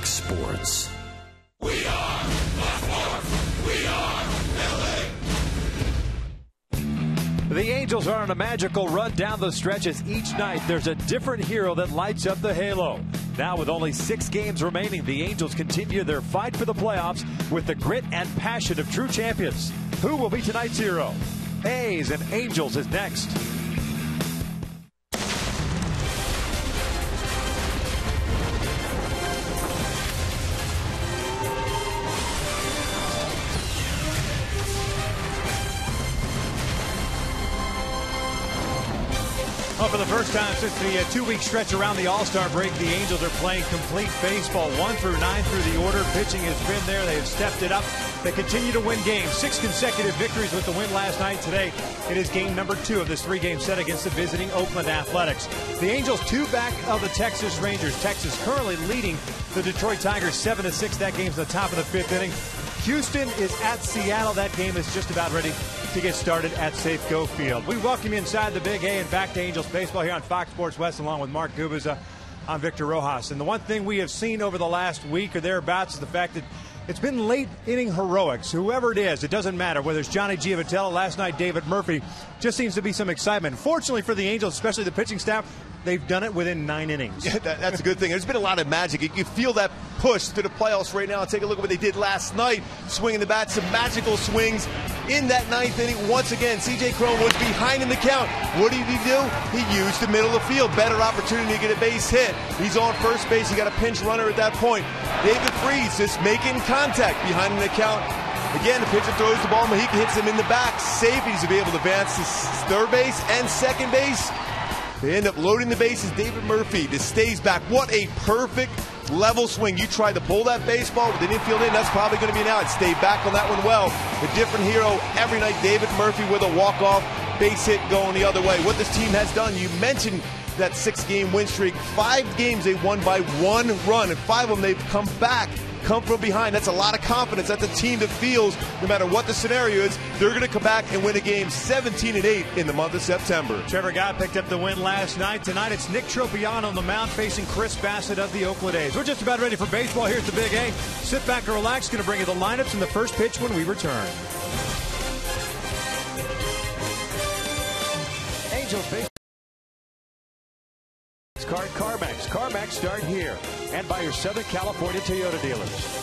Fox Sports. We are Fox Sports. We are LA. The Angels are on a magical run down the stretch as each night there's a different hero that lights up the halo. Now with only 6 games remaining, the Angels continue their fight for the playoffs with the grit and passion of true champions. Who will be tonight's hero? A's and Angels is next. Well, for the first time since the 2-week stretch around the All-Star break, the Angels are playing complete baseball. 1 through 9 through the order. Pitching has been there. They have stepped it up. They continue to win games. 6 consecutive victories with the win last night. Today, it is game number 2 of this 3-game set against the visiting Oakland Athletics. The Angels 2 back of the Texas Rangers. Texas currently leading the Detroit Tigers 7-6. That game's the top of the 5th inning. Houston is at Seattle. That game is just about ready to get started at Safeco Field. We welcome you inside the Big A and back to Angels baseball here on Fox Sports West along with Mark Gubiza. I'm Victor Rojas. And the one thing we have seen over the last week or thereabouts is the fact that it's been late inning heroics. Whoever it is, it doesn't matter. Whether it's Johnny Giavitello, last night David Murphy, just seems to be some excitement. Fortunately for the Angels, especially the pitching staff, they've done it within 9 innings. Yeah, that's a good thing. There's been a lot of magic. You feel that push to the playoffs right now. Take a look at what they did last night. Swinging the bat, some magical swings in that 9th inning. Once again, C.J. Cron was behind in the count. What did he do? He used the middle of the field. Better opportunity to get a base hit. He's on first base. He got a pinch runner at that point. David Freese just making contact behind in the count. Again, the pitcher throws the ball. Mahika hits him in the back. Safeties to be able to advance to third base and second base. They end up loading the bases. David Murphy just stays back. What a perfect level swing. You tried to pull that baseball, but they didn't feel it in. That's probably going to be an out. Stayed back on that one well. A different hero every night. David Murphy with a walk-off base hit going the other way. What this team has done, you mentioned that 6-game win streak. 5 games they won by 1 run, and 5 of them they've come back. Come from behind. That's a lot of confidence. That's a team that feels no matter what the scenario is, they're going to come back and win a game 17-8 in the month of September. Trevor Gott picked up the win last night. Tonight it's Nick Tropiano on the mound facing Chris Bassett of the Oakland A's. We're just about ready for baseball here at the Big A. Sit back and relax. Going to bring you the lineups and the first pitch when we return. Angels baseball. CarMax. CarMax start here and by your Southern California Toyota dealers.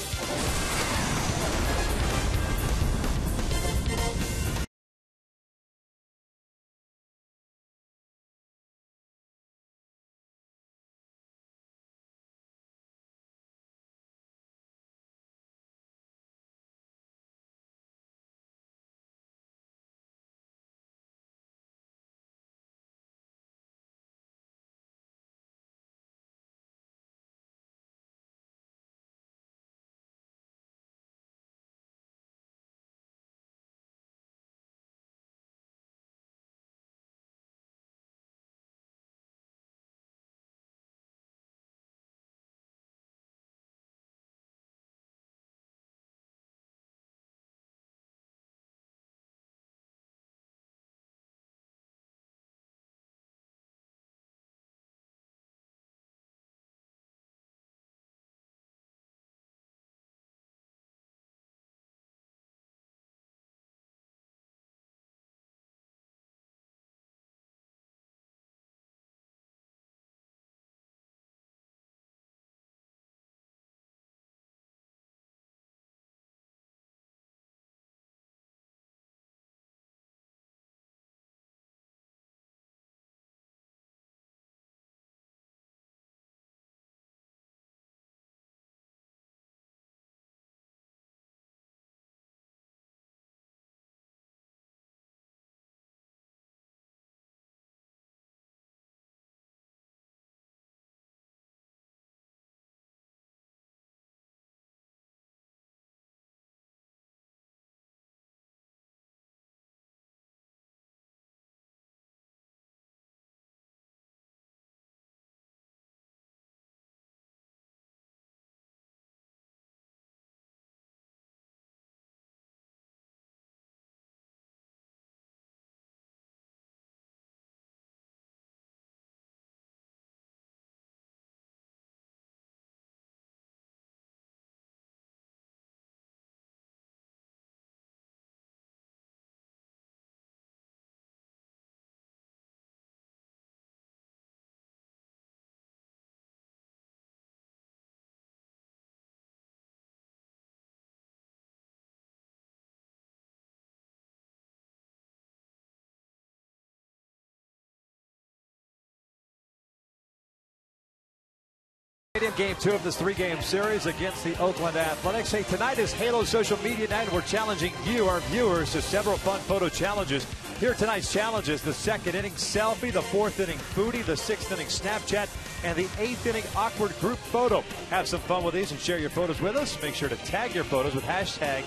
In game 2 of this 3-game series against the Oakland Athletics. Hey, tonight is Halo social media night, and we're challenging you, our viewers, to several fun photo challenges. Here are tonight's challenges: the 2nd inning selfie, the 4th inning foodie, the 6th inning Snapchat, and the 8th inning awkward group photo. Have some fun with these and share your photos with us. Make sure to tag your photos with hashtag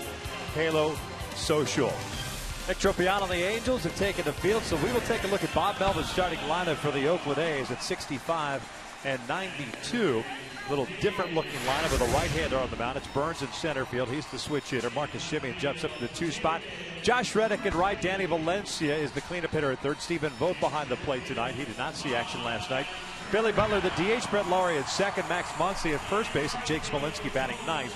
Halo Social. Nick Tropiano and the Angels have taken the field, so we will take a look at Bob Melvin's starting lineup for the Oakland A's at 65 and 92. Little different looking lineup with a right-hander on the mound. It's Burns in center field. He's the switch hitter. Marcus Semien jumps up to the 2 spot. Josh Reddick at right. Danny Valencia is the cleanup hitter at third. Stephen Vogt behind the plate tonight. He did not see action last night. Billy Butler, the DH. Brett Laurie at second. Max Muncy at first base. And Jake Smolinski batting ninth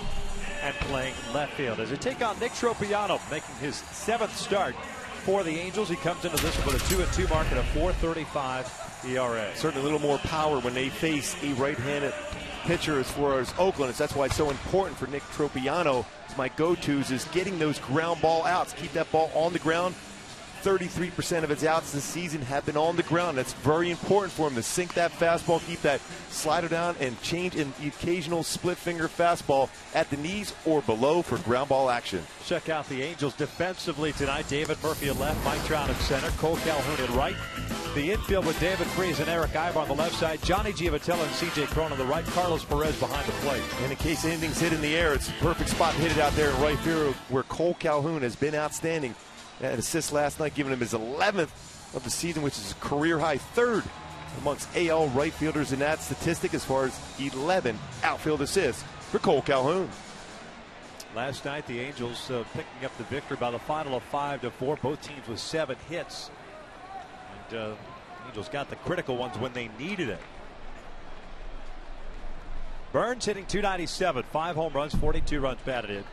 and playing left field. As they take on Nick Tropiano, making his 7th start for the Angels. He comes into this one with a 2-2 mark and a 4.35 ERA. Certainly a little more power when they face a right-handed pitcher as far as Oakland. That's why it's so important for Nick Tropiano. My go-tos is getting those ground ball outs. Keep that ball on the ground. 33% of his outs this season have been on the ground. That's very important for him to sink that fastball, keep that slider down, and change in the occasional split finger fastball at the knees or below for ground ball action. Check out the Angels defensively tonight. David Murphy at left, Mike Trout at center, Cole Calhoun at right. The infield with David Freese and Eric Ivar on the left side, Johnny Giavatello and C.J. Cron on the right, Carlos Perez behind the plate. And in case anything's hit in the air, it's a perfect spot to hit it out there in right field where Cole Calhoun has been outstanding. An assist last night, giving him his 11th of the season, which is a career-high 3rd amongst AL right fielders in that statistic as far as 11 outfield assists for Cole Calhoun. Last night, the Angels picking up the victory by the final of 5-4. Both teams with 7 hits. And the Angels got the critical ones when they needed it. Burns hitting .297, 5 home runs, 42 runs batted in.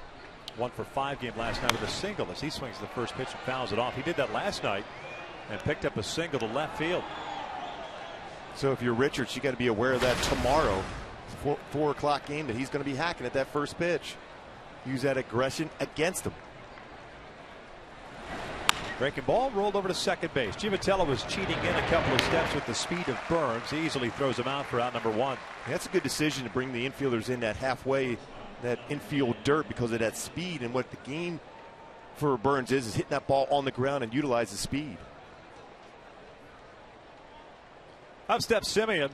1 for 5 game last night with a single as he swings the first pitch and fouls it off. He did that last night and picked up a single to left field. So if you're Richards, you got to be aware of that tomorrow. 4 o'clock game that he's going to be hacking at that first pitch. Use that aggression against him. Breaking ball rolled over to second base. Giavatello was cheating in a couple of steps with the speed of Burns. He easily throws him out for out number 1. That's a good decision to bring the infielders in that halfway, that infield dirt, because of that speed. And what the game for Burns is hitting that ball on the ground and utilize the speed. Up steps Semien.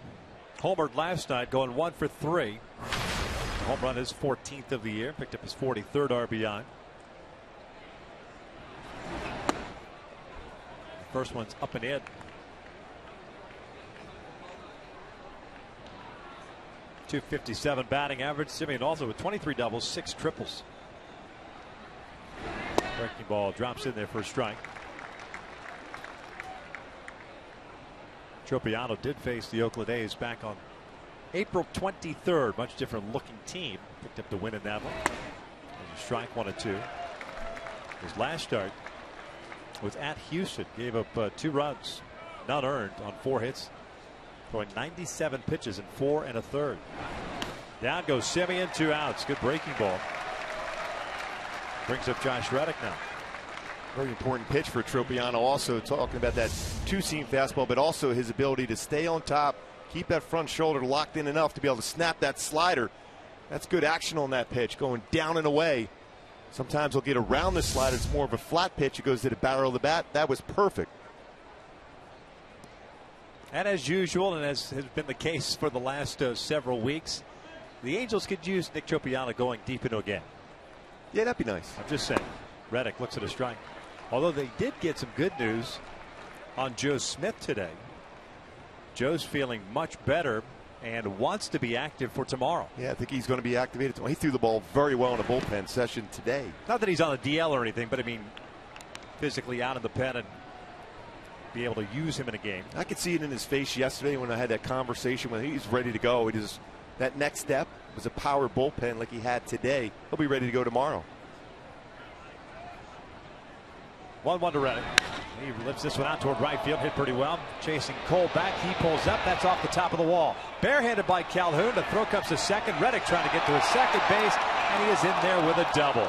Homered last night, going 1 for 3. The home run is 14th of the year. Picked up his 43rd RBI. The first one's up and in. .257 batting average. Semien also with 23 doubles, 6 triples. Breaking ball drops in there for a strike. Tropiano did face the Oakland A's back on April 23rd. Much different looking team. Picked up the win in that one. There's a strike, 1-2. His last start was at Houston. Gave up 2 runs, none earned on 4 hits. Throwing 97 pitches in 4 1/3. Down goes Semien, 2 outs. Good breaking ball. Brings up Josh Reddick now. Very important pitch for Tropiano. Also talking about that 2-seam fastball, but also his ability to stay on top, keep that front shoulder locked in enough to be able to snap that slider. That's good action on that pitch, going down and away. Sometimes he'll get around the slider. It's more of a flat pitch. It goes to the barrel of the bat. That was perfect. And as usual, and as has been the case for the last several weeks, the Angels could use Nick Tropiano going deep into a game. Yeah, that'd be nice. I'm just saying. Reddick looks at a strike. Although they did get some good news on Joe Smith today. Joe's feeling much better and wants to be active for tomorrow. Yeah, I think he's going to be activated tomorrow. He threw the ball very well in a bullpen session today. Not that he's on the DL or anything, but I mean, physically out in the pen and be able to use him in a game. I could see it in his face yesterday when I had that conversation with him. He's ready to go. He just, that next step was a power bullpen like he had today. He'll be ready to go tomorrow. 1-1 to Reddick. He lifts this one out toward right field. Hit pretty well. Chasing Cole back. He pulls up. That's off the top of the wall. Barehanded by Calhoun. The throw comes to second. Reddick trying to get to his second base, and he is in there with a double.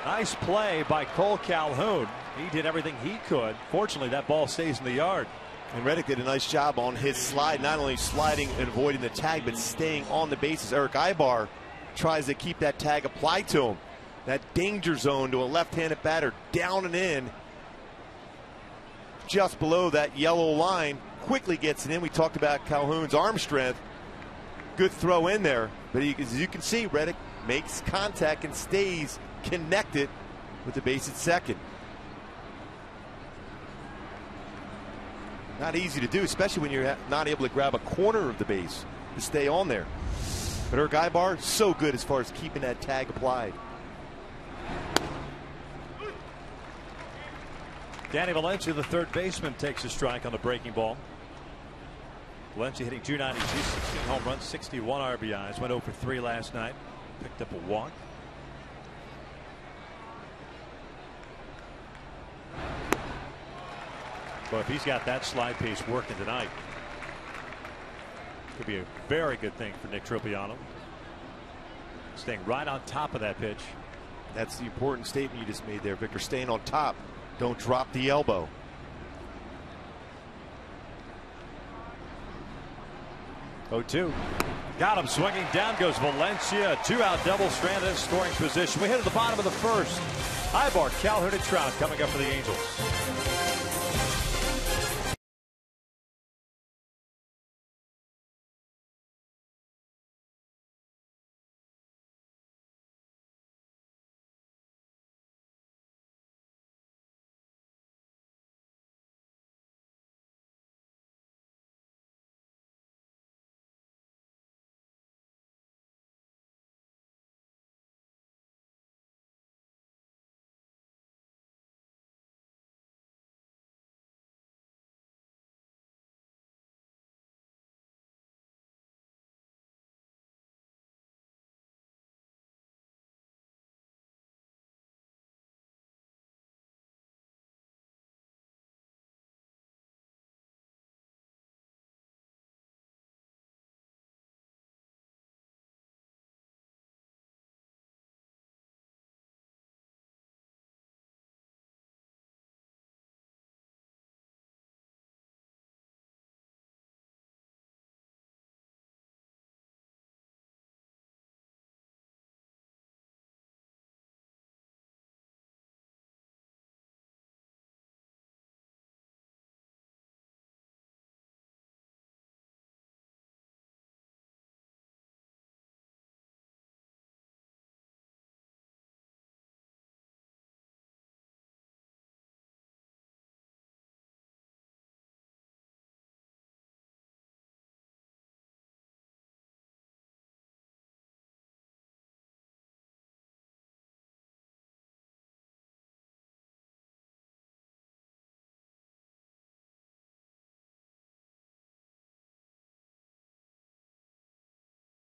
Nice play by Cole Calhoun. He did everything he could. Fortunately, that ball stays in the yard. And Reddick did a nice job on his slide, not only sliding and avoiding the tag, but staying on the bases. Eric Ibar tries to keep that tag applied to him. That danger zone to a left-handed batter, down and in, just below that yellow line, quickly gets it in. We talked about Calhoun's arm strength. Good throw in there, but as you can see, Reddick makes contact and stays connected with the base at second. Not easy to do, especially when you're not able to grab a corner of the base to stay on there. But Eric Ibar, so good as far as keeping that tag applied. Danny Valencia, the third baseman, takes a strike on the breaking ball. Valencia hitting .292, 16 home runs, 61 RBIs. Went 0 for 3 last night. Picked up a walk. But if he's got that slide pace working tonight, could be a very good thing for Nick Tropiano. Staying right on top of that pitch. That's the important statement you just made there, Victor. Staying on top. Don't drop the elbow. Oh, 2. Got him swinging. Down goes Valencia. 2-out double stranded in scoring position. We hit at the bottom of the first. Ibar, Calhoun, and Trout coming up for the Angels.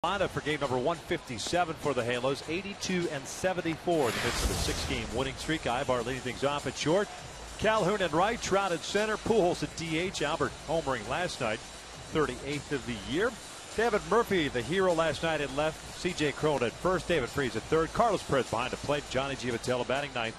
For game number 157 for the Halos, 82-74 in the midst of a 6-game winning streak. Ibar leading things off at short. Calhoun and right, Trout at center, Pujols at DH. Albert homering last night, 38th of the year. David Murphy, the hero last night at left. C.J. Cron at first, David Freese at third. Carlos Perez behind the plate. Johnny Giavatello batting ninth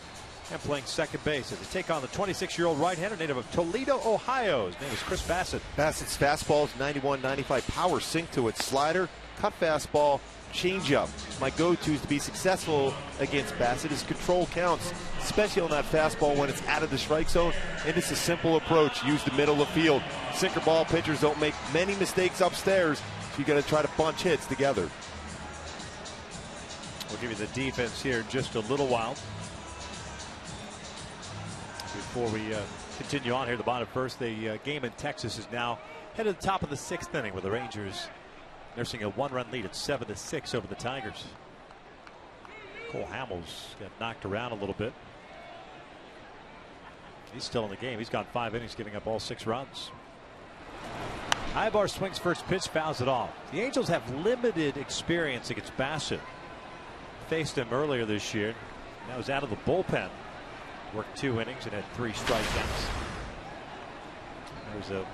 and playing second base as they take on the 26-year-old right-hander native of Toledo, Ohio. His name is Chris Bassett. Bassett's fastball is 91-95 power sink to its slider. Cut fastball, changeup. My go-tos to be successful against Bassett is control counts, especially on that fastball when it's out of the strike zone. And it's a simple approach. Use the middle of the field. Sinker ball pitchers don't make many mistakes upstairs, so you got to try to bunch hits together. We'll give you the defense here in just a little while. Before we continue on here, the bottom first, the game in Texas is now headed to the top of the 6th inning with the Rangers nursing a 1-run lead at 7-6 over the Tigers. Cole Hamels got knocked around a little bit. He's still in the game. He's gone 5 innings, giving up all 6 runs. Ibar swings first pitch, fouls it off. The Angels have limited experience against Bassett. Faced him earlier this year. Now he's out of the bullpen. Worked 2 innings and had 3 strikeouts. There's a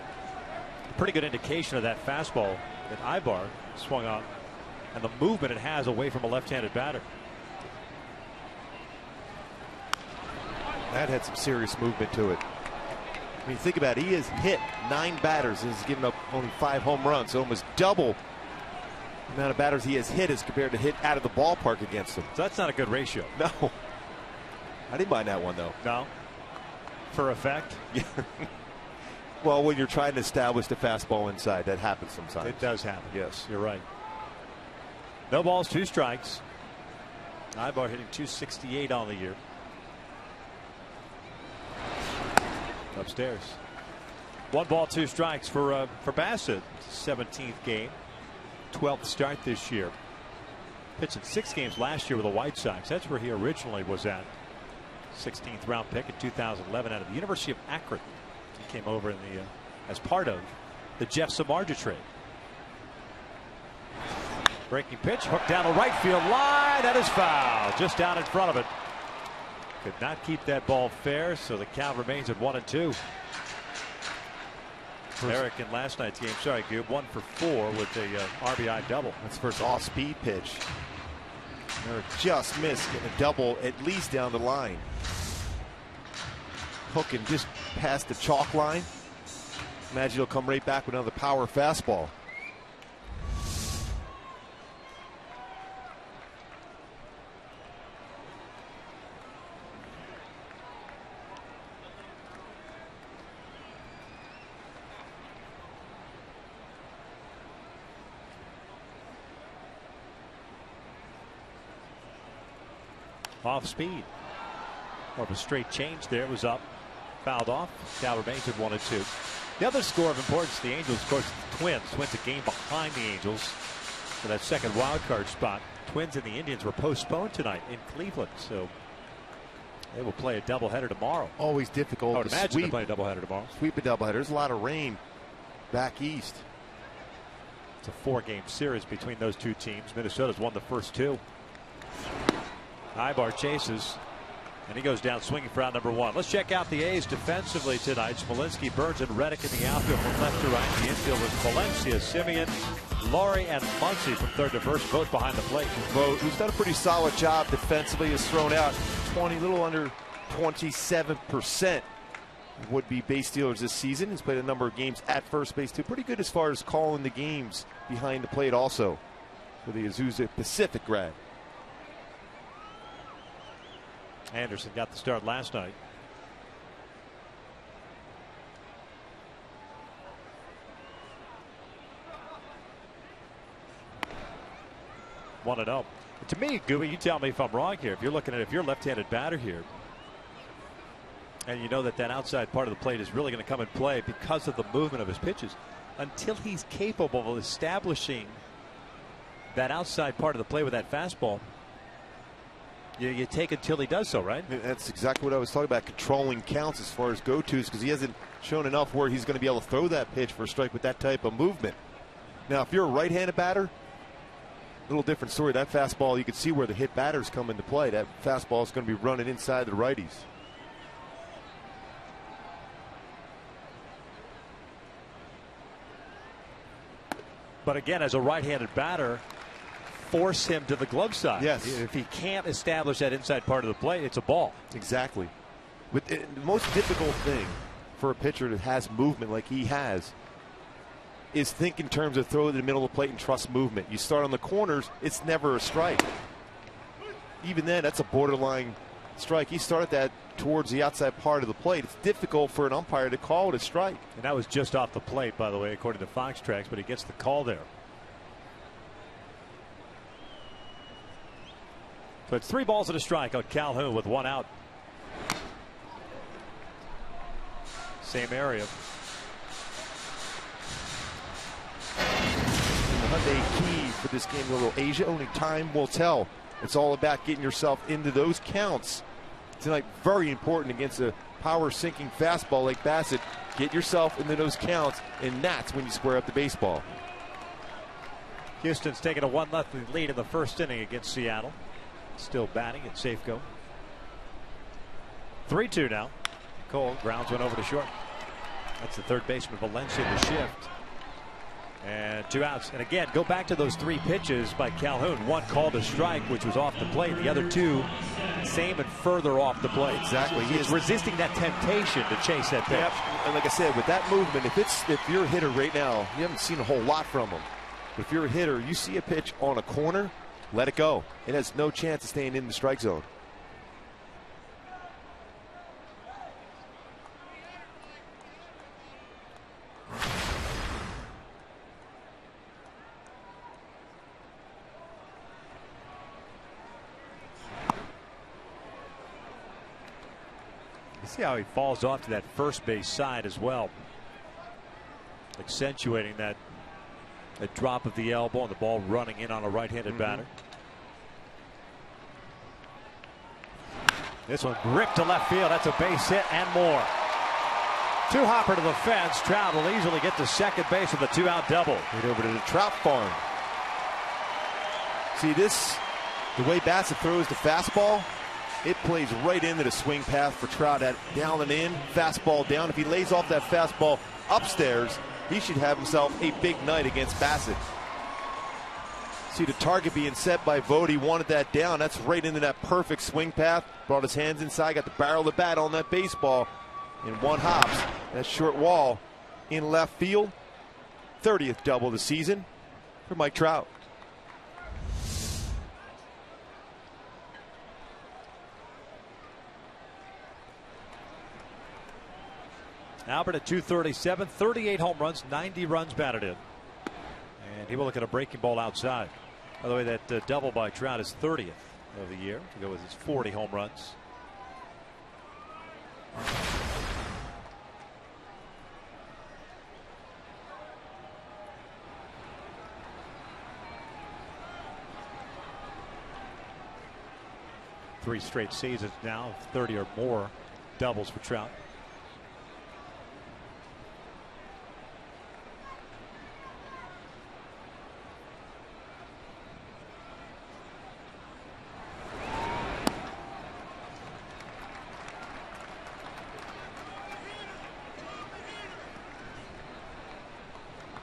pretty good indication of that fastball that Ibar swung on and the movement it has away from a left-handed batter. That had some serious movement to it. I mean, think about it. He has hit 9 batters and has given up only 5 home runs, so almost double the amount of batters he has hit as compared to hit out of the ballpark against him. So that's not a good ratio. No. I didn't mind that one, though. No. For effect? Yeah. Well, when you're trying to establish the fastball inside, that happens sometimes. It does happen. Yes. You're right. No balls, 2 strikes. Ibar hitting .268 on the year. Upstairs. 1 ball, 2 strikes for Bassett. 17th game. 12th start this year. Pitched in 6 games last year with the White Sox. That's where he originally was at. 16th round pick in 2011 out of the University of Akron. He came over in the as part of the Jeff Samardzija trade. Breaking pitch, hooked down the right field line. That is foul. Just out in front of it. Could not keep that ball fair, so the count remains at 1-2. Eric in last night's game, sorry, Goob, 1 for 4 with the RBI double. That's first off-speed pitch. Eric just missed getting a double at least down the line. Hooking just past the chalk line. Imagine he'll come right back with another power fastball. Off speed. More of a straight change there. It was up. Fouled off. Count remains at 1-2. The other score of importance, the Angels, of course, the Twins. Twins a game behind the Angels for that second wild card spot. Twins and the Indians were postponed tonight in Cleveland, so they will play a doubleheader tomorrow. Always difficult I would to imagine sweep. they play a doubleheader tomorrow. Sweep a doubleheader. There's a lot of rain back east. It's a 4-game series between those 2 teams. Minnesota's won the first 2. Ibar chases, and he goes down swinging for out number 1. Let's check out the A's defensively tonight. Smolinski, Burns, and Reddick in the outfield from left to right. The infield was Valencia, Simeon, Laurie, and Muncy from third to first, both behind the plate. Vogt, who's done a pretty solid job defensively, has thrown out 20, little under 27% would be base stealers this season. He's played a number of games at first base too. Pretty good as far as calling the games behind the plate also for the Azusa Pacific grad. Anderson got the start last night. One and oh. To me, Gooby, you tell me if I'm wrong here. If you're looking at if you're a left-handed batter here, and you know that outside part of the plate is really going to come in play because of the movement of his pitches, until he's capable of establishing that outside part of the play with that fastball, you take it till he does so, right? That's exactly what I was talking about, controlling counts as far as go-tos, because he hasn't shown enough where he's going to be able to throw that pitch for a strike with that type of movement. Now, if you're a right-handed batter, a little different story. That fastball, you can see where the hit batters come into play. That fastball is going to be running inside the righties. But again, as a right-handed batter, force him to the glove side. Yes. If he can't establish that inside part of the plate, it's a ball. Exactly. But the most difficult thing for a pitcher that has movement like he has is think in terms of throw to the middle of the plate and trust movement. You start on the corners, it's never a strike. Even then, that's a borderline strike. He started that towards the outside part of the plate. It's difficult for an umpire to call it a strike. And that was just off the plate, by the way, according to Fox Tracks, but he gets the call there. So it's 3 balls and a strike on Calhoun with 1 out. Same area. The Hyundai key for this game, a little Asia, only time will tell. It's all about getting yourself into those counts tonight. Very important against a power sinking fastball like Bassett. Get yourself into those counts, and that's when you square up the baseball. Houston's taking a 1-0 lead in the first inning against Seattle. Still batting at Safeco. 3-2 now. Cole grounds one over to short. That's the third baseman Valencia to shift. And 2 outs. And again, go back to those 3 pitches by Calhoun. 1 called a strike, which was off the plate. The other 2, same and further off the plate. Exactly. He's resisting that temptation to chase that pitch. Yep. And like I said, with that movement, if you're a hitter right now, you haven't seen a whole lot from him. If you're a hitter, you see a pitch on a corner, let it go. It has no chance of staying in the strike zone. You see how he falls off to that first base side as well, accentuating that drop of the elbow and the ball running in on a right-handed batter. This one ripped to left field. That's a base hit and more. 2-hopper to the fence. Trout will easily get to second base with a 2-out double. Right over to the Trout farm. See this, the way Bassett throws the fastball, it plays right into the swing path for Trout at down and in, fastball down. If he lays off that fastball upstairs, he should have himself a big night against Bassett. See the target being set by Vogt. He wanted that down. That's right into that perfect swing path. Brought his hands inside, got the barrel of the bat on that baseball. In 1 hops, that short wall in left field. 30th double of the season for Mike Trout. Albert at 237, 38 home runs, 90 runs batted in. And he will look at a breaking ball outside. By the way, that double by Trout is 30th of the year to go with his 40 home runs. Three straight seasons now of 30 or more doubles for Trout.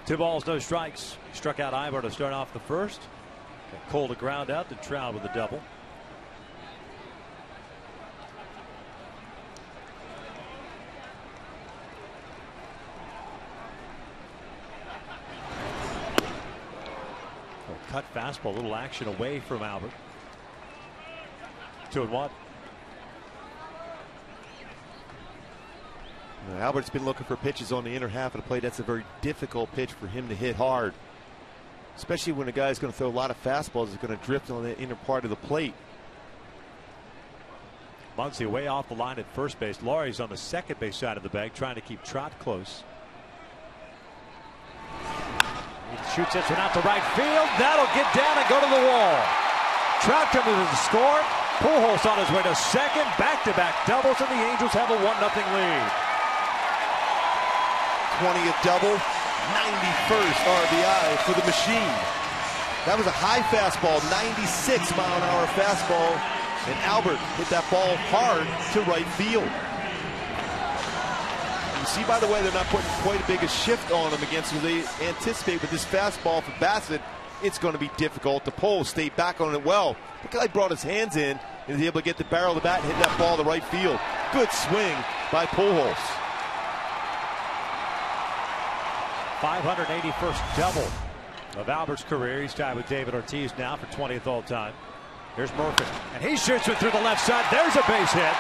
Two balls, no strikes. He struck out Ibar to start off the first. Cole to ground out to Trout with a double. Cut fastball, a little action away from Albert. 2-1. Albert's been looking for pitches on the inner half of the plate. That's a very difficult pitch for him to hit hard, especially when a guy's going to throw a lot of fastballs. He's going to drift on the inner part of the plate. Muncy way off the line at first base. Laurie's on the second base side of the bag, trying to keep Trout close. He shoots this one out to right field. That'll get down and go to the wall. Trout comes to the score. Pujols on his way to second. Back-to-back doubles, and the Angels have a 1-0 lead. 20th double, 91st RBI for the machine. That was a high fastball, 96-mile-an-hour fastball, and Albert hit that ball hard to right field. You see, by the way, they're not putting quite a big a shift on him against who they anticipate with this fastball for Bassett. It's going to be difficult to pull. Stay back on it well. The guy brought his hands in and was able to get the barrel of the bat and hit that ball to right field. Good swing by Pujols. 581st double of Albert's career. He's tied with David Ortiz now for 20th all time. Here's Murphy, and he shoots it through the left side. There's a base hit.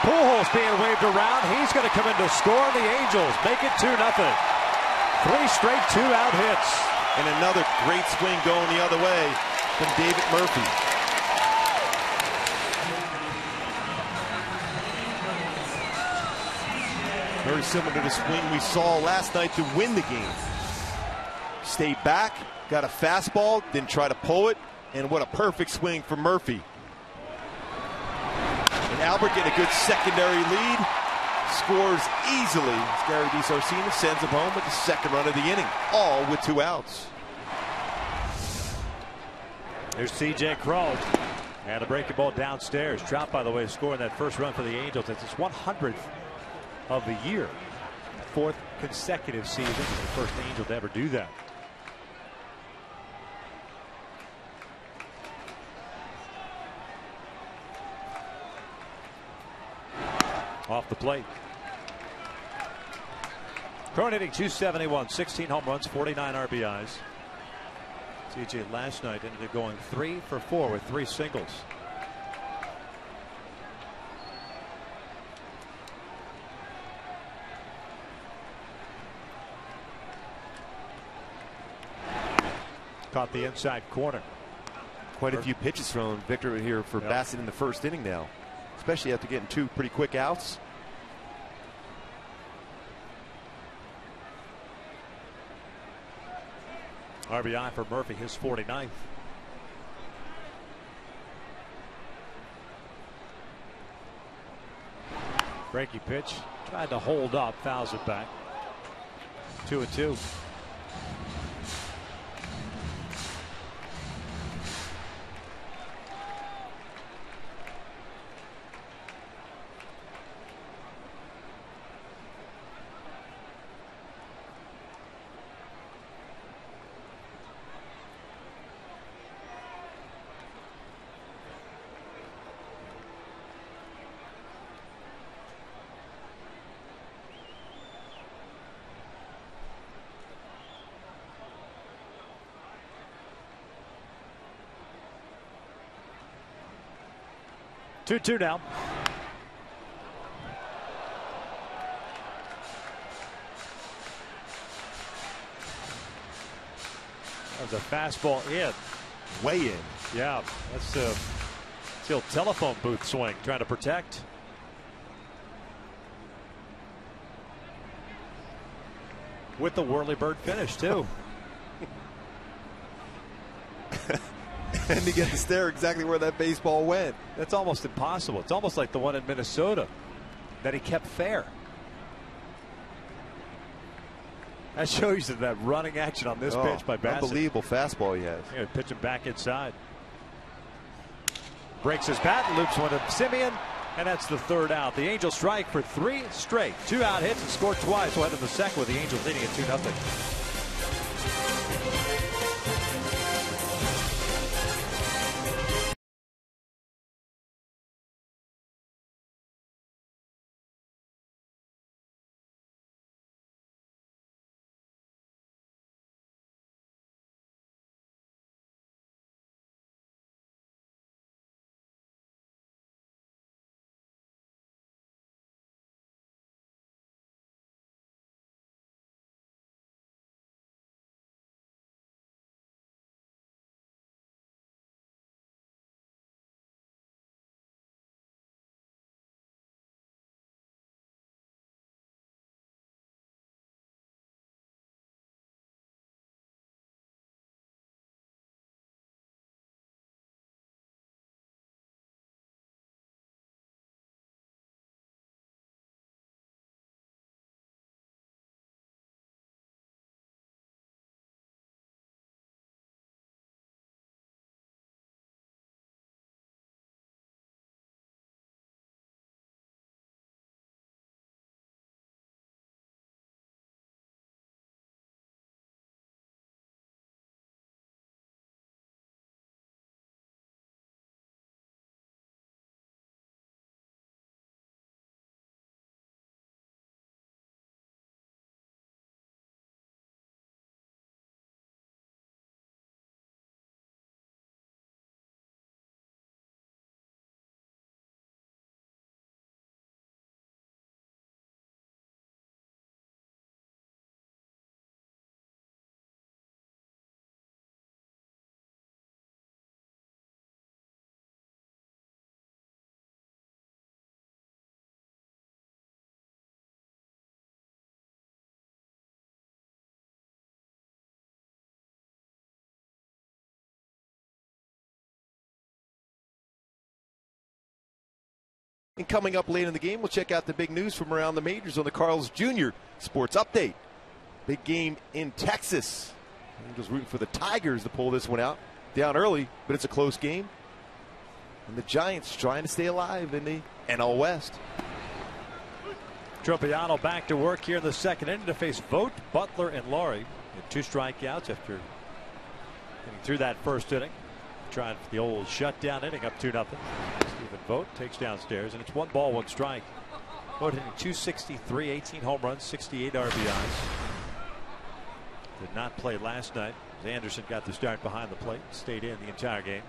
Pujols being waved around. He's going to come in to score, and the Angels make it 2-0. 3 straight 2-out hits. And another great swing going the other way from David Murphy. Very similar to the swing we saw last night to win the game. Stayed back, got a fastball, didn't try to pull it, and what a perfect swing from Murphy. And Albert getting a good secondary lead. Scores easily. Gary DiSarcina sends him home with the second run of the inning, all with 2 outs. There's C.J. Cron. And a breaking ball downstairs. Trout, by the way, scoring that first run for the Angels. It's his 100th of the year. 4th consecutive season. He's the first Angel to ever do that. off the plate. Cron hitting .271, 16 home runs, 49 RBIs. CJ last night ended up going 3 for 4 with 3 singles. Caught the inside corner. Quite a few pitches from Victor here for Bassett in the first inning now, especially after getting 2 pretty quick outs. RBI for Murphy, his 49th. Breaking pitch, tried to hold up, fouls it back. 2-2. Two now. That was a fastball in. Way in. Yeah, that's a still telephone booth swing, trying to protect. With the whirly-bird finish, too. And to get to stare exactly where that baseball went. That's almost impossible. It's almost like the one in Minnesota that he kept fair. That shows you that running action on this pitch by Bassett. Unbelievable fastball he has. Yeah, pitching back inside. Breaks his bat, loops one to Simeon, and that's the 3rd out. The Angels strike for 3 straight. 2 out hits and scored twice. We'll head to the second with the Angels leading at 2-0. And coming up late in the game, we'll check out the big news from around the majors on the Carl's Jr. Sports Update. Big game in Texas. Angels rooting for the Tigers to pull this one out. Down early, but it's a close game. And the Giants trying to stay alive in the NL West. Tropiano back to work here in the second inning to face Vogt, Butler, and Laurie. Had 2 strikeouts after getting through that first inning. Trying for the old shutdown inning, up 2-0. Stephen Vogt takes downstairs, and it's 1 ball, 1 strike. Hitting 263, 18 home runs, 68 RBIs. Did not play last night. Anderson got the start behind the plate, stayed in the entire game.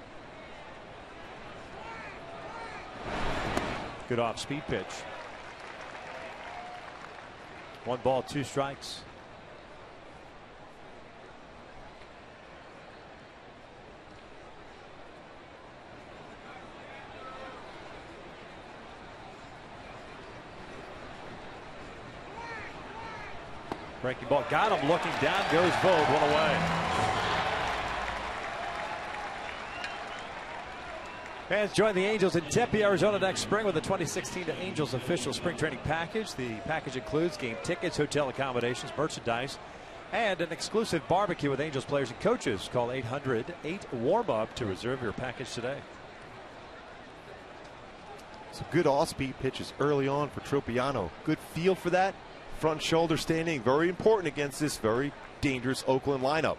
Good off-speed pitch. 1 ball, 2 strikes. Breaking ball, got him looking down, goes Vogt, 1 away. Fans join the Angels in Tempe, Arizona next spring with the 2016 Angels official spring training package. The package includes game tickets, hotel accommodations, merchandise, and an exclusive barbecue with Angels players and coaches. Call 800-8-WARM-UP to reserve your package today. Some good off-speed pitches early on for Tropiano. Good feel for that. Front shoulder standing, very important against this very dangerous Oakland lineup.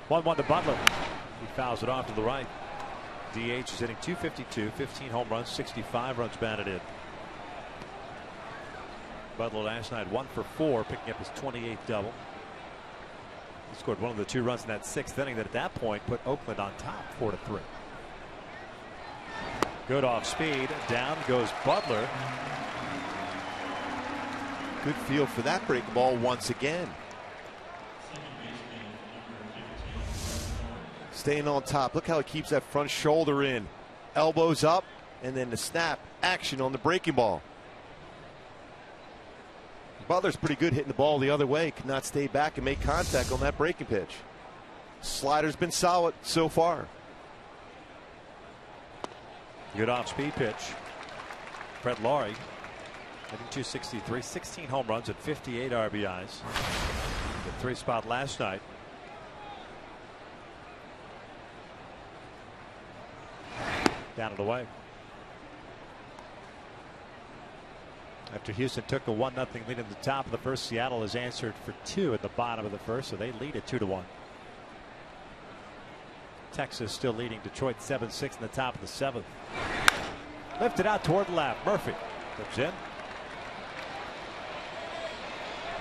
One to Butler. He fouls it off to the right. DH is hitting .252, 15 home runs, 65 runs batted in. Butler last night 1 for 4, picking up his 28th double. He scored 1 of the 2 runs in that 6th inning that at that point put Oakland on top 4-3. Good off speed. Down goes Butler. Good feel for that break ball once again. Staying on top. Look how he keeps that front shoulder in. Elbows up, and then the snap action on the breaking ball. Butler's pretty good hitting the ball the other way. Could not stay back and make contact on that breaking pitch. Slider's been solid so far. Good off-speed pitch. Fred Laurie hitting .263, 16 home runs and 58 RBIs. The 3 spot last night. Down and away. After Houston took a 1-0 lead in the top of the first, Seattle has answered for 2 at the bottom of the first, so they lead at 2-1. Texas still leading Detroit 7-6 in the top of the 7th. Lifted out toward the left. Murphy comes in.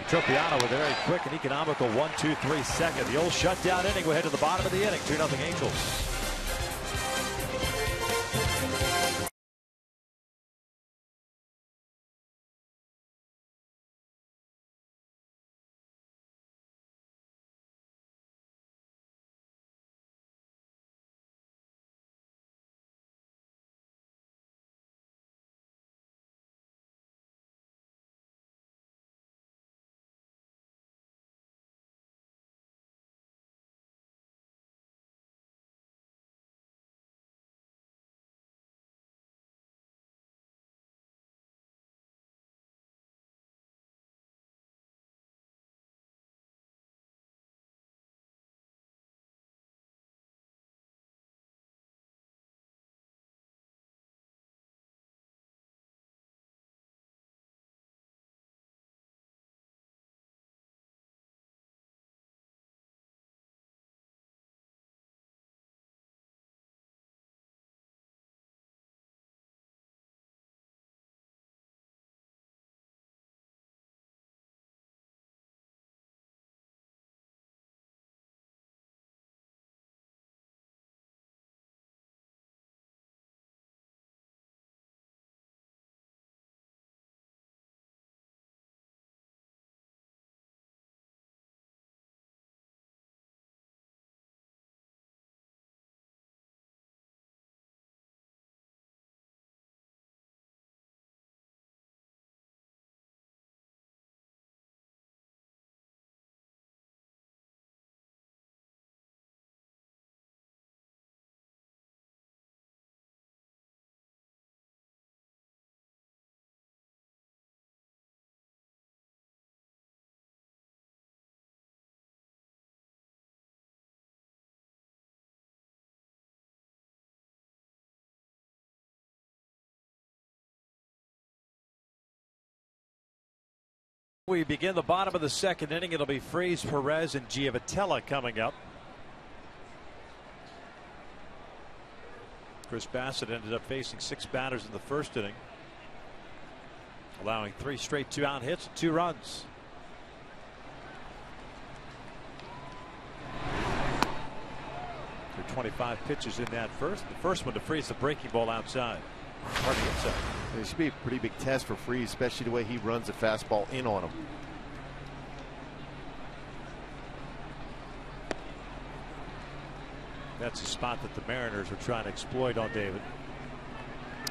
Tropiano with a very quick and economical 1-2-3 second. The old shutdown inning will head to the bottom of the inning. 2-0 Angels. We begin the bottom of the second inning. It'll be Freese, Perez, and Giavotella coming up. Chris Bassett ended up facing 6 batters in the first inning, allowing 3 straight 2-out hits and 2 runs. There are 25 pitches in that first. The first one to Freese, the breaking ball outside. It should be a pretty big test for Freese, especially the way he runs the fastball in on him. That's a spot that the Mariners are trying to exploit on David.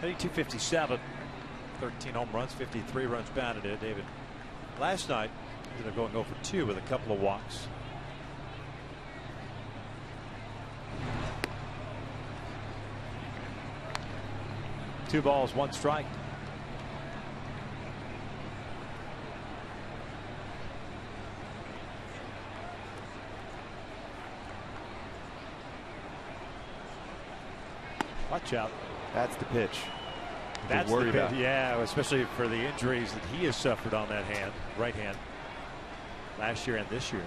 Hitting .257, 13 home runs, 53 runs batted in. David last night ended up going 0 for 2 with a couple of walks. Two balls, 1 strike. Watch out. That's the pitch. That's the pitch. Yeah, especially for the injuries that he has suffered on that hand, right hand, last year and this year.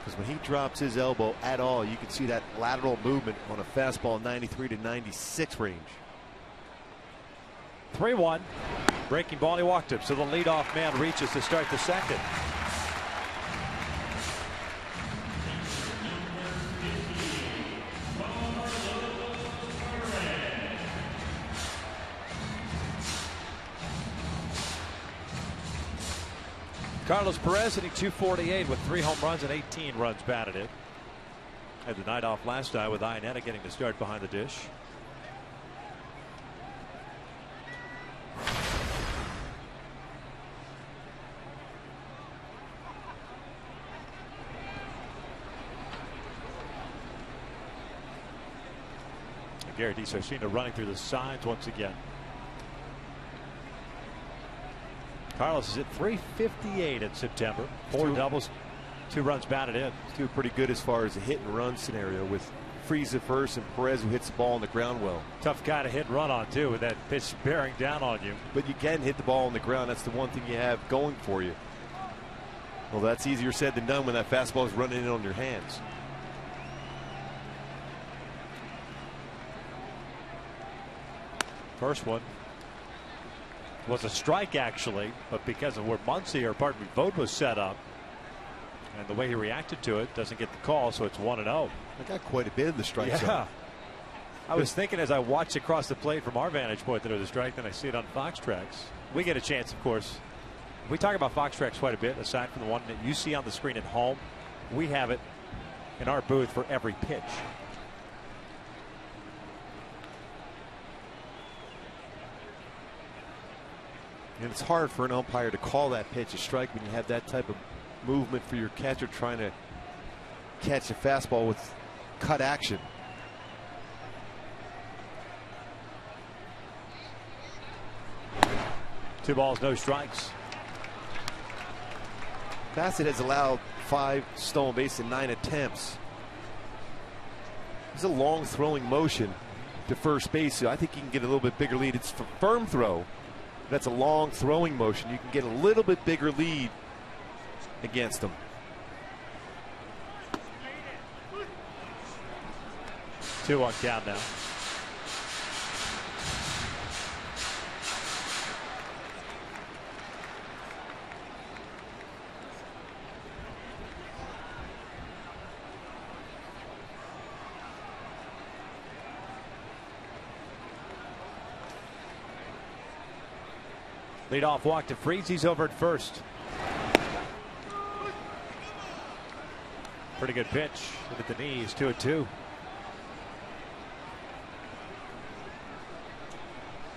Because when he drops his elbow at all, you can see that lateral movement on a fastball 93 to 96 range. 3-1. Breaking ball, he walked him. So the leadoff man reaches to start the second. Carlos Perez hitting .248 with 3 home runs and 18 runs batted in. Had the night off last night with Iannetta getting the start behind the dish. Gary DiSarcina running through the signs once again. Carlos is at .358 in September. 4 doubles, 2 runs batted in. He's doing pretty good as far as a hit and run scenario with Freese at first and Perez who hits the ball on the ground well. Tough guy to hit and run on too with that pitch bearing down on you. But you can hit the ball on the ground. That's the one thing you have going for you. Well, that's easier said than done when that fastball is running in on your hands. First one was a strike actually, but because of where Muncy or pardon me Vogt was set up and the way he reacted to it, doesn't get the call, so it's 1-0. I got quite a bit of the strike zone. I was thinking as I watched across the plate from our vantage point that it was a strike, then I see it on Fox Tracks. We get a chance, of course. We talk about Fox Tracks quite a bit, aside from the one that you see on the screen at home. We have it in our booth for every pitch. And it's hard for an umpire to call that pitch a strike when you have that type of movement for your catcher trying to catch a fastball with cut action. Two balls, no strikes. Bassett has allowed 5 stolen bases in 9 attempts. It's a long throwing motion to first base, so I think he can get a little bit bigger lead. It's a firm throw. That's a long throwing motion. You can get a little bit bigger lead against them. 2-1 count now. Leadoff walk to Freese. He's over at first. Pretty good pitch. Look at the knees. 2-2.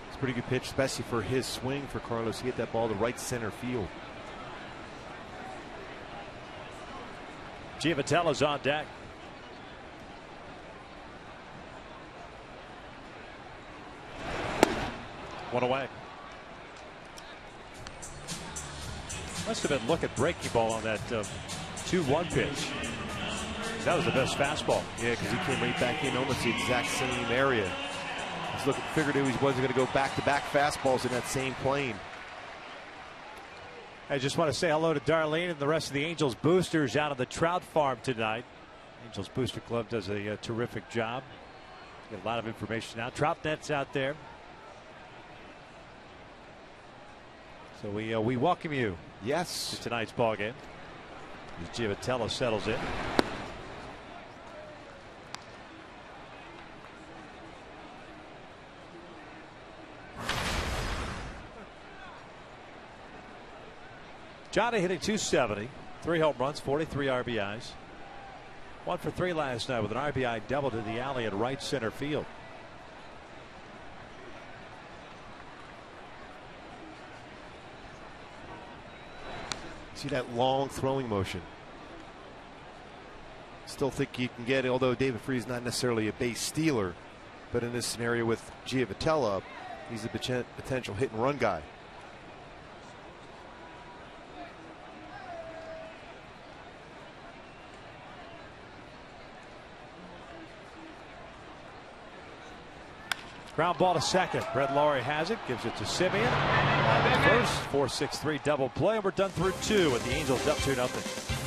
It's a pretty good pitch, especially for his swing for Carlos. He hit that ball to right center field. Giavatella's on deck. One away. Must have been look at breaking ball on that 2-1 pitch. That was the best fastball. Yeah, because he came right back in almost the exact same area. He's looking, figured he wasn't going to go back-to-back fastballs in that same plane. I just want to say hello to Darlene and the rest of the Angels boosters out of the Trout Farm tonight. Angels Booster Club does a terrific job. Get a lot of information out. Trout nets out there. So we welcome you. Yes. To tonight's ball game. As Giavotella settles in. Johnny hitting .270, 3 home runs, 43 RBIs. 1 for 3 last night with an RBI double to the alley at right center field. See that long throwing motion. Still think you can get it, although David Freese not necessarily a base stealer, but in this scenario with Giavotella, he's a potential hit and run guy. Ground ball to second. Brett Laurie has it. Gives it to Simeon. First, 4-6-3 double play. And we're done through 2 with the Angels up 2-0.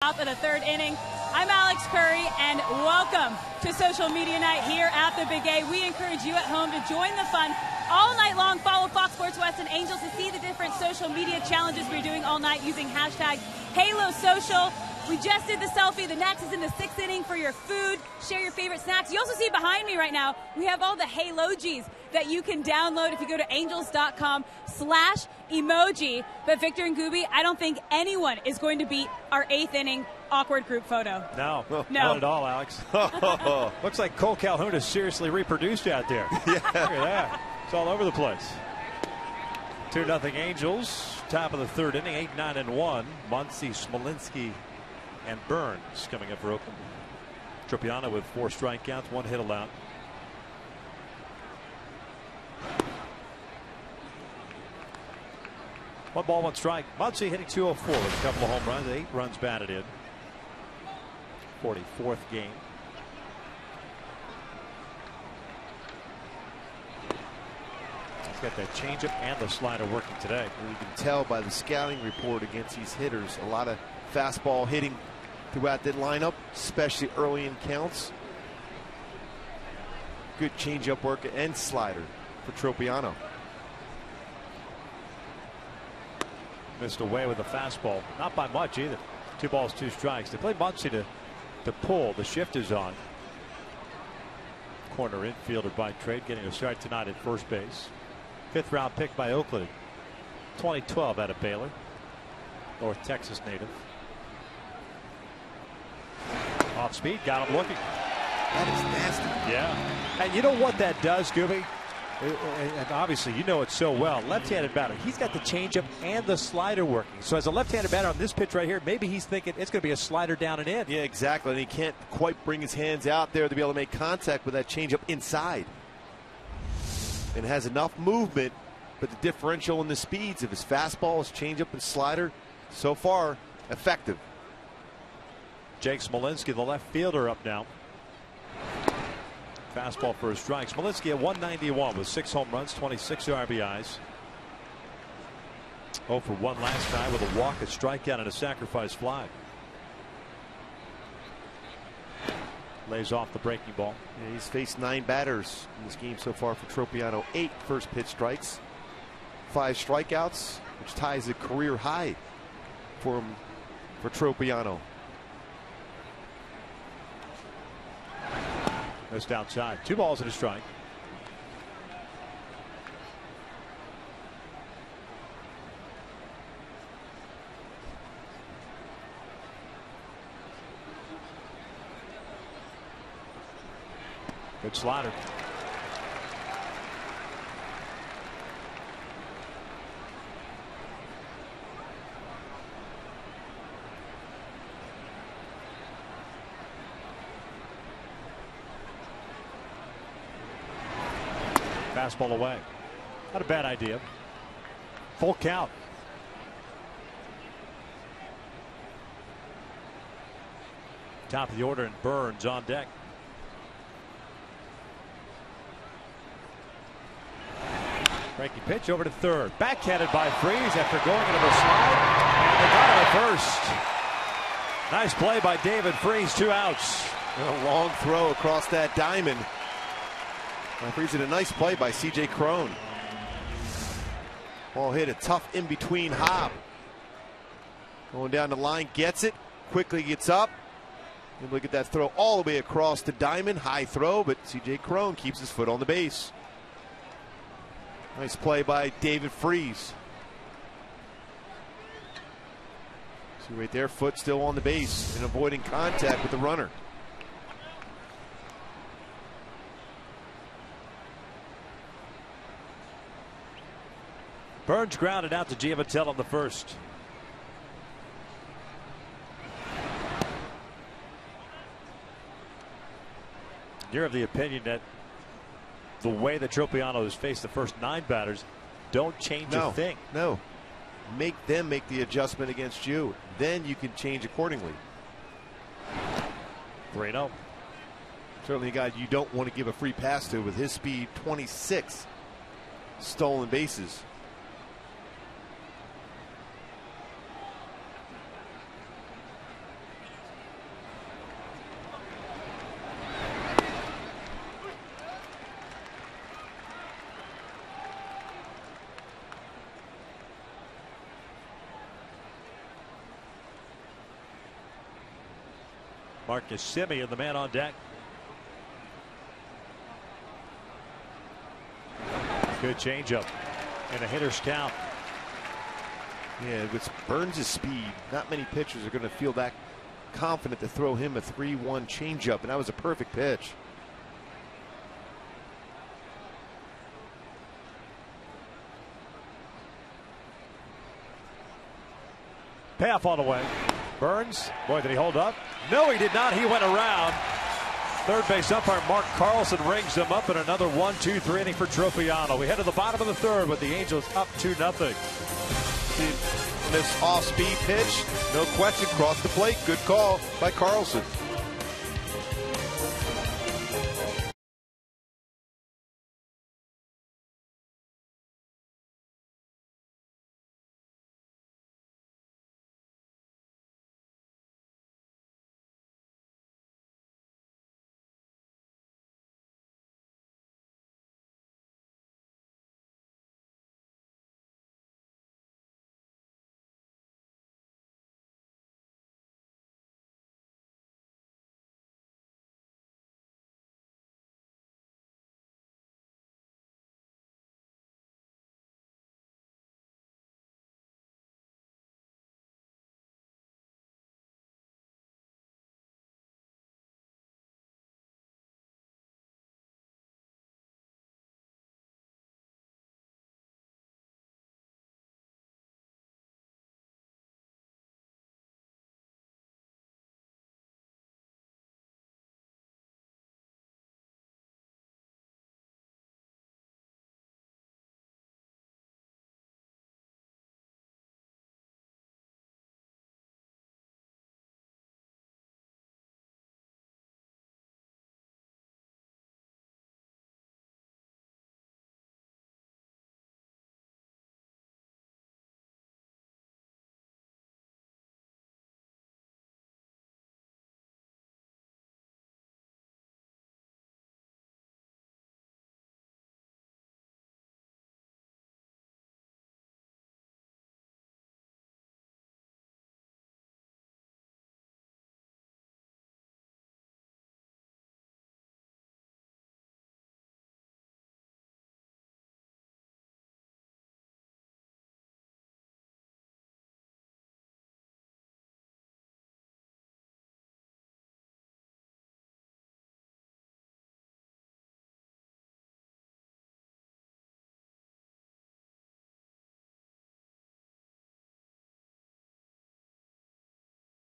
Top of the 3rd inning. I'm Alex Curry, and welcome to Social Media Night here at the Big A. We encourage you at home to join the fun all night long. Follow Fox Sports West and Angels to see the different social media challenges we're doing all night using hashtag HaloSocial. We just did the selfie. The next is in the 6th inning for your food. Share your favorite snacks. You also see behind me right now, we have all the Halojis that you can download if you go to angels.com/emoji. But Victor and Gooby, I don't think anyone is going to beat our 8th inning awkward group photo. No, not at all, Alex. Looks like Cole Calhoun is seriously reproduced out there. Yeah. Look at that. It's all over the place. 2-0 Angels. Top of the 3rd inning, 8-9-1. Muncy, Smolinski, and Burns coming up for Oakland. Tropiano with 4 strikeouts, 1 hit allowed. One ball, 1 strike. Muncy hitting .204 with a couple of home runs, 8 runs batted in. 44th game. He's got that changeup and the slider working today. And you can tell by the scouting report against these hitters, a lot of fastball hitting throughout that lineup, especially early in counts. Good changeup work and slider for Tropiano. Missed away with a fastball, not by much either. 2 balls, 2 strikes. They play Muncy to pull. The shift is on. Corner infielder by trade, getting a start tonight at first base. 5th round pick by Oakland, 2012 out of Baylor, North Texas native. Off off speed, got him looking. That is nasty. Yeah. And you know what that does, Gooby? And obviously you know it so well. Left-handed batter, he's got the changeup and the slider working. So as a left-handed batter on this pitch right here, maybe he's thinking it's going to be a slider down and in. Yeah, exactly. And he can't quite bring his hands out there to be able to make contact with that changeup inside. And has enough movement, but the differential in the speeds of his fastball, his changeup, and slider, so far effective. Jake Smolinski, the left fielder, up now. Fastball for a strike. Smolinski at 191 with 6 home runs, 26 RBIs. 0 for 1 last night with a walk, a strikeout, and a sacrifice fly. Lays off the breaking ball. Yeah, he's faced 9 batters in this game so far for Tropiano. 8 first pitch strikes, 5 strikeouts, which ties a career high for him for Tropiano. Just outside. 2 balls and a strike. Good slider. Fastball away. Not a bad idea. Full count. Top of the order, and Burns on deck. Breaking pitch over to third. Backhanded by Freese after going into the slide. And they got him at first. Nice play by David Freese. 2 outs. A long throw across that diamond. Freese did a nice play by C.J. Cron. Ball hit a tough in between hop. Going down the line, gets it, quickly gets up. And look at that throw all the way across the diamond. High throw, but C.J. Cron keeps his foot on the base. Nice play by David Freese. See right there, foot still on the base and avoiding contact with the runner. Burns grounded out to Giamattel on the first. You're of the opinion that the way that Tropiano has faced the first 9 batters, don't change a thing. No. Make them make the adjustment against you. Then you can change accordingly. 3-0. Certainly a guy you don't want to give a free pass to with his speed. 26 stolen bases. Marcus Semien, the man on deck. Good changeup and a hitter's count. Yeah, with Burns' speed, not many pitchers are going to feel that confident to throw him a 3-1 changeup, and that was a perfect pitch. Payoff on the way. Burns, boy, did he hold up? No, he did not. He went around. Third base umpire Mark Carlson rings him up in another 1-2-3 inning for Tropiano. We head to the bottom of the third with the Angels up 2-0. This off-speed pitch, no question, crossed the plate. Good call by Carlson.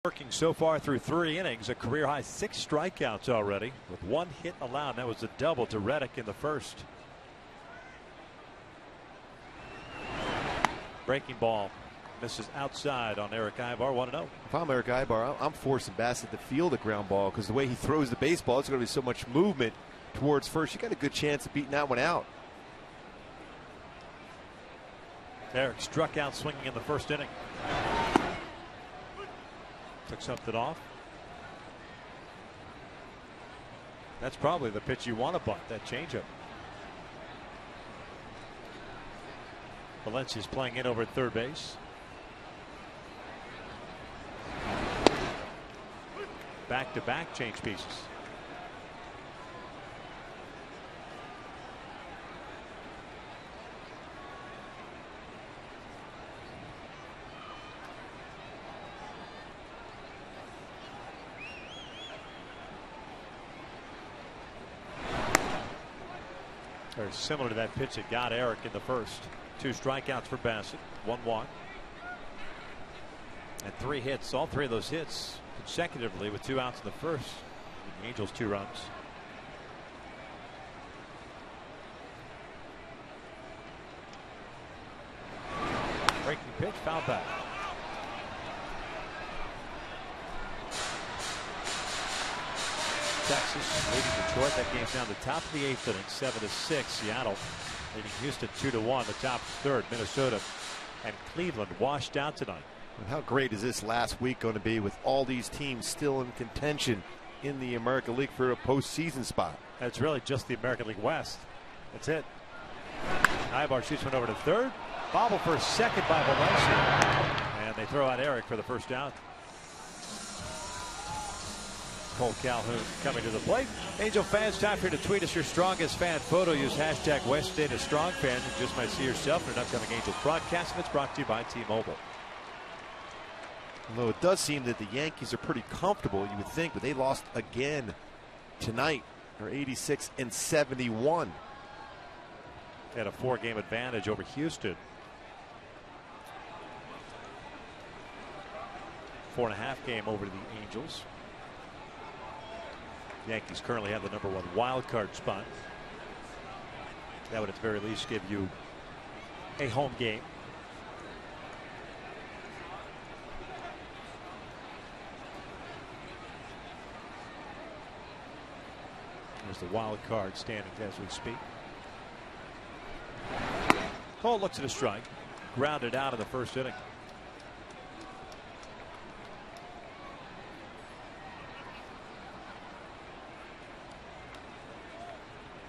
Working so far through 3 innings, a career high 6 strikeouts already with 1 hit allowed. That was a double to Reddick in the first. Breaking ball misses outside on Eric Ibar. 1-0. If I'm Eric Ibar, I'm forcing Bassett to field a ground ball because the way he throws the baseball, it's going to be so much movement towards first. You got a good chance of beating that one out. Eric struck out swinging in the first inning. Took something off. That's probably the pitch you want to bunt, that changeup. Valencia's playing in over at third base. Back-to-back change pieces. Very similar to that pitch that got Eric in the first. 2 strikeouts for Bassett, 1 walk, and 3 hits. All 3 of those hits consecutively with 2 outs in the first. The Angels 2 runs. Breaking pitch, foul back. Texas leading Detroit. That game's down the top of the 8th inning, 7-6. Seattle leading Houston 2-1. The top of the 3rd. Minnesota and Cleveland washed out tonight. And how great is this last week going to be with all these teams still in contention in the American League for a postseason spot? That's really just the American League West. That's it. Ibar shoots one over to third. Bobble for second by Valencia. And they throw out Eric for the first out. Cole Calhoun coming to the plate. Angel fans, time for you to tweet us your strongest fan photo. Use hashtag WestDataStrongFans. You just might see yourself in an upcoming Angels broadcast, and it's brought to you by T-Mobile. Although it does seem that the Yankees are pretty comfortable, you would think, but they lost again tonight. They're 86-71. They had a 4-game advantage over Houston. 4.5 game over the Angels. Yankees currently have the #1 wild card spot. That would at the very least give you a home game. There's the wild card standings as we speak. Cole looks at a strike. Grounded out in the first inning.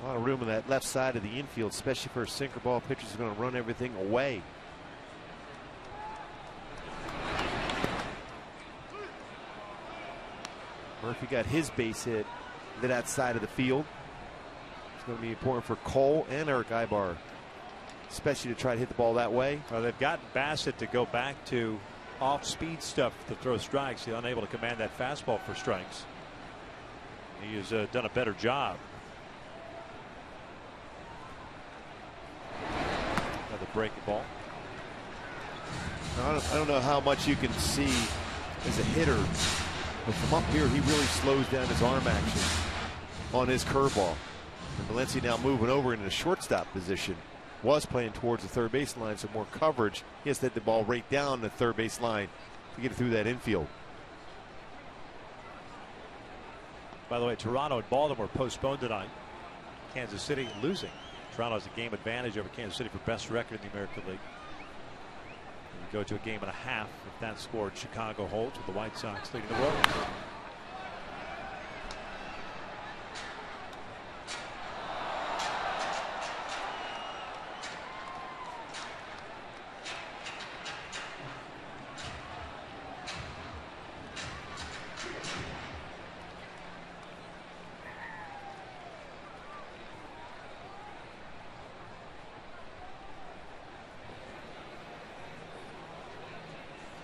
A lot of room in that left side of the infield, especially for a sinker ball. Pitchers are going to run everything away. Murphy got his base hit to that side of the field. It's going to be important for Cole and Eric Ibar, especially to try to hit the ball that way. Well, they've gotten Bassett to go back to off-speed stuff to throw strikes. He's unable to command that fastball for strikes. He has done a better job. Another breaking ball. I don't know how much you can see as a hitter, but from up here he really slows down his arm action on his curveball. And Valencia now moving over into the shortstop position. Was playing towards the third base line, so more coverage. He has to hit the ball right down the third base line to get it through that infield. By the way, Toronto and Baltimore postponed tonight. Kansas City losing. Toronto has a game advantage over Kansas City for best record in the American League. And we go to a game and a half if that score. Chicago holds with the White Sox leading the Royals.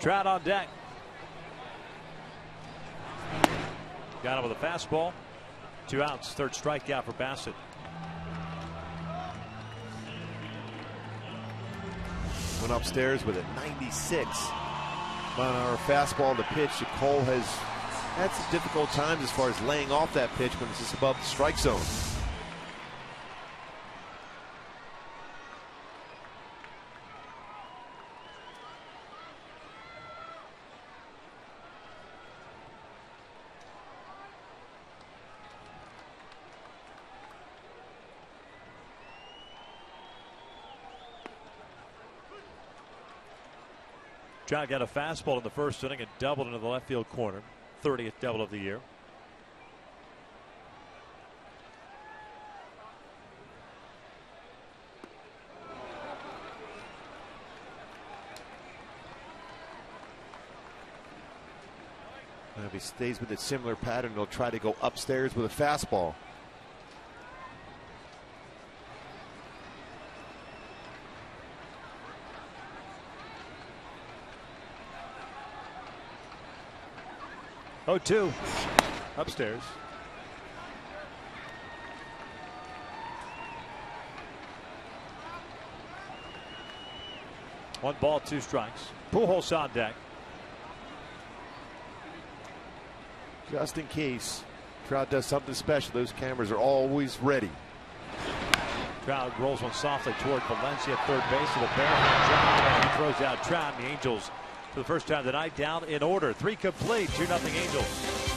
Trout on deck. Got him with a fastball. 2 outs. 3rd strikeout for Bassett. Went upstairs with a 96. On our fastball to pitch, Cole has had some difficult times as far as laying off that pitch when it's just above the strike zone. John got a fastball in the first inning and doubled into the left field corner. 30th double of the year. And if he stays with a similar pattern, he'll try to go upstairs with a fastball. Oh, 2 upstairs. One ball, 2 strikes. Pujols on deck. Just in case Trout does something special, those cameras are always ready. Trout rolls one softly toward Valencia at third base with a barrel job, and he throws out Trout. And the Angels, for the first time tonight, down in order. 3 complete, 2-0 Angels.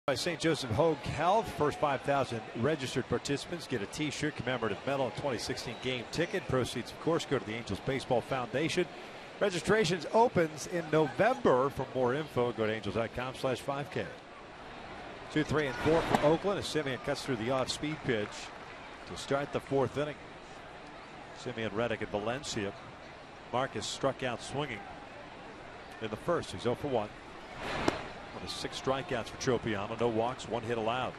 By St. Joseph Hoag Health, first 5,000 registered participants get a T-shirt, commemorative medal, and 2016 game ticket. Proceeds, of course, go to the Angels Baseball Foundation. Registrations opens in November. For more info, go to angels.com/5K. 2, 3, and 4 for Oakland as Simeon cuts through the off-speed pitch to start the 4th inning. Simeon, Reddick, and Valencia. Marcus struck out swinging in the first. He's 0 for 1. One of 6 strikeouts for Tropiano. No walks, 1 hit allowed.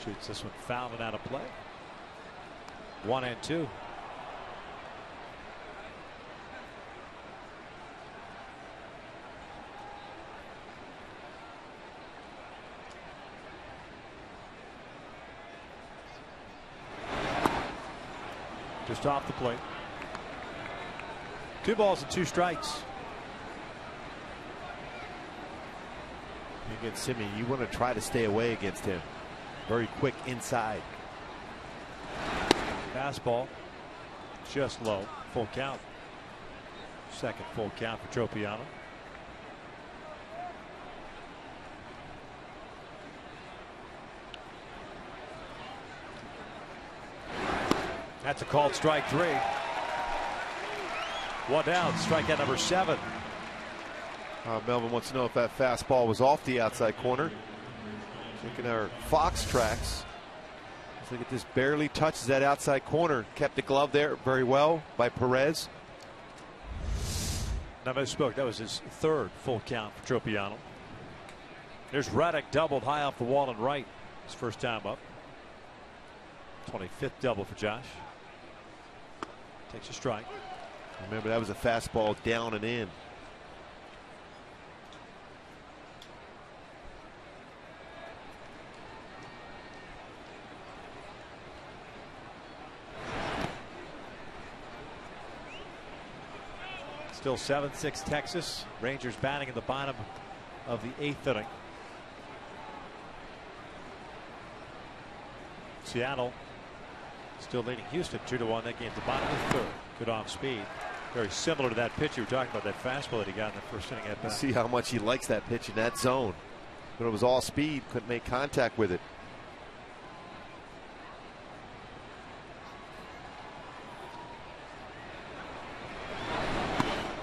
Shoots this one foul and out of play. 1 and 2. Just off the plate. 2 balls and 2 strikes. Against Simeon, you want to try to stay away against him. Very quick inside. Fastball just low. Full count. Second full count for Tropiano. That's a called strike 3. One down, strikeout number 7. Melvin wants to know if that fastball was off the outside corner. Taking our Fox tracks. Let's look at this. Barely touches that outside corner. Kept the glove there very well by Perez. I misspoke. That was his third full count for Tropiano. There's Raddick, doubled high off the wall and right. His first time up. 25th double for Josh. Takes a strike. Remember, that was a fastball down and in. Still 7-6 Texas. Rangers batting in the bottom of the 8th inning. Seattle still leading Houston 2-1. That game at the bottom of the 3rd. Good off speed. Very similar to that pitch you were talking about, that fastball that he got in the first inning at bat. See how much he likes that pitch in that zone. But it was all speed, couldn't make contact with it.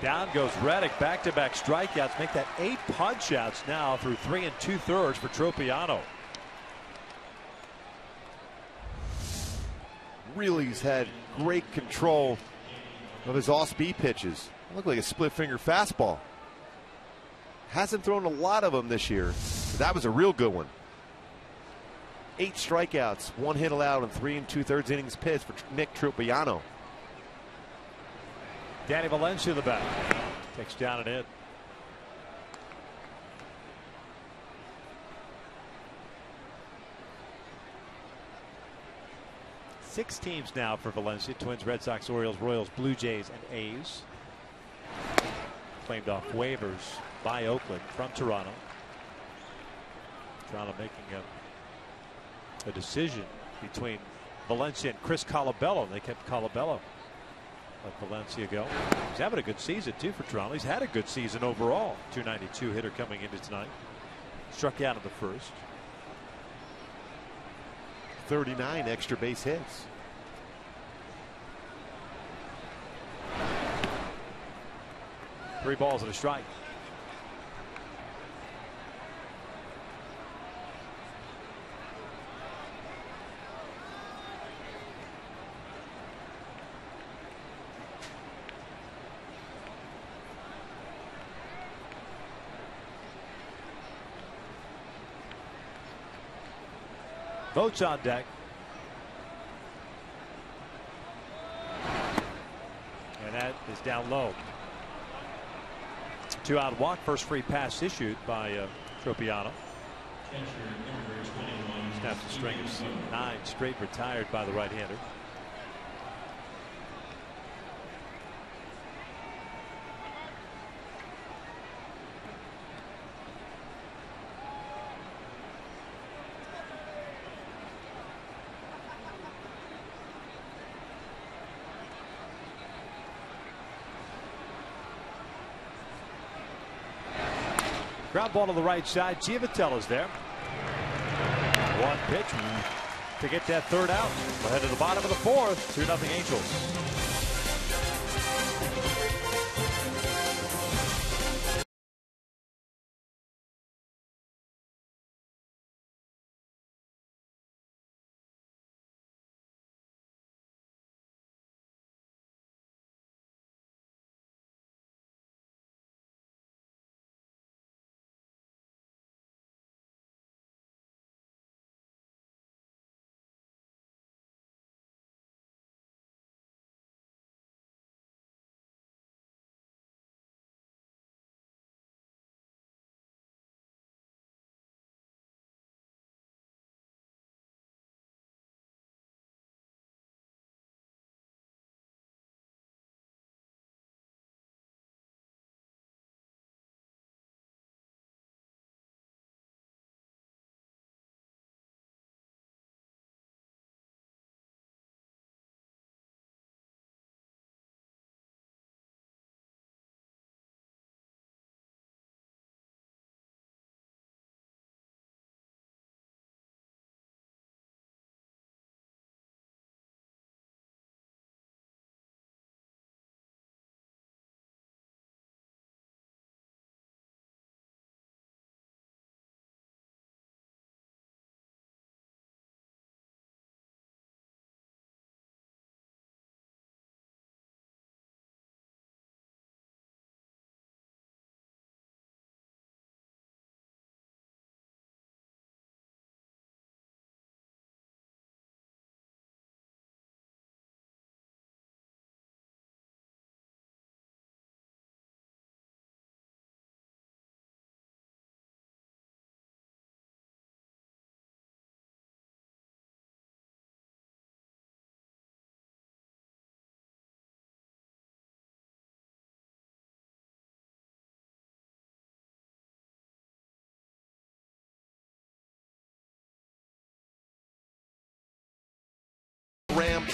Down goes Raddick. Back-to-back strikeouts make that 8 punch outs now through 3 2/3 for Tropiano. Really has had great control of his off-speed pitches. Look like a split-finger fastball. Hasn't thrown a lot of them this year, but that was a real good one. 8 strikeouts, 1 hit allowed, and 3 2/3 innings pitched for Nick Tropiano. Danny Valencia in the back. Takes down and in. Six teams now for Valencia. Twins, Red Sox, Orioles, Royals, Blue Jays, and A's. Claimed off waivers by Oakland from Toronto. Toronto making a decision between Valencia and Chris Colabello. They kept Colabello. Let Valencia go. He's having a good season too for Toronto. He's had a good season overall. 292 hitter coming into tonight. Struck out in the first. 39 extra base hits. Three balls and a strike. Votes on deck. And that is down low. 2-out walk. First free pass issued by Tropiano. Snaps a string of 9 straight retired by the right-hander. Ground ball to the right side. Giovatello's there. One pitch to get that third out. We'll head to the bottom of the 4th. 2-0 Angels.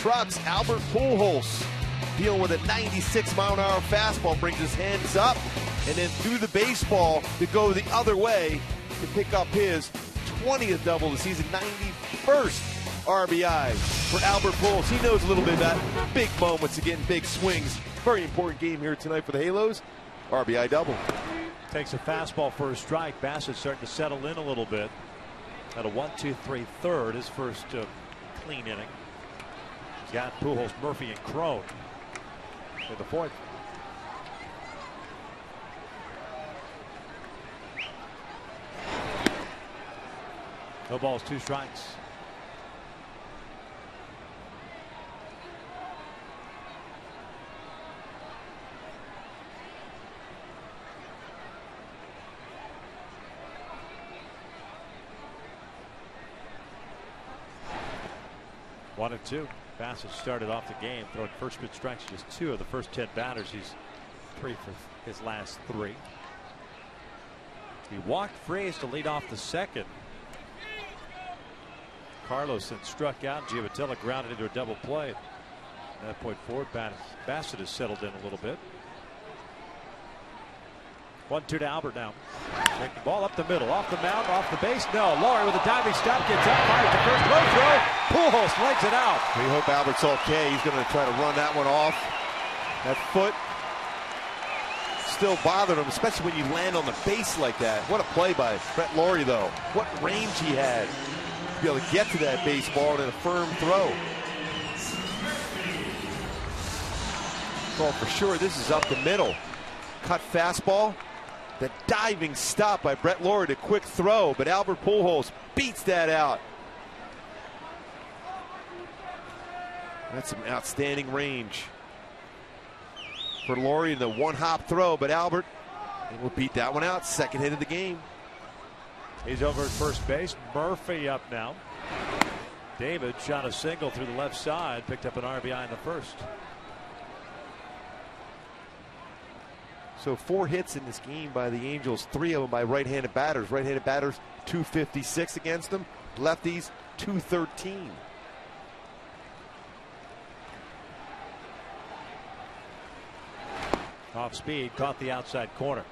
trucks. Albert Pujols dealing with a 96-mile-an-hour fastball, brings his hands up and then threw the baseball to go the other way to pick up his 20th double of the season, 91st RBI for Albert Pujols. He knows a little bit about big moments of getting big swings. Very important game here tonight for the Halos. RBI double. Takes a fastball for a strike. Bassett starting to settle in a little bit. At a 1-2-3 third, his first clean inning. He's got Pujols, Murphy, and Crone for the fourth. No balls, 2 strikes. One and 2. Bassett started off the game throwing first pitch strikes just 2 of the first 10 batters. He's 3 for his last 3. He walked Freys to lead off the second. Carlos then struck out. Giavatella grounded into a double play. From that point forward, Bassett has settled in a little bit. 1-2 to Albert now. Take the ball up the middle, off the mound, off the base. No, Laurie with a diving stop gets up, fires the first low throw. Pujols legs it out. We hope Albert's okay. He's going to try to run that one off. That foot still bothered him, especially when you land on the base like that. What a play by Brett Laurie, though. What range he had to be able to get to that baseball in a firm throw. Well, for sure, this is up the middle. Cut fastball. The diving stop by Brett Laurie, the quick throw, but Albert Pujols beats that out. That's some outstanding range for Laurie in the one-hop throw, but Albert will beat that one out. Second hit of the game. He's over at first base. Murphy up now. David shot a single through the left side, picked up an RBI in the first. So 4 hits in this game by the Angels, 3 of them by right-handed batters. Right-handed batters, 256 against them. Lefties, 213. Off speed, caught the outside corner.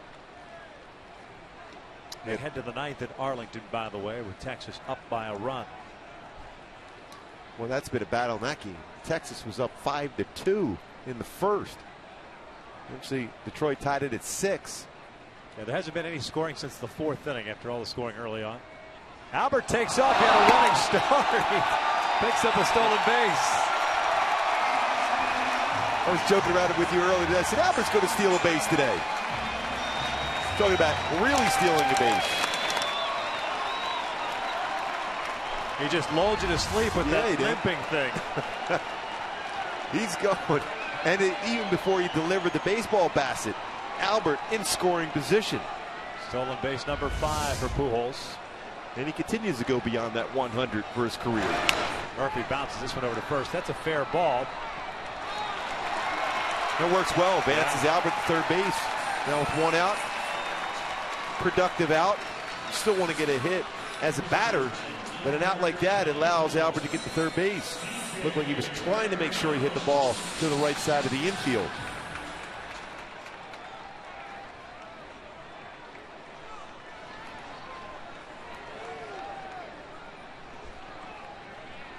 They head to the 9th at Arlington, by the way, with Texas up by a run. Well, that's been a battle in that game. Texas was up 5-2 in the first. Actually, Detroit tied it at 6. Yeah, there hasn't been any scoring since the 4th inning after all the scoring early on. Albert takes off, had a running start. He picks up a stolen base. I was joking around it with you earlier today. I said, Albert's going to steal a base today. Talking about really stealing the base. He just lulled you to sleep with that limping thing. He's going. And even before he delivered the baseball, Bassett, Albert in scoring position. Stolen base number 5 for Pujols. And he continues to go beyond that 100 for his career. Murphy bounces this one over to first. That's a fair ball. That works well. Advances Albert to third base. Now with 1 out. Productive out. Still want to get a hit as a batter. But an out like that allows Albert to get to third base. Looked like he was trying to make sure he hit the ball to the right side of the infield.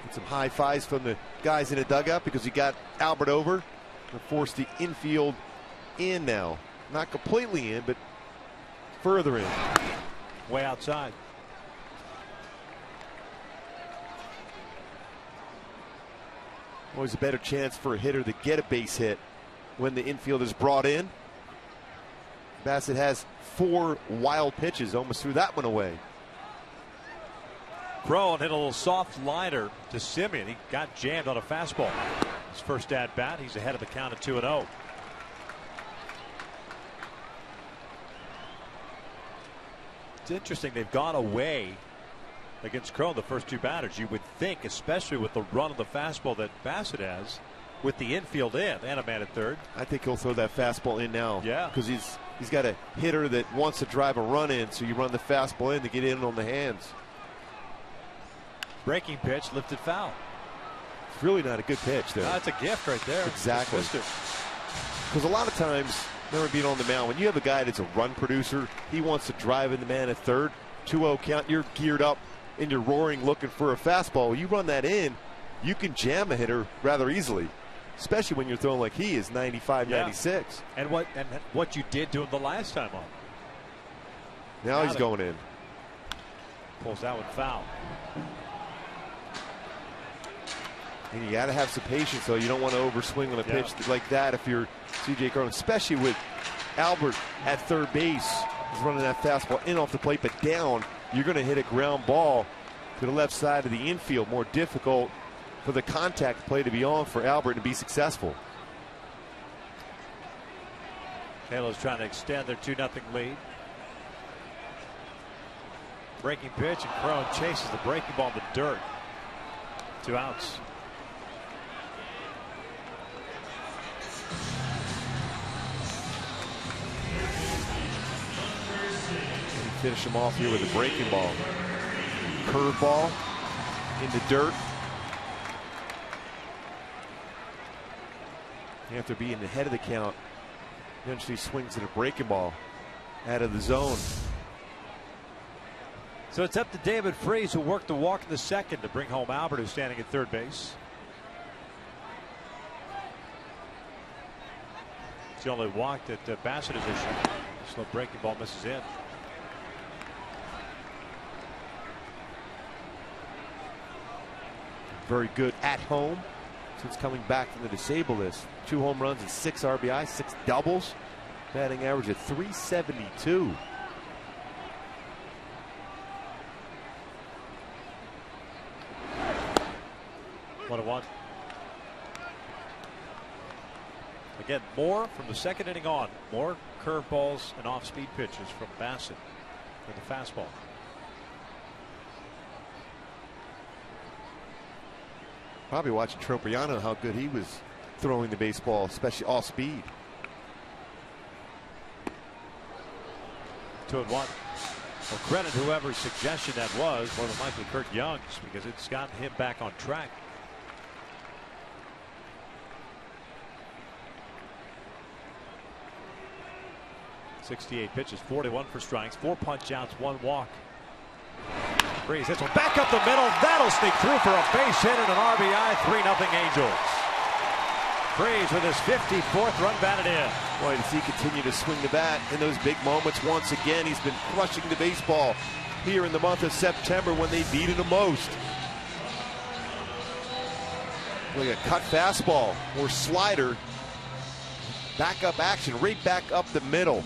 Get some high fives from the guys in the dugout because he got Albert over and forced the infield in now. Not completely in, but further in. Way outside. Always a better chance for a hitter to get a base hit when the infield is brought in. Bassett has 4 wild pitches, almost threw that one away. Crone hit a little soft liner to Semien. He got jammed on a fastball. His first at bat, he's ahead of the count at 2-0. It's interesting, they've gone away against Crone, the first 2 batters. You would think, especially with the run of the fastball that Bassett has, with the infield in and a man at third. I think he'll throw that fastball in now. Yeah. Because he's got a hitter that wants to drive a run in, so you run the fastball in to get in on the hands. Breaking pitch, lifted foul. It's really not a good pitch there. That's a gift right there. Exactly. Because a lot of times, remember being on the mound, when you have a guy that's a run producer, he wants to drive in the man at third, 2-0 count, you're geared up and you're roaring looking for a fastball. You run that in, you can jam a hitter rather easily, especially when you're throwing like he is, 95, 96. And what you did to him the last time on. Now he's going in. Pulls that one foul. And you got to have some patience, though. You don't want to overswing on a pitch like that if you're C.J. Cron, especially with Albert at third base. He's running that fastball in off the plate, but down. You're going to hit a ground ball to the left side of the infield. More difficult for the contact play to be on for Albert to be successful. Halo's trying to extend their 2-0 lead. Breaking pitch, and Cron chases the breaking ball in the dirt. 2 outs. Finish him off here with a breaking ball. Curveball in the dirt. After being ahead of the count, eventually swings at a breaking ball out of the zone. So it's up to David Freese, who worked the walk in the second, to bring home Albert, who's standing at third base. He only walked at Bassett's issue. Slow breaking ball misses in. Very good at home since coming back from the disabled list. 2 home runs and 6 RBI, 6 doubles. Batting average at .372. One. Again, more from the second inning on. More curveballs and off-speed pitches from Bassett with the fastball. Probably watching Tropiano, how good he was throwing the baseball, especially off speed. 2-1. Well, credit whoever's suggestion that was, more than likely Kurt Young's, because it's gotten him back on track. .68 pitches, 41 for strikes, 4 punch outs, 1 walk. Freese hits one back up the middle. That'll sneak through for a base hit and an RBI. 3-0 Angels. Freese with his 54th run batted in. Boy, does he continue to swing the bat in those big moments once again. He's been crushing the baseball here in the month of September when they needed him most. Like a cut fastball or slider. Back up action, right back up the middle.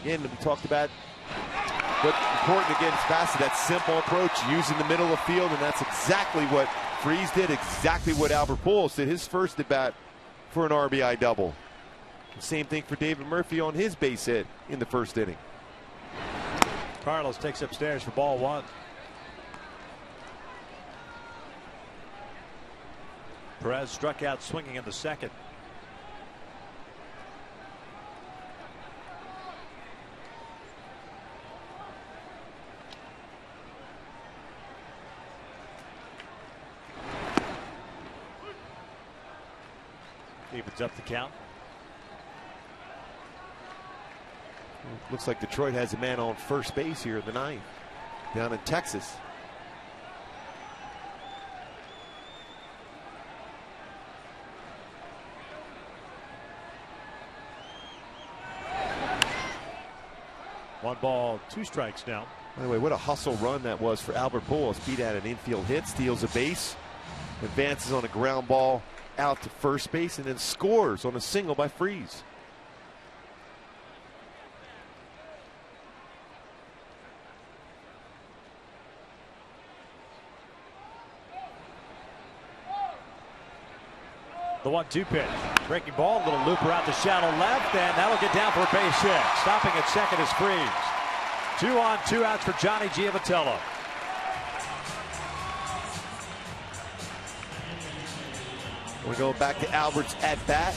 Again, we talked about but important against Bassett, that simple approach, using the middle of the field, and that's exactly what Freese did, exactly what Albert Pujols did his first at bat for an RBI double. The same thing for David Murphy on his base hit in the first inning. Carlos takes upstairs for ball 1. Perez struck out swinging in the second. Evens up the count. Looks like Detroit has a man on first base here in the 9th down in Texas. One ball, 2 strikes now. By the way, what a hustle run that was for Albert Pujols. Beat out an infield hit, steals a base, advances on a ground ball out to first base, and then scores on a single by Freese. The 1-2 pitch. Breaking ball, a little looper out the shallow left, and that'll get down for a base hit. Stopping at second is Freese. 2 on, 2 outs for Johnny Giavitello. We go back to Albert's at bat.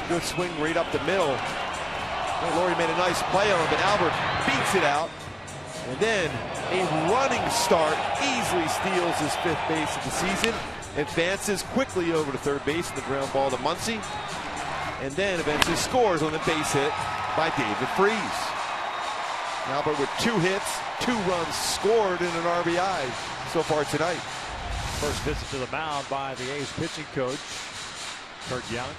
Good swing right up the middle. Well, Laurie made a nice play on him, but Albert beats it out. And then a running start easily steals his 5th base of the season. advances quickly over to third base in the ground ball to Muncy, and then eventually scores on the base hit by David Freese. Albert with 2 hits, 2 runs scored and an RBI so far tonight. First visit to the mound by the A's pitching coach, Kurt Young.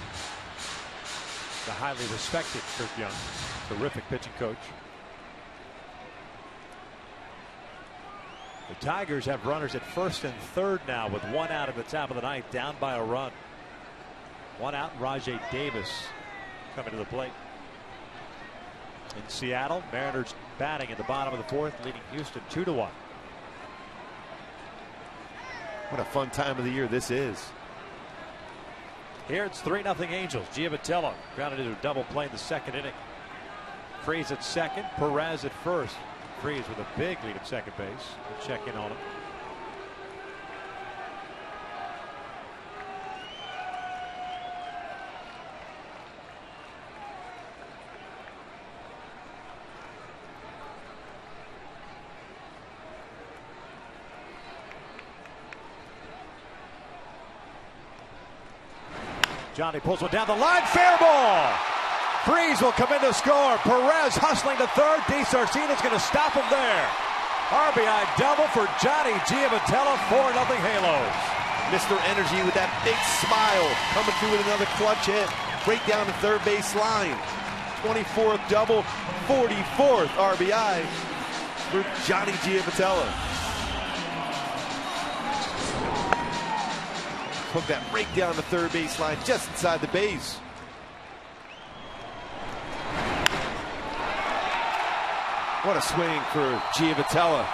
The highly respected Kurt Young, terrific pitching coach. The Tigers have runners at first and third now with 1 out at the top of the ninth, down by a run. 1 out, Rajai Davis coming to the plate. In Seattle, Mariners batting at the bottom of the 4th, leading Houston 2-1. What a fun time of the year this is. Here it's 3-0 Angels. Giavitello grounded into a double play in the 2nd inning. Freese at second, Perez at first. Freese with a big lead at second base. We'll check in on him. Johnny pulls one down the line, fair ball. Freese will come in to score. Perez hustling to third. DeSarcina's going to stop him there. RBI double for Johnny Giavitello, 4-0 Halos. Mr. Energy with that big smile, coming through with another clutch hit right down the third base line. 24th double, 44th RBI for Johnny Giavitello. Hook that right down the third base line, just inside the base. What a swing for Giavitello.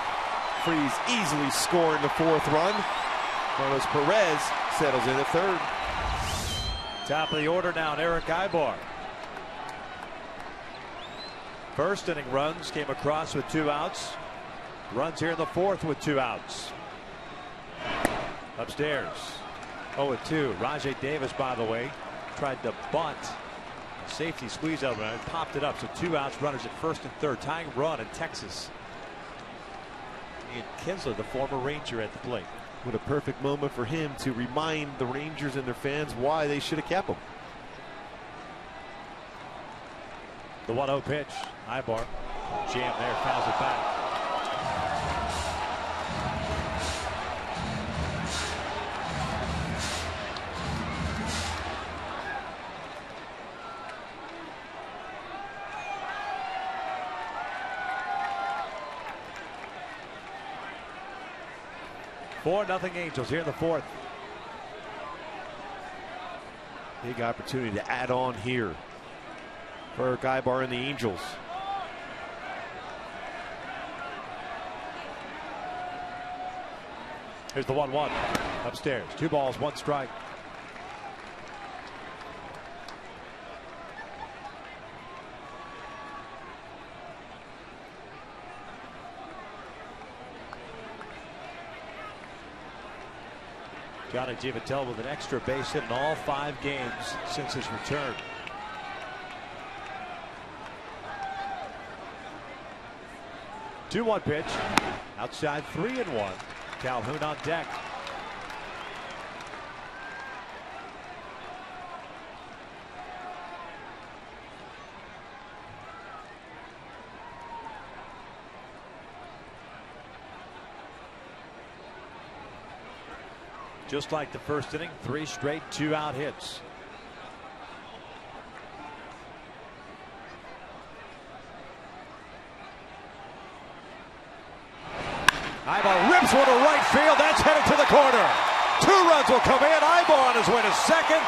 Freese easily scoring the 4th run. Carlos Perez settles in at third. Top of the order now, Eric Ibar. First inning runs came across with 2 outs. Runs here in the 4th with 2 outs. Upstairs, 0-2. Rajai Davis, by the way, tried to bunt. Safety squeeze out and popped it up. So 2 outs, runners at first and third. Tying run in Texas. Ian Kinsler, the former Ranger, at the plate. What a perfect moment for him to remind the Rangers and their fans why they should have kept him. The 1-0 pitch. Ibar jam there, fouls it back. Nothing Angels here in the 4th. Big opportunity to add on here for Eric Ibar and the Angels. Here's the 1-1 upstairs. 2 balls, 1 strike. Johnny Giavitello with an extra base hit in all 5 games since his return. Two-one pitch. Outside 3-1. Calhoun on deck. Just like the first inning, 3 straight 2-out hits. Ibar rips one to right field. That's headed to the corner. 2 runs will come in. Ibar on his way to second.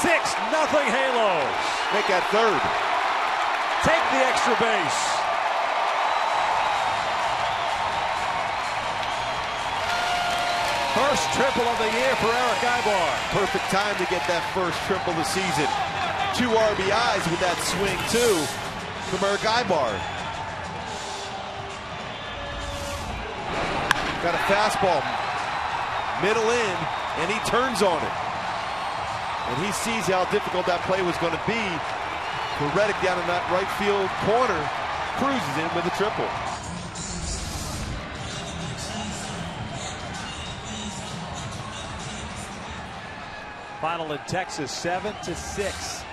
6-0 Halos. Make that third. Take the extra base. First triple of the year for Eric Ibar. Perfect time to get that first triple of the season. 2 RBIs with that swing too from Eric Ibar. Got a fastball middle in, and he turns on it. And he sees how difficult that play was going to be for Reddick down in that right field corner. Cruises in with a triple. Final in Texas, 7-6.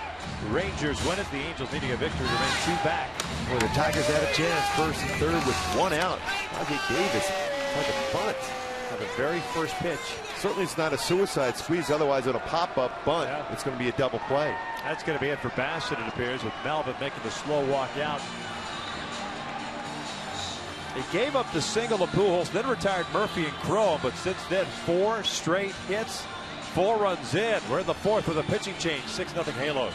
Rangers win it. The Angels needing a victory to remain 2 back. Well, the Tigers had a chance, first and third with 1 out. Ozzie Davis tried to bunt On the very first pitch. Certainly it's not a suicide squeeze, otherwise on a pop-up bunt, it's going to be a double play. That's going to be it for Bassett, it appears, with Melvin making the slow walk out. He gave up the single to Pujols, then retired Murphy and Chrome, but since then 4 straight hits, 4 runs in. We're in the 4th with a pitching change, 6-0 Halos.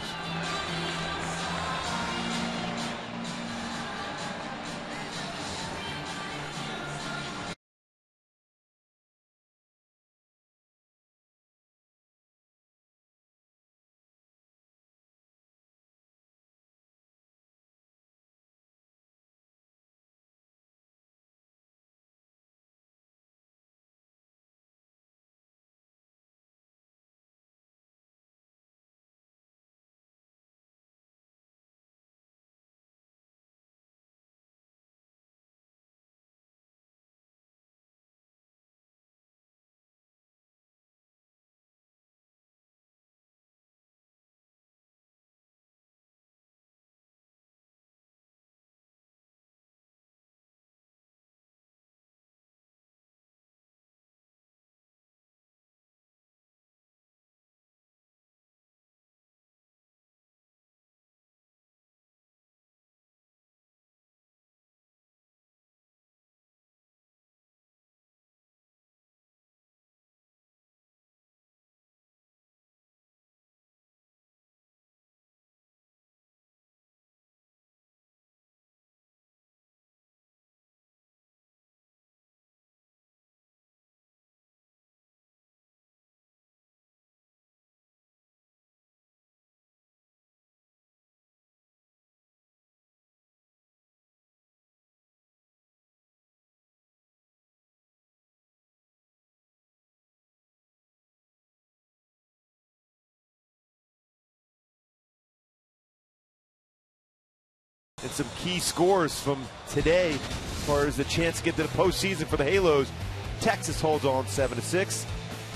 And some key scores from today as far as the chance to get to the postseason for the Halos. Texas holds on 7-6.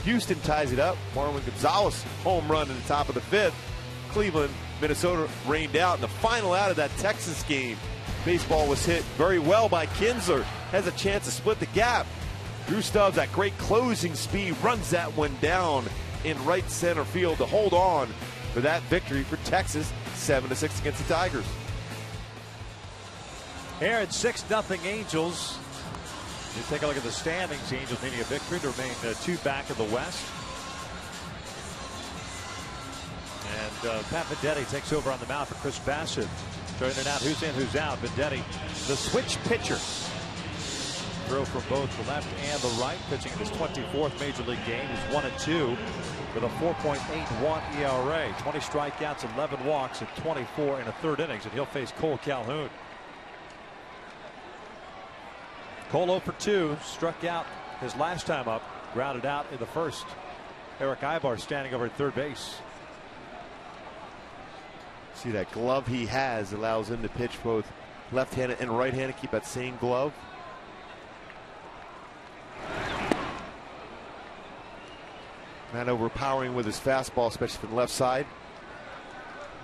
Houston ties it up. Marlon Gonzalez home run in the top of the 5th. Cleveland, Minnesota rained out in the final out of that Texas game. Baseball was hit very well by Kinsler. Has a chance to split the gap. Drew Stubbs at great closing speed runs that one down in right center field to hold on for that victory for Texas, 7-6 against the Tigers. Here at 6-0 Angels. You take a look at the standings. The Angels needing a victory to remain 2 back in the West. And Pat Venditti takes over on the mound for Chris Bassett. Showing it out who's in, who's out. Venditti, the switch pitcher. Throw from both the left and the right. Pitching in his 24th Major League game. He's 1-2 with a 4.81 ERA. 20 strikeouts, 11 walks, and 24 in the 3rd innings. And he'll face Cole Calhoun. Cole 0 for 2, struck out his last time up, grounded out in the 1st. Eric Ibar standing over at 3rd base. See that glove he has allows him to pitch both left-handed and right-handed, keep that same glove. Not overpowering with his fastball, especially from the left side.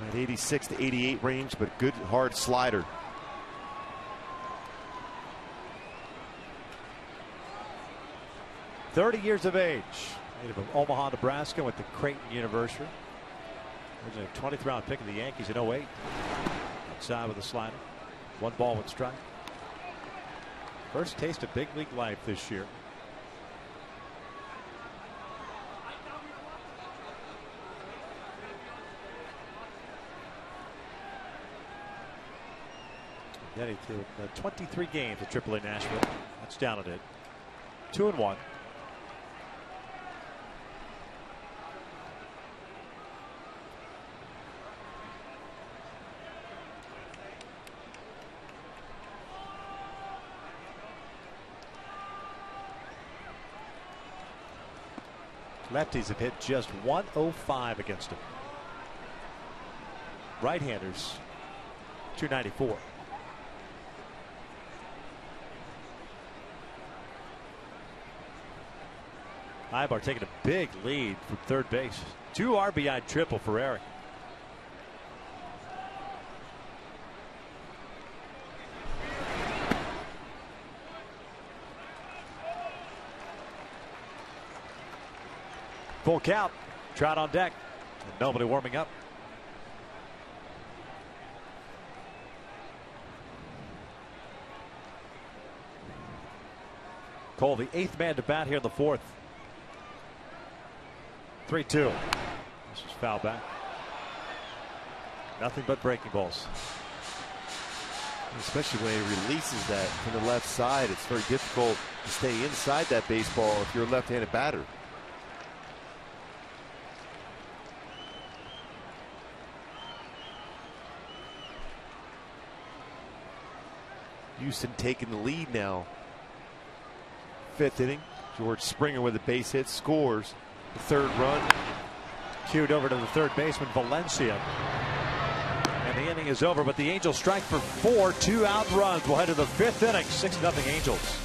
At 86 to 88 range, but good hard slider. .30 years of age, native of Omaha, Nebraska, went to Creighton University. Originally a 23rd round pick of the Yankees in 08. Outside with a slider. 1 ball, 1 strike. First taste of big league life this year. Then he threw 23 games at AAA Nashville. That's down at it. 2-1. Lefties have hit just 105 against him. Right-handers 294. Ibar taking a big lead from third base. 2 RBI triple for Eric. Full count. Trout on deck. And nobody warming up. Cole, the 8th man to bat here in the 4th. 3-2. This is foul back. Nothing but breaking balls. Especially when he releases that from the left side, it's very difficult to stay inside that baseball if you're a left-handed batter. Houston taking the lead now. 5th inning. George Springer with a base hit scores the 3rd run. Cued over to the third baseman Valencia. And the inning is over, but the Angels strike for 4 2-out runs. We'll head to the 5th inning. 6-0 Angels.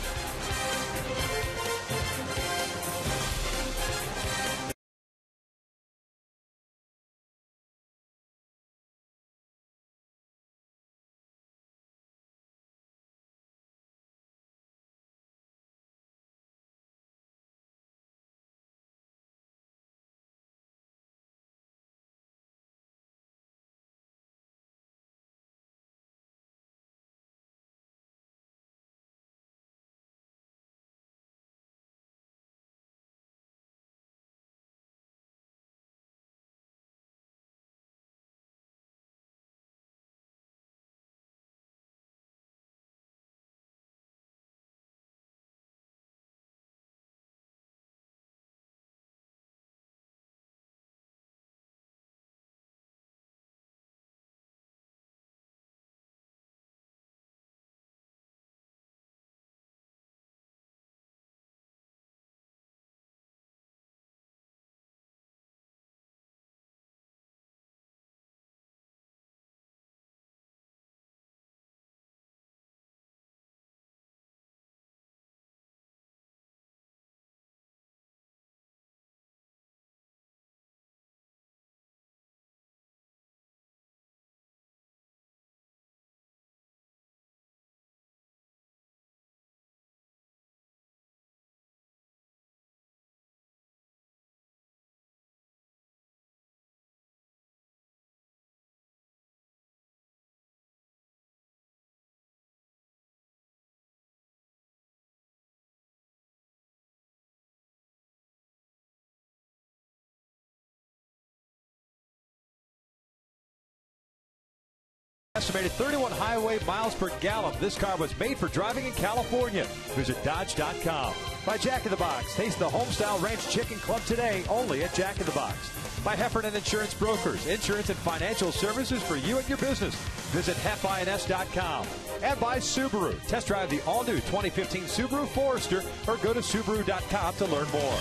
Estimated 31 highway miles per gallon. This car was made for driving in California. Visit Dodge.com. By Jack in the Box. Taste the Homestyle Ranch Chicken Club today, only at Jack in the Box. By Heffernan Insurance Brokers. Insurance and financial services for you and your business. Visit HEFINS.com. And by Subaru. Test drive the all-new 2015 Subaru Forester or go to Subaru.com to learn more.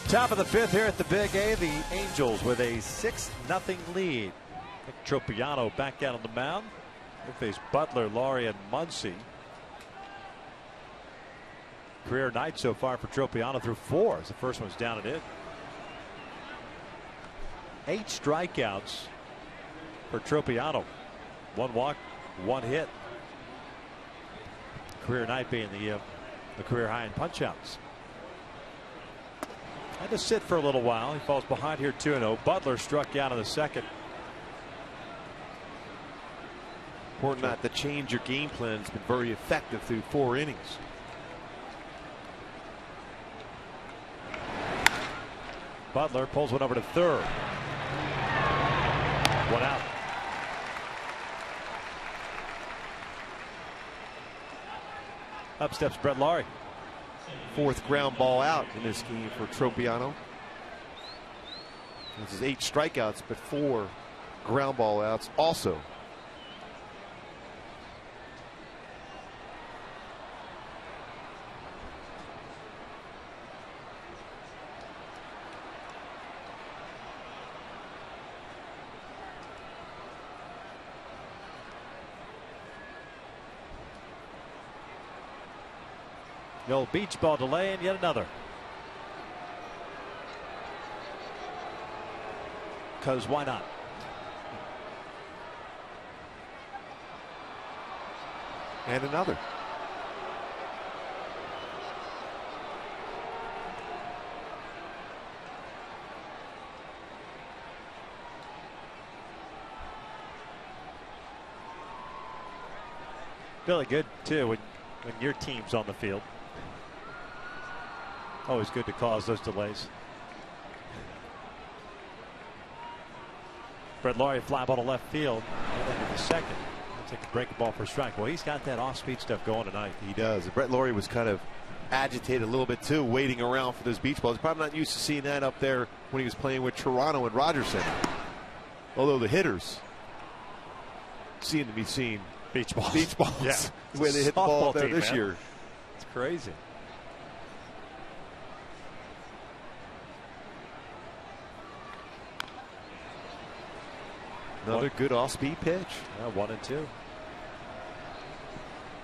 Top of the 5th here at the Big A. The Angels with a 6-0 lead. Nick Tropiano back out on the mound. They face Butler, Laurie, and Muncy. Career night so far for Tropiano through 4 as the first one's down and in. 8 strikeouts for Tropiano. 1 walk, 1 hit. Career night being the career high in punchouts. Had to sit for a little while. He falls behind here 2-0. Butler struck out in the 2nd. Important not to change your game plan. It's been very effective through 4 innings. Butler pulls one over to 3rd. 1 out. Up steps Brett Laurie. 4th ground ball out in this game for Tropiano. This is 8 strikeouts, but 4 ground ball outs also. The old beach ball delay and yet another. Because why not? And another. Really good too when your team's on the field. Always good to cause those delays. Brett Laurie fly ball to left field and then to the second. Take a breaking ball for a strike. Well, he's got that off-speed stuff going tonight. He does. Brett Laurie was kind of agitated a little bit too, waiting around for those beach balls. Probably not used to seeing that up there when he was playing with Toronto and Rogers Center. Although the hitters seem to be seeing beach balls. Beach balls. Yeah. The way they hit the ball there team, this man. year. It's crazy. Another good off-speed pitch. 1-2.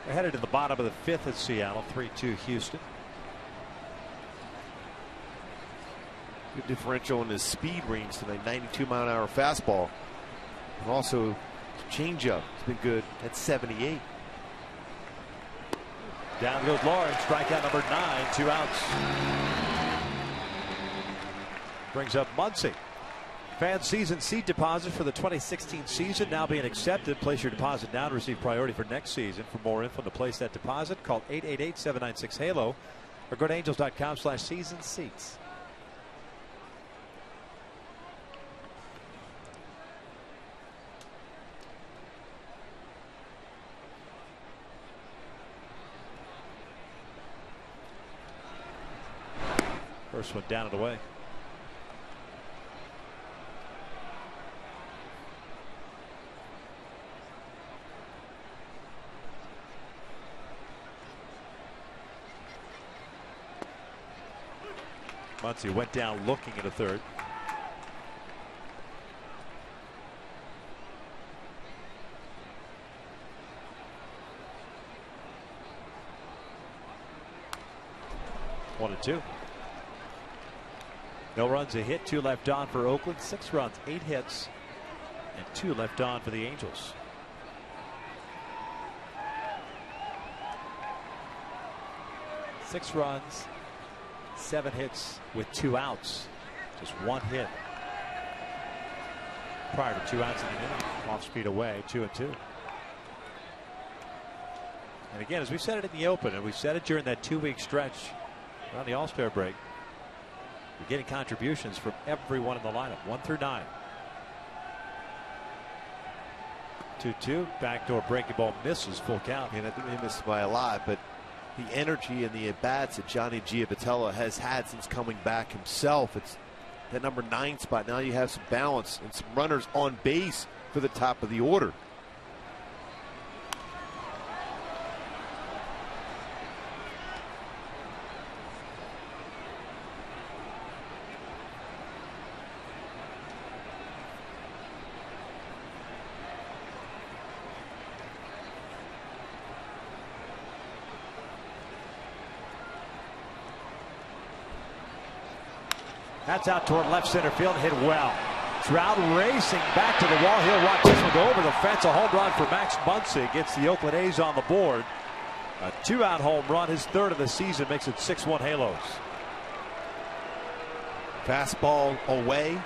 We're headed to the bottom of the fifth at Seattle. 3-2 Houston. Good differential in his speed range tonight. 92-mile-an-hour fastball. And also changeup. It's been good at 78. Down goes Laurie. Strikeout number 9. 2 outs. Brings up Muncy. Fan season seat deposit for the 2016 season now being accepted. Place your deposit now to receive priority for next season. For more info to place that deposit, call 888-796-HALO or go to angels.com/season seats. First one down and away. Muncy went down looking at a third. One and two. No runs, a hit, 2 left on for Oakland. 6 runs, 8 hits, and 2 left on for the Angels. Six runs, 7 hits with 2 outs. Just 1 hit prior to 2 outs in the inning. Off speed away, 2-2. And again, as we said it in the open, and we said it during that 2-week stretch around the All-Star break, we're getting contributions from everyone in the lineup, 1 through 9. 2-2, backdoor breaking ball misses, full count. And I think they missed by a lot, but the energy and the at-bats that Johnny Giavitello has had since coming back himself, it's that number 9 spot. Now you have some balance and some runners on base for the top of the order. That's out toward left center field, hit well. Trout racing back to the wall. He'll watch this one go over the fence. A home run for Max Muncy gets the Oakland A's on the board. A 2-out home run, his 3rd of the season, makes it 6-1 Halos. Fastball away.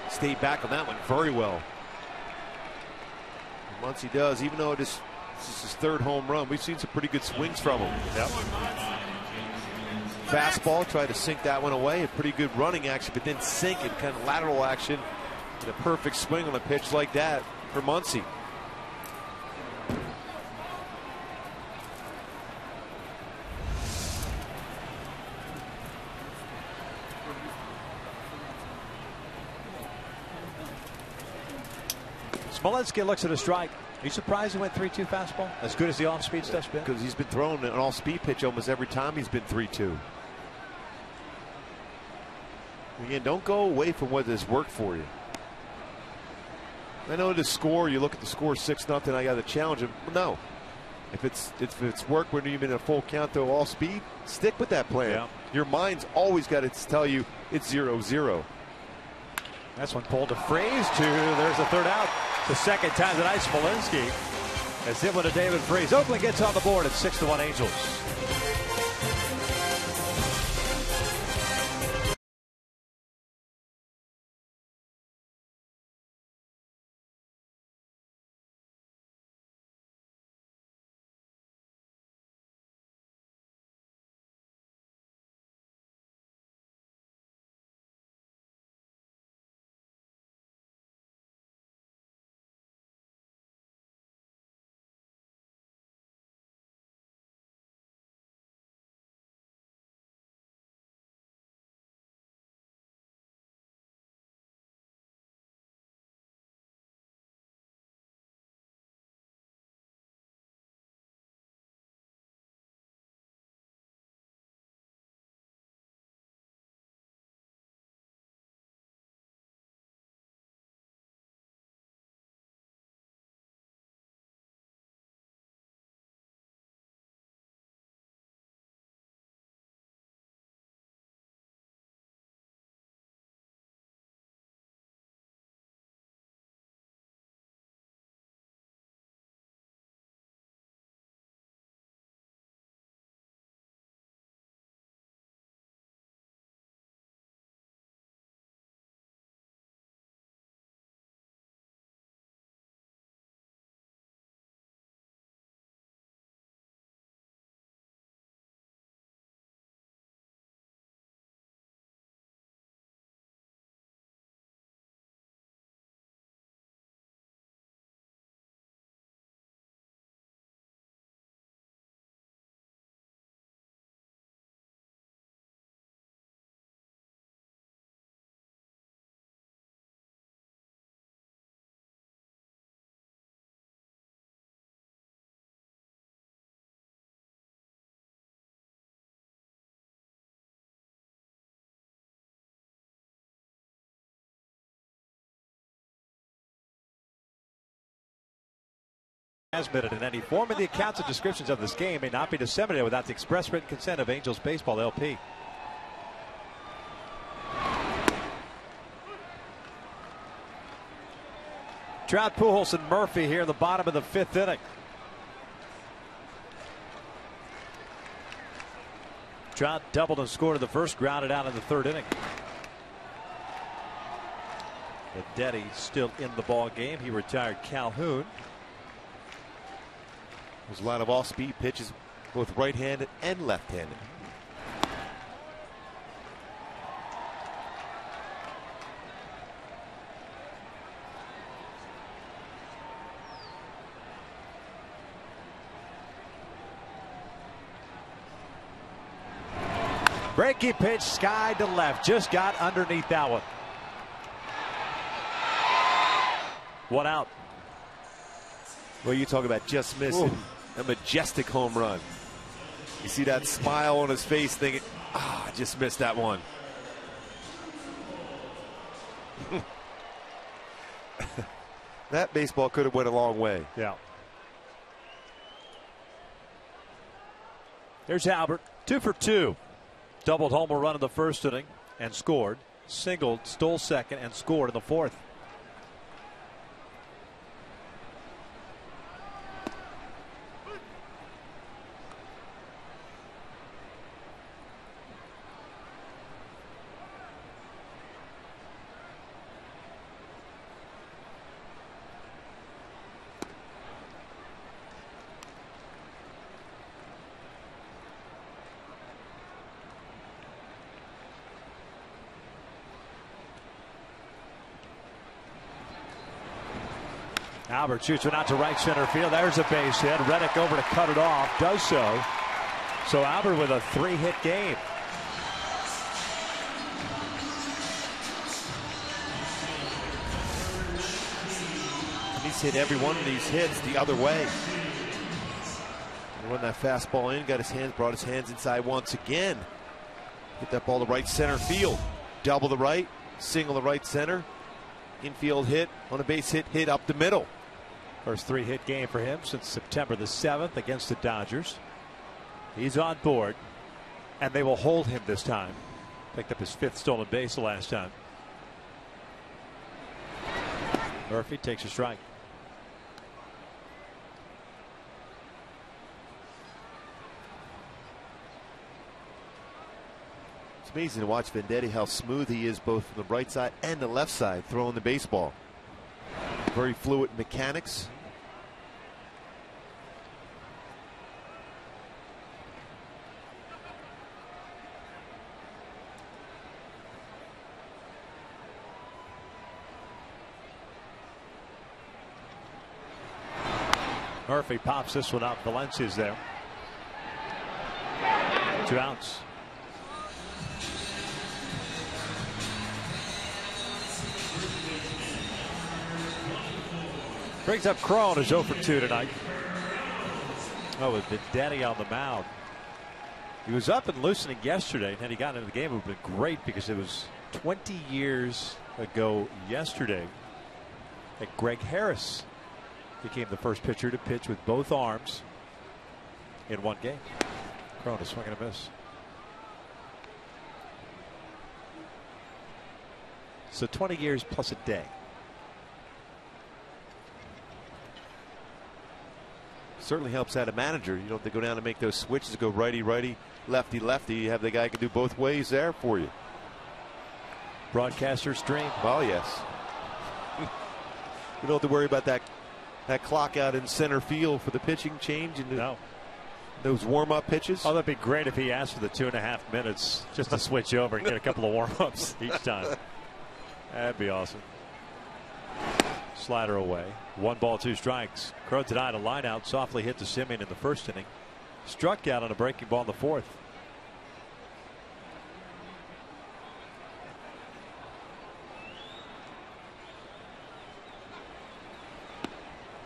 Stayed back on that one very well. And Muncy does, even though this is his 3rd home run. We've seen some pretty good swings from him. Yep. Fastball, tried to sink that one away. A pretty good running action, but then sink it, kind of lateral action. And a perfect swing on a pitch like that for Muncy. Smolinski looks at a strike. Are you surprised he went 3-2 fastball? As good as the off-speed stuff's been? Because he's been throwing an off-speed pitch almost every time he's been 3-2. Again, don't go away from what has worked for you. I know the score, you look at the score 6-0, I got to challenge him. No. If it's worked when you're in a full count to all speed, stick with that plan. Yeah. Your mind's always got to tell you it's 0-0. That's one pulled to Freese. There's the third out. The second time tonight, Smolinski has hit one to David Freese. Oakland gets on the board at 6-1 Angels. Transmitted in any form, and the accounts and descriptions of this game may not be disseminated without the express written consent of Angels Baseball LP. Trout, Pujols, and Murphy here in the bottom of the fifth inning. Trout doubled and scored in the first, grounded out in the third inning. Benedetti still in the ball game. He retired Calhoun. There's a lot of off-speed pitches, both right-handed and left-handed. Breaking pitch, sky to left. Just got underneath that one. One out. Well, you talk about just missing. Ooh. A majestic home run. You see that smile on his face thinking, I just missed that one. That baseball could have went a long way. Yeah. There's Albert, 2 for 2. Doubled home run in the first inning and scored. Singled, stole second, and scored in the fourth. Albert shoots one out to right center field. There's a base hit. Reddick over to cut it off. Does so. So Albert with a 3-hit game. And he's hit every one of these hits the other way. Run that fastball in. Got his hands. Brought his hands inside once again. Hit that ball to right center field. Double the right. Single the right center. Infield hit on a base hit. Hit up the middle. First 3-hit game for him since September the 7th against the Dodgers. He's on board, and they will hold him this time. Picked up his 5th stolen base the last time. Murphy takes a strike. It's amazing to watch Venditti, how smooth he is both from the right side and the left side throwing the baseball. Very fluid mechanics. Murphy pops this one up. Valencia's there. 2 outs. Brings up Cron, is 0 for 2 tonight. Oh, with Venditti on the mound. He was up and loosening yesterday, and had he gotten into the game, it would have been great because it was 20 years ago yesterday that Greg Harris became the first pitcher to pitch with both arms in one game. Cron is swinging a miss. So 20 years plus a day. Certainly helps out a manager. You don't have to go down and make those switches, go righty righty, lefty lefty. You have the guy who can do both ways there for you. Broadcaster's dream. Oh yes. You don't have to worry about that clock out in center field for the pitching change and those warm-up pitches. Oh, that'd be great if he asked for the 2.5 minutes just to switch over and get a couple of warm-ups each time. That'd be awesome. Slider away. 1 ball, 2 strikes. Crow tonight a line out, softly hit to Simeon in the first inning. Struck out on a breaking ball in the 4th.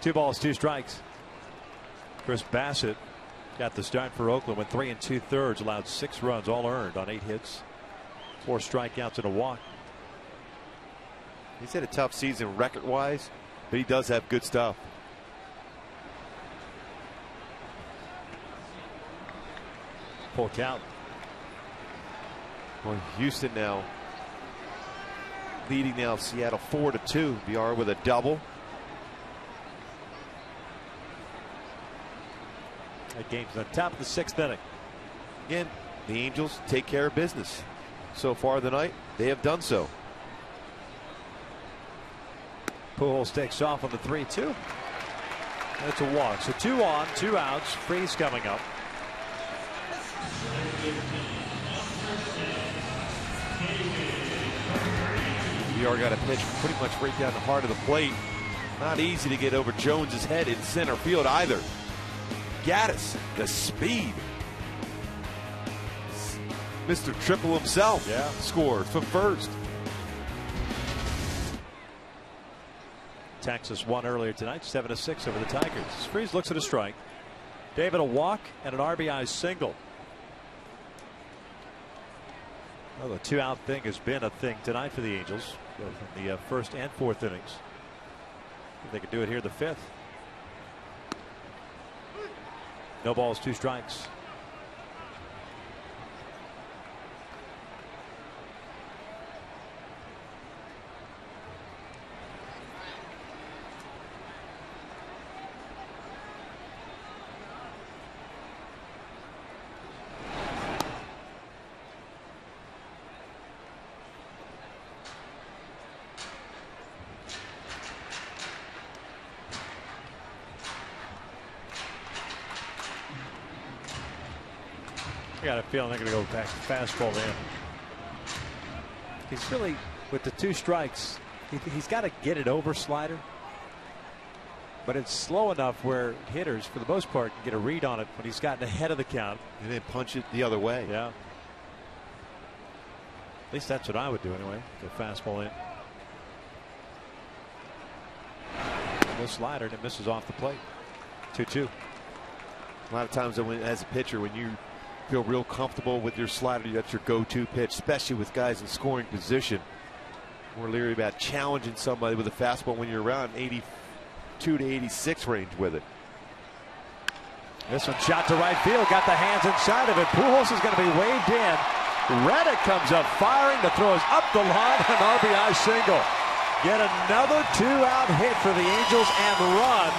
Two balls, 2 strikes. Chris Bassett got the start for Oakland, went 3 2/3, allowed 6 runs, all earned on 8 hits, 4 strikeouts and a walk. He's had a tough season record-wise, but he does have good stuff. Full count. Well, Houston now leading now Seattle 4-2. VR with a double. That game's on top of the 6th inning. Again, the Angels take care of business. So far tonight, they have done so. Pujols takes off on the 3-2. That's a walk. So 2 on, 2 outs. Freeze coming up. VR got a pitch pretty much right down the heart of the plate. Not easy to get over Jones's head in center field either. Gaddis, the speed. Mr. Triple himself scored for first. Texas won earlier tonight, 7-6 over the Tigers. Freeze looks at a strike. David a walk and an RBI single. Well, the 2-out thing has been a thing tonight for the Angels, both in the 1st and 4th innings. If they could do it here, the 5th. No balls, 2 strikes. I got a feeling they're going to go back to fastball in. He's really, with the 2 strikes, he's got to get it over slider. But it's slow enough where hitters, for the most part, can get a read on it when he's gotten ahead of the count. And then punch it the other way. Yeah. At least that's what I would do anyway. Get fastball in. No slider, and it misses off the plate. 2-2. A lot of times as a pitcher, when you feel real comfortable with your slider, that's your go-to pitch, especially with guys in scoring position. More leery about challenging somebody with a fastball when you're around 82 to 86 range with it. This one shot to right field, got the hands inside of it. Pujols is going to be waved in. Reddick comes up firing. The throw is up the line, an RBI single. Get another 2-out hit for the Angels and run.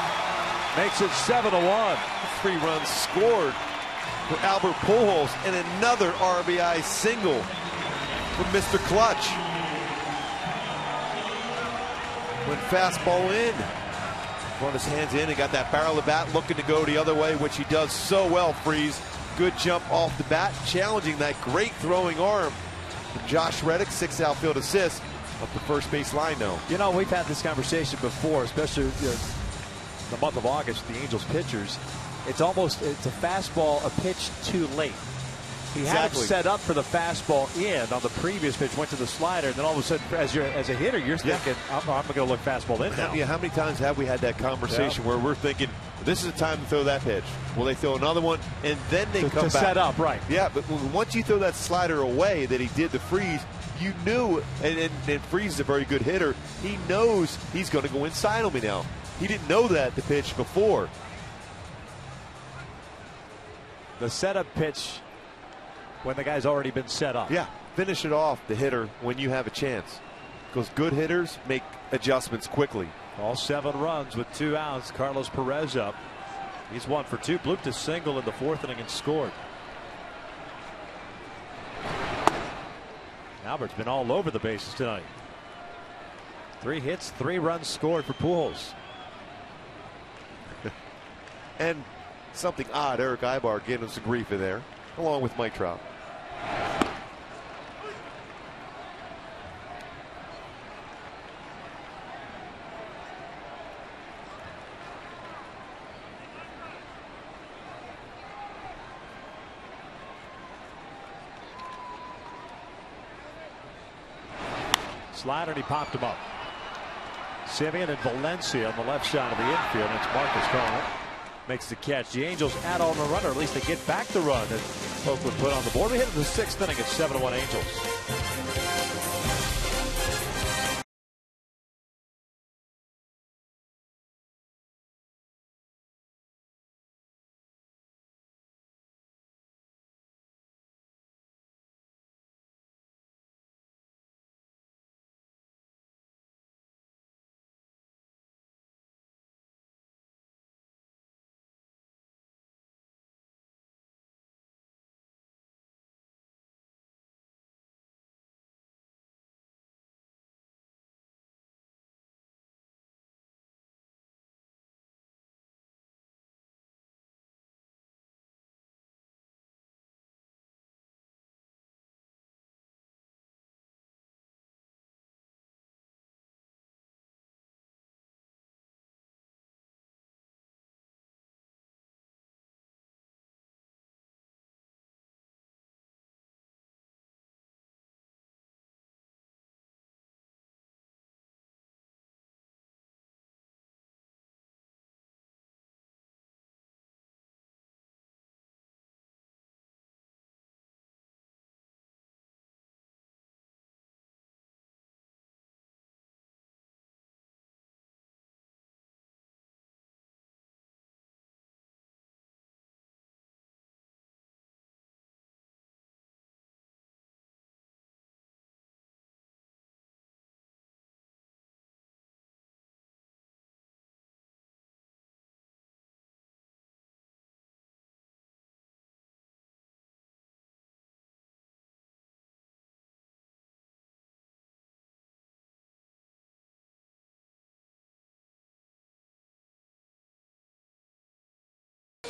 Makes it 7-1. 3 runs scored for Albert Pujols and another RBI single from Mr. Clutch. Went fastball in. Brought his hands in and got that barrel of bat looking to go the other way, which he does so well, Freeze. Good jump off the bat, challenging that great throwing arm from Josh Reddick. 6 outfield assists up the first base line now. You know, we've had this conversation before, especially the month of August, the Angels pitchers. It's a fastball, a pitch too late. He had it set up for the fastball in on the previous pitch, went to the slider, and then all of a sudden, as a hitter, you're thinking, I'm going to look fastball in now. How many times have we had that conversation where we're thinking, this is the time to throw that pitch? Well, they throw another one, and then they come back. Set up, right. Yeah, but once you throw that slider away that he did to Freeze, you knew, and Freeze is a very good hitter, he knows he's going to go inside on me now. He didn't know that the pitch before. The setup pitch when the guy's already been set up. Yeah, finish it off, the hitter, when you have a chance. Because good hitters make adjustments quickly. All 7 runs with 2 outs. Carlos Perez up. He's 1 for 2. Blooped a single in the 4th inning and scored. Albert's been all over the bases tonight. 3 hits, 3 runs scored for Pujols. And something odd, Eric Ibar getting some grief in there, along with Mike Trout. Slider, and he popped him up. Simeon and Valencia on the left side of the infield. It's Marcus calling it. Makes the catch. The Angels add on a run, or at least they get back the run that Oakland put on the board. We hit the 6th inning at 7-1 Angels.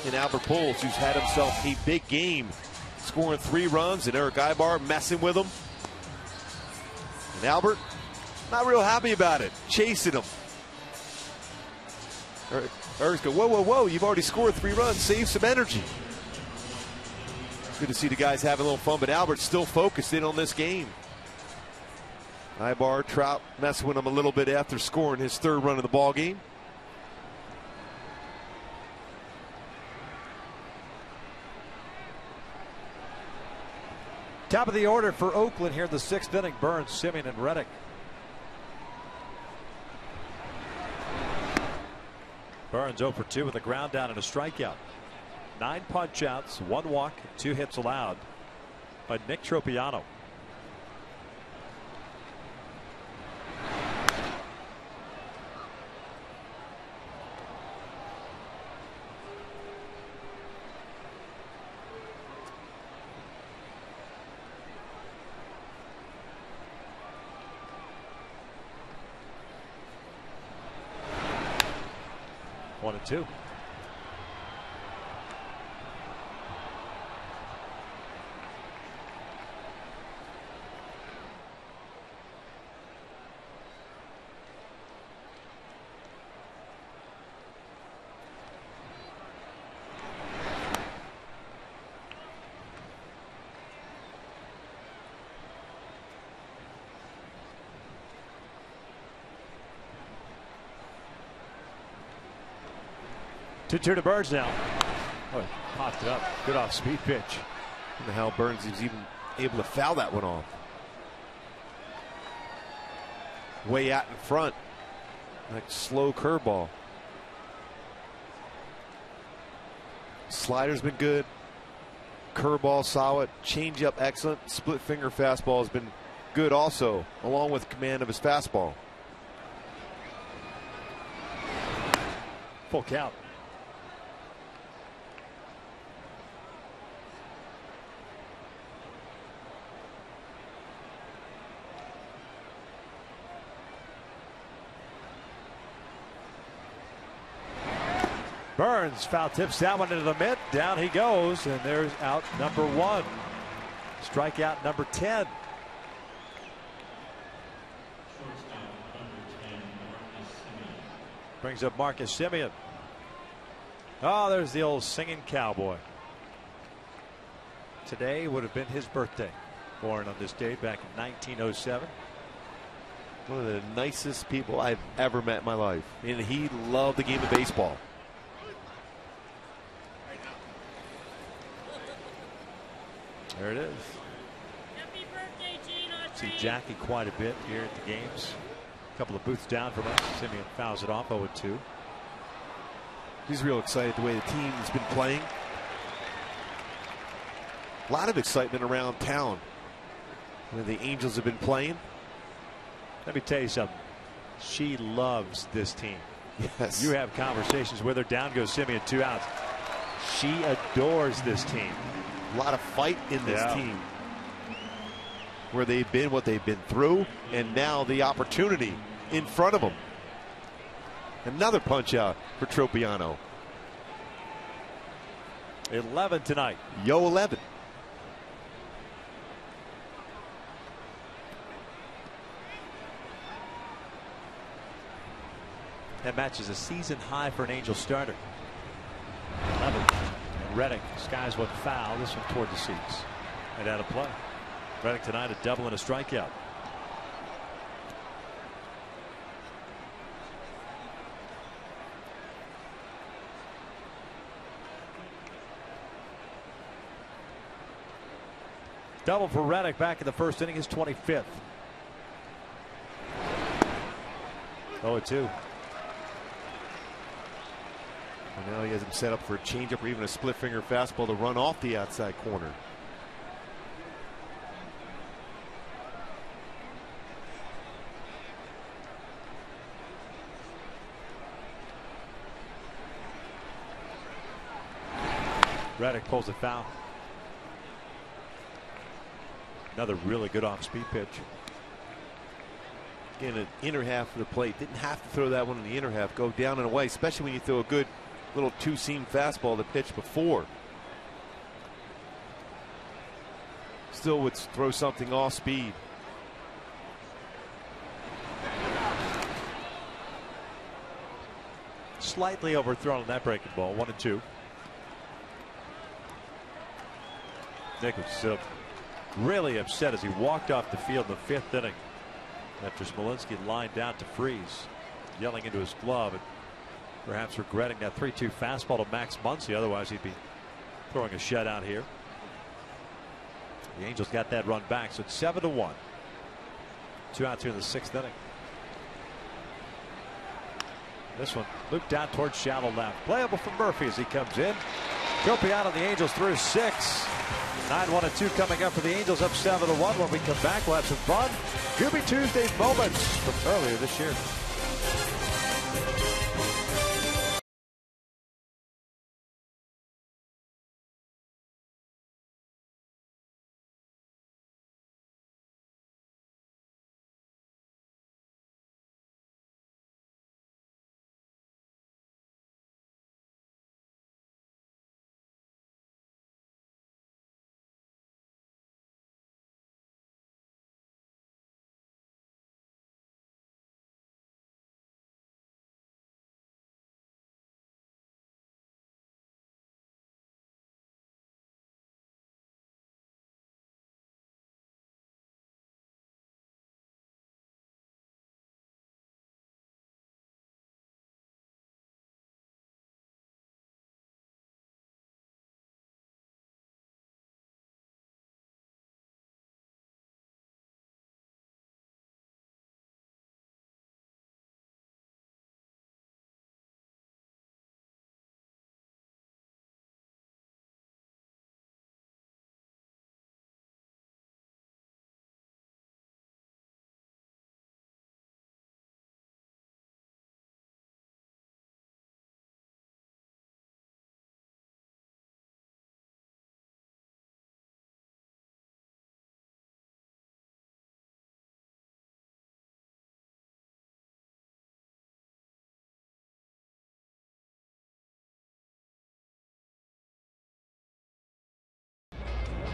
And Albert Pujols, who's had himself a big game, scoring 3 runs, and Eric Ibar messing with him. And Albert, not real happy about it, chasing him. Eric's going, whoa, whoa, whoa, you've already scored 3 runs, save some energy. Good to see the guys having a little fun, but Albert's still focused in on this game. Ibar, Trout messing with him a little bit after scoring his 3rd run of the ball game. Top of the order for Oakland here in the 6th inning. Burns, Simeon, and Reddick. Burns 0 for 2 with a ground down and a strikeout. 9 punch outs, 1 walk, 2 hits allowed by Nick Tropiano. One and two. Two to Burns now. Oh, he popped it up. Good off speed pitch. I don't know how Burns was even able to foul that one off. Way out in front. Like slow curveball. Slider's been good. Curveball solid. Changeup excellent. Split finger fastball has been good also, along with command of his fastball. Full count. Burns foul tips that one into the mid. Down he goes, and there's out number 1. Strikeout number 10. Brings up Marcus Semien. Oh, there's the old singing cowboy. Today would have been his birthday. Born on this day back in 1907. One of the nicest people I've ever met in my life. And he loved the game of baseball. There it is. Happy birthday, Gina. See Jackie quite a bit here at the games. A couple of booths down from us. Semien fouls it off 0-2. He's real excited the way the team has been playing. A lot of excitement around town where the Angels have been playing. Let me tell you something. She loves this team. Yes. You have conversations with her. Down goes Semien, 2 outs. She adores this team. A lot of fight in this team. Where they've been, what they've been through, and now the opportunity in front of them. Another punch out for Tropiano. 11 tonight. Yo 11. That matches a season high for an Angel starter. 11. And Reddick skies one foul. This one toward the seats. And out of play. Reddick tonight a double and a strikeout. Double for Reddick back in the first inning, his 25th. 0-2. And now he has him set up for a changeup or even a split finger fastball to run off the outside corner. Reddick pulls a foul. Another really good off-speed pitch. Again, an inner half of the plate. Didn't have to throw that one in the inner half. Go down and away, especially when you throw a good little two-seam fastball the pitch before. Still would throw something off speed. Slightly overthrown on that breaking ball. 1-2. Nick was really upset as he walked off the field in the 5th inning after Smolinski lined out to freeze, yelling into his glove and perhaps regretting that 3-2 fastball to Max Muncy. Otherwise he'd be throwing a shutout here. The Angels got that run back, so it's 7-1. 2 outs here in the 6th inning. This one Loop down towards shallow left. Playable for Murphy as he comes in. Tropiano, the Angels through 6. 9-1-2 coming up for the Angels, up 7-1. When we come back, we'll have some fun. Gooby Tuesday moments from earlier this year.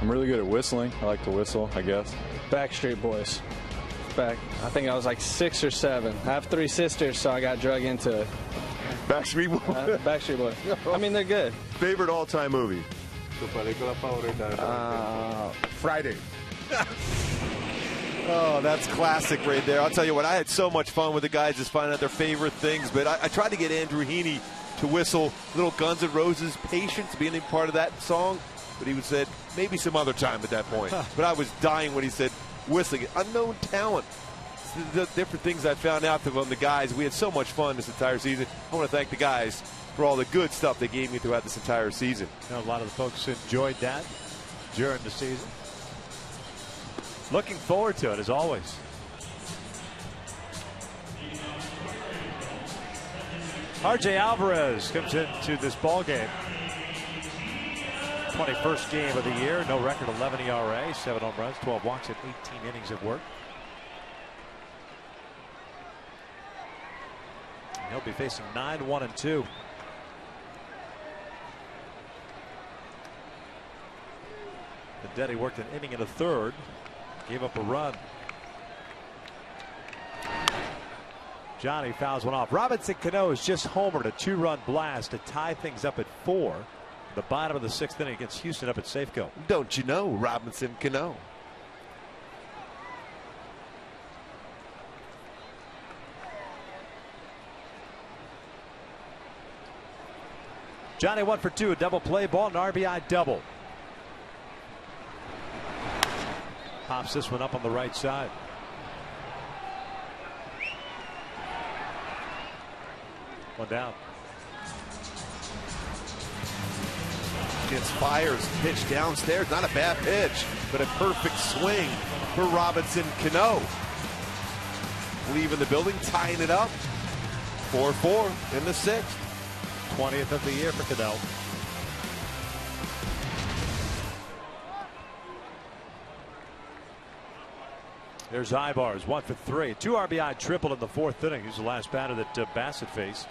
I'm really good at whistling. I like to whistle, I guess. Backstreet Boys. I think I was like 6 or 7. I have 3 sisters, so I got drug into it. Backstreet Boys. Backstreet Boys. I mean, they're good. Favorite all-time movie? Friday. Oh, that's classic right there. I'll tell you what, I had so much fun with the guys just finding out their favorite things. But I tried to get Andrew Heaney to whistle Little Guns N' Roses' Patience, being a part of that song. But he said maybe some other time at that point. But I was dying when he said whistling. Unknown talent. The different things I found out from the guys. We had so much fun this entire season. I want to thank the guys for all the good stuff they gave me throughout this entire season. You know, a lot of the folks enjoyed that during the season. Looking forward to it as always. RJ Alvarez comes into this ball game. 21st game of the year. No record, 11 ERA, 7 home runs, 12 walks, and 18 innings of work. And he'll be facing 9-1-2. Vendetti worked an inning and a third. Gave up a run. Johnny fouls one off. Robinson Cano has just homered a 2-run blast to tie things up at 4. The bottom of the 6th inning against Houston up at Safeco. Don't you know Robinson Cano? Johnny 1 for 2, a double play ball, an RBI double. Pops this one up on the right side. One down. Gets fires, pitch downstairs. Not a bad pitch, but a perfect swing for Robinson Cano. Leaving the building, tying it up. 4-4 in the 6th. 20th of the year for Cano. There's Ibars, 1 for 3. 2 RBI triple in the 4th inning. He's the last batter that Bassett faced.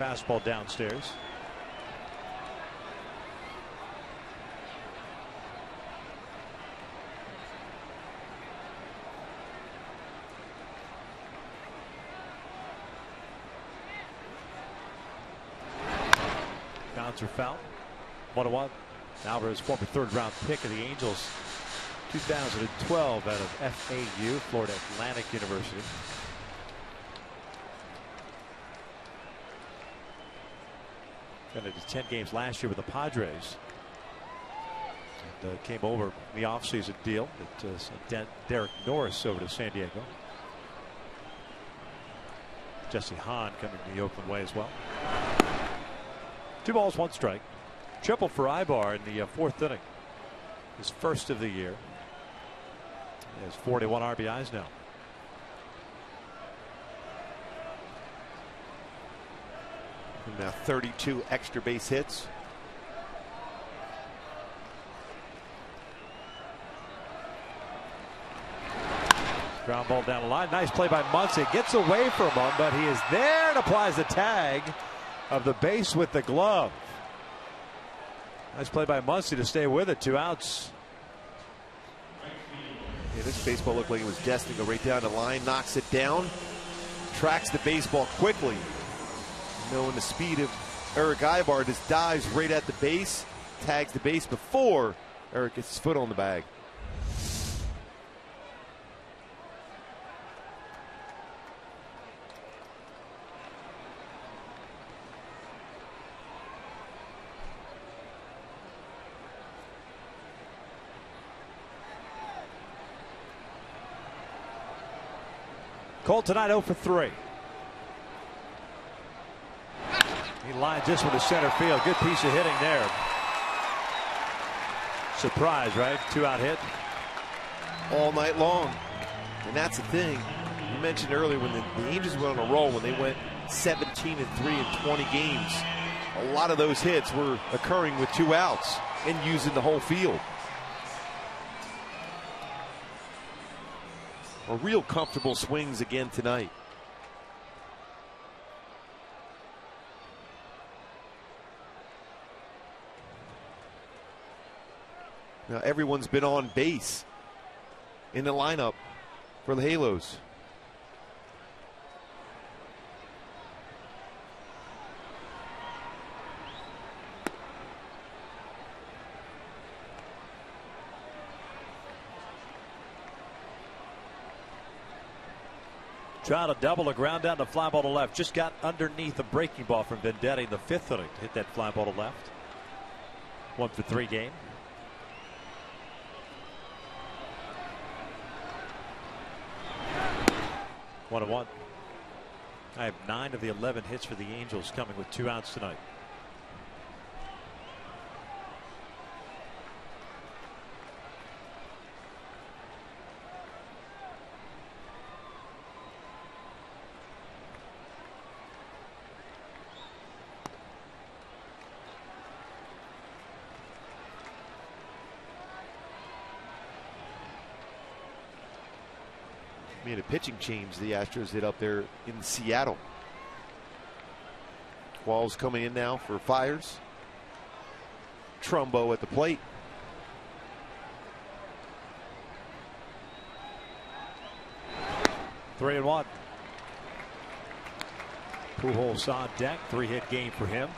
Fastball downstairs. Bouncer foul. 1-1. Alvarez, former 3rd round pick of the Angels. 2012 out of FAU, Florida Atlantic University. Got into 10 games last year with the Padres. came over in the offseason deal that sent Derek Norris over to San Diego. Jesse Hahn coming the Oakland way as well. 2 balls, 1 strike. Triple for Ibar in the 4th inning. His first of the year. He has 41 RBIs now. And now 32 extra base hits. Ground ball down the line. Nice play by Muncy. Gets away from him, but he is there and applies the tag of the base with the glove. Nice play by Muncy to stay with it. 2 outs. Yeah, this baseball looked like it was destined to go right down the line. Knocks it down. Tracks the baseball quickly. Knowing the speed of Eric Ibar, just dives right at the base. Tags the base before Eric gets his foot on the bag. Cole tonight 0 for 3. He lines this one to center field. Good piece of hitting there. Surprise, right? 2-out hit. All night long. And that's the thing. You mentioned earlier when the Angels went on a roll, when they went 17-3 in 20 games. A lot of those hits were occurring with 2 outs and using the whole field. A real comfortable swings again tonight. Now everyone's been on base in the lineup for the Halos. Trying to double a ground down the fly ball to left. Just got underneath a breaking ball from Vendetti in the 5th inning. Hit that fly ball to left. 1 for 3 game. One and one. I have 9 of the 11 hits for the Angels coming with 2 outs tonight. Made a pitching change the Astros did up there in Seattle. Walls coming in now for Fires. Trumbo at the plate. Three and one. Pujols on deck. 3-hit game for him.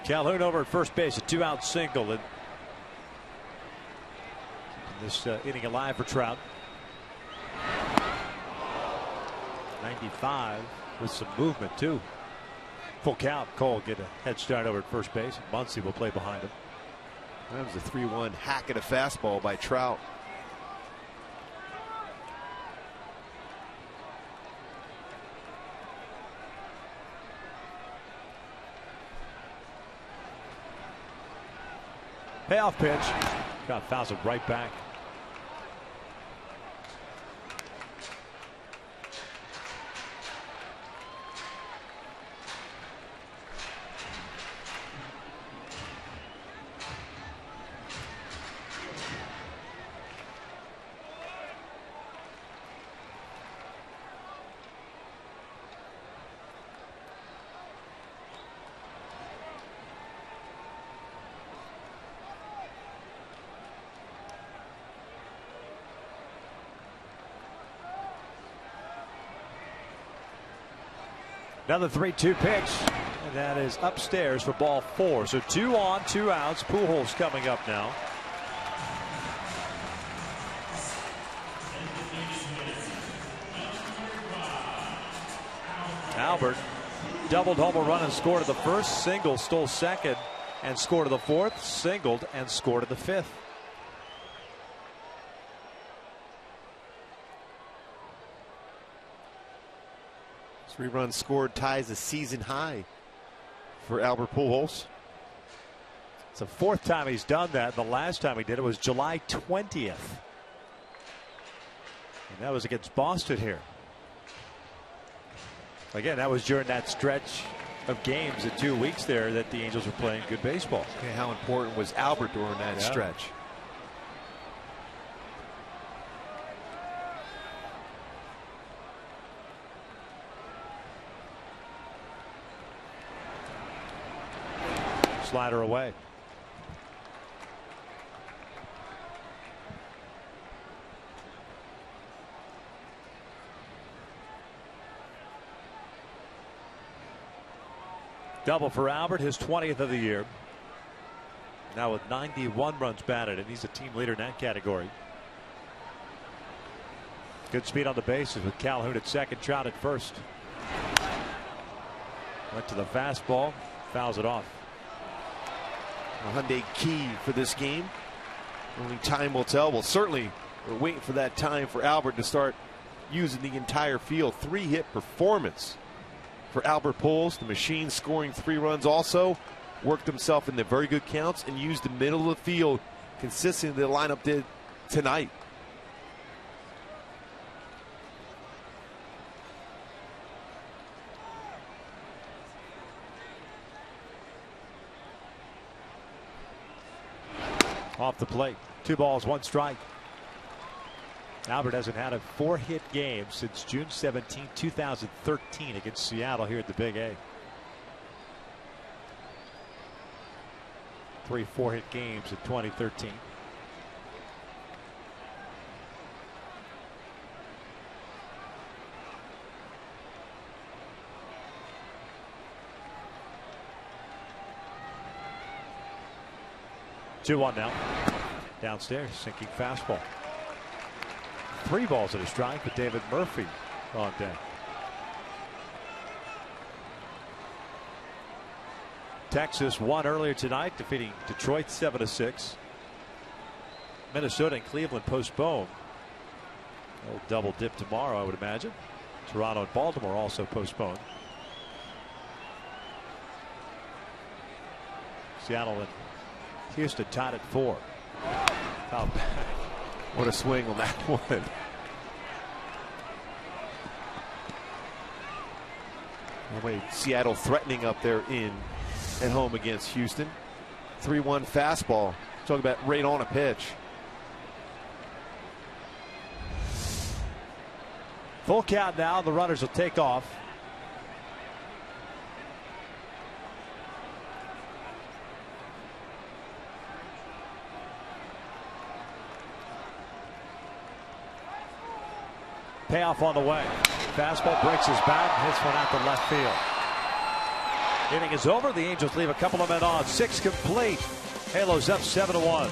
Calhoun over at first base, a 2-out single. And this inning alive for Trout. 95 with some movement too. Full count. Cole get a head start over at first base. Muncy will play behind him. That was a 3-1 hack at a fastball by Trout. Payoff pitch. Trout fouls it right back. Another 3-2 pitch, and that is upstairs for ball 4. So 2 on, 2 outs. Pujols coming up now. Albert doubled, home run, and scored to the first. Single, stole second, and scored to the fourth. Singled and scored to the fifth. Three runs scored ties a season high for Albert Pujols. It's the fourth time he's done that. The last time he did it was July 20th. And that was against Boston here. Again, that was during that stretch of games, the 2 weeks there that the Angels were playing good baseball. Okay, how important was Albert during that stretch? Slider away. Double for Albert, his 20th of the year. Now with 91 runs batted, and he's a team leader in that category. Good speed on the bases with Calhoun at second, Trout at first. Went to the fastball, fouls it off. A Hyundai key for this game. Only time will tell. Well, certainly we're waiting for that time for Albert to start using the entire field. 3-hit performance for Albert Pujols. The machine scoring 3 runs also. Worked himself into very good counts and used the middle of the field consistently. The lineup did tonight. Off the plate. 2 balls, 1 strike. Albert hasn't had a 4-hit game since June 17, 2013 against Seattle here at the Big A. 3 4-hit games in 2013. Two one now. Downstairs, sinking fastball. 3 balls and a strike with David Murphy on deck. Texas won earlier tonight, defeating Detroit 7-6. Minnesota and Cleveland postponed. They'll double dip tomorrow, I would imagine. Toronto and Baltimore also postponed. Seattle and Houston tied at 4. Foul back. What a swing on that one. Anyway, Seattle threatening up there at home against Houston. 3-1 fastball. Talk about right on a pitch. Full count now. The runners will take off. Payoff on the way. Fastball breaks his bat and hits one out to left field. Inning is over. The Angels leave a couple of men on. 6 complete. Halos up 7-1.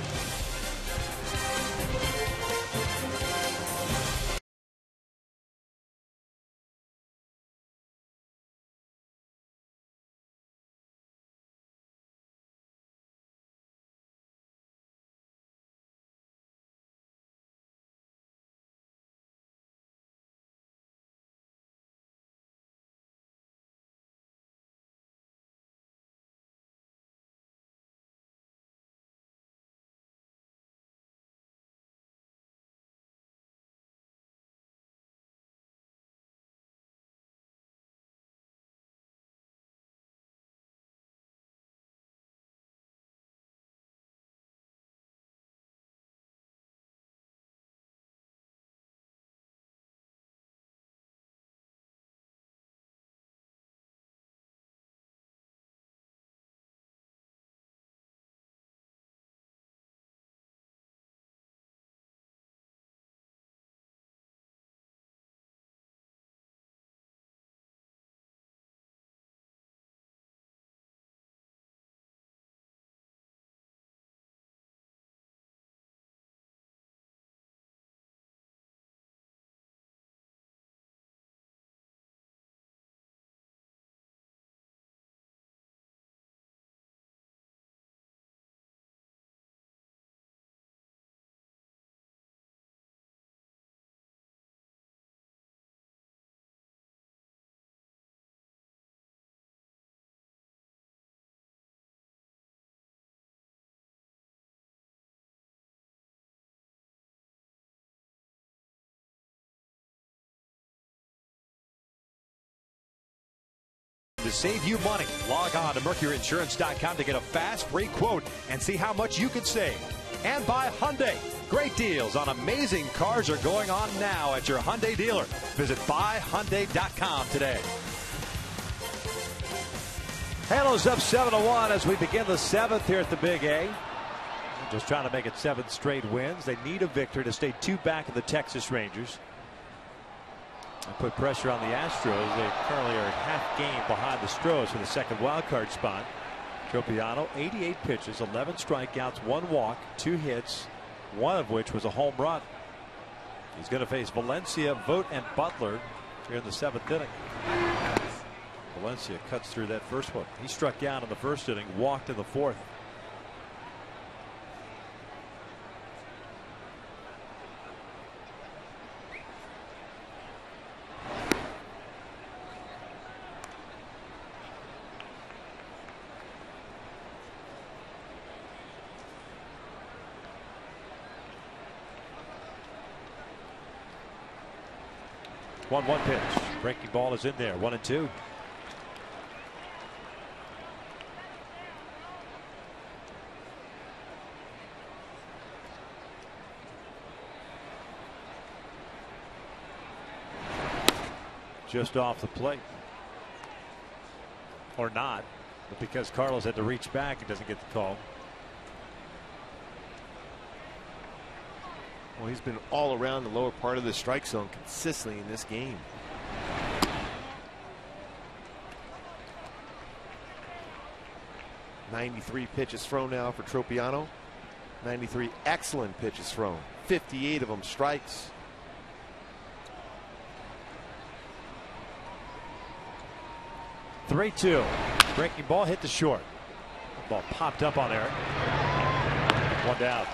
save you money. Log on to mercuryinsurance.com to get a fast, free quote and see how much you can save. And by Hyundai. Great deals on amazing cars are going on now at your Hyundai dealer. Visit buyhyundai.com today. Halos up 7-1 as we begin the 7th here at the Big A. Just trying to make it 7 straight wins. They need a victory to stay 2 back of the Texas Rangers. And put pressure on the Astros. They currently are half game behind the Astros for the second wild card spot. Tropiano, 88 pitches, 11 strikeouts, 1 walk, 2 hits, one of which was a home run. He's going to face Valencia, Vogt, and Butler here in the 7th inning. Valencia cuts through that first one. He struck out in the first inning, walked in the 4th. One pitch. Breaking ball is in there. 1-2. Just off the plate. Or not. But because Carlos had to reach back, he doesn't get the call. Well, he's been all around the lower part of the strike zone consistently in this game. .93 pitches thrown now for Tropiano. 93 excellent pitches thrown. 58 of them strikes. (3-2). Breaking ball hit the short. Ball popped up on there. 1 down.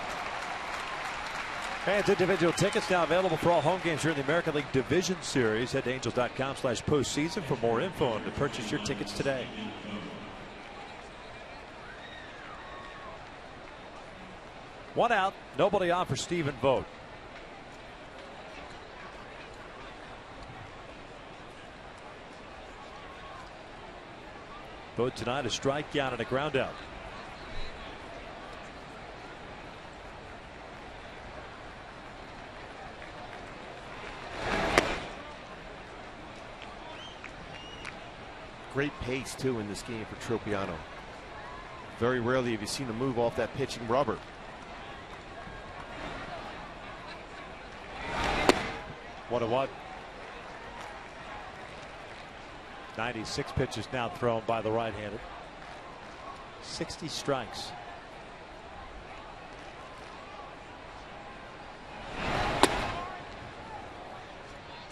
Fans, individual tickets now available for all home games here in the American League Division Series. Head to angels.com/postseason for more info and to purchase your tickets today. One out, nobody on for Stephen Vogt. Vogt tonight a strikeout and a ground out. Great pace too in this game for Tropiano. Very rarely have you seen him move off that pitching rubber. What a what? 96 pitches now thrown by the right-handed. 60 strikes.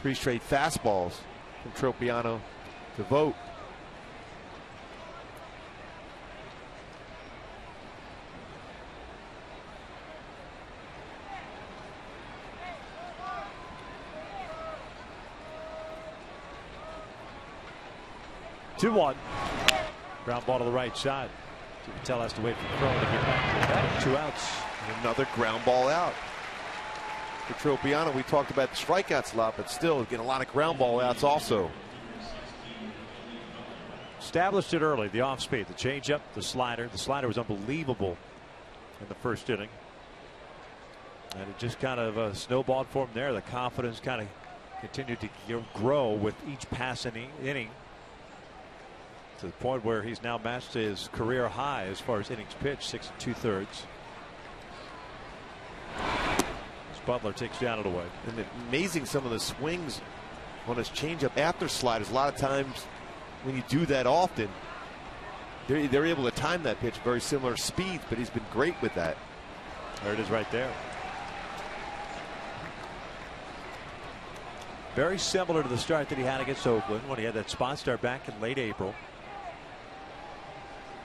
Three straight fastballs from Tropiano to Vogt. Two one. Ground ball to the right side. Patel has to wait for Crow to get back to the bat. 2 outs. And another ground ball out for Tropiano. We talked about the strikeouts a lot, but still getting a lot of ground ball outs also. Established it early. The off speed, the changeup, the slider. The slider was unbelievable in the first inning. And it just kind of snowballed for him there. The confidence kind of continued to grow with each passing inning, to the point where he's now matched his career high as far as innings pitched, 6 2/3. Butler takes down and away. And amazing some of the swings on his changeup after sliders. A lot of times when you do that often, they're able to time that pitch very similar speeds, but he's been great with that. There it is right there. Very similar to the start that he had against Oakland when he had that spot start back in late April.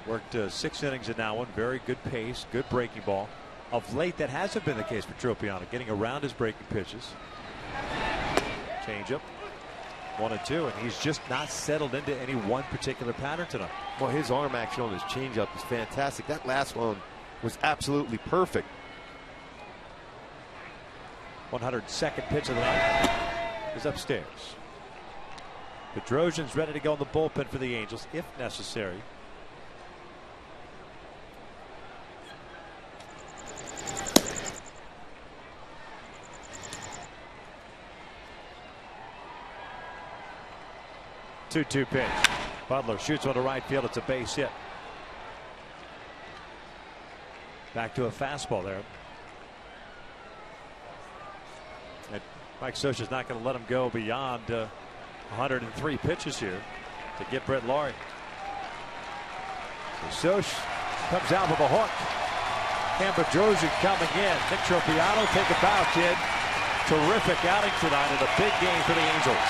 Worked 6 innings in that one. Very good pace, good breaking ball. Of late, that hasn't been the case for Tropiano, getting around his breaking pitches. Changeup, 1-2, and he's just not settled into any one particular pattern tonight. Well, his arm action on his changeup is fantastic. That last one was absolutely perfect. 102nd pitch of the night is upstairs. Bedrosian's ready to go in the bullpen for the Angels if necessary. Two-two pitch. Butler shoots one to right field. It's a base hit. Back to a fastball there. And Mike Scioscia's not going to let him go beyond 103 pitches here to get Brett Laurie. So Scioscia comes out with a hook. And Bedrosian coming in. Nick Tropiano, take a bow, kid. Terrific outing tonight in a big game for the Angels.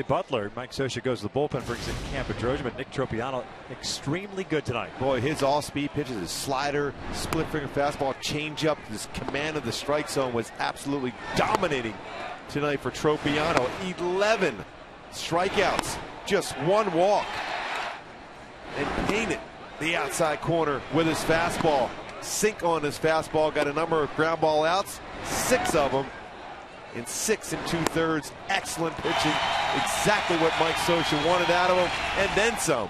Butler, Mike Scioscia goes to the bullpen, brings in Cam Bedrosian, but Nick Tropiano extremely good tonight. Boy, his all-speed pitches, his slider, split-finger fastball, changeup, his command of the strike zone was absolutely dominating tonight for Tropiano. 11 strikeouts, just one walk, and painted the outside corner with his fastball. Sink on his fastball, got a number of ground ball outs, 6 of them. In 6 2/3, excellent pitching, exactly what Mike Scioscia wanted out of him, and then some.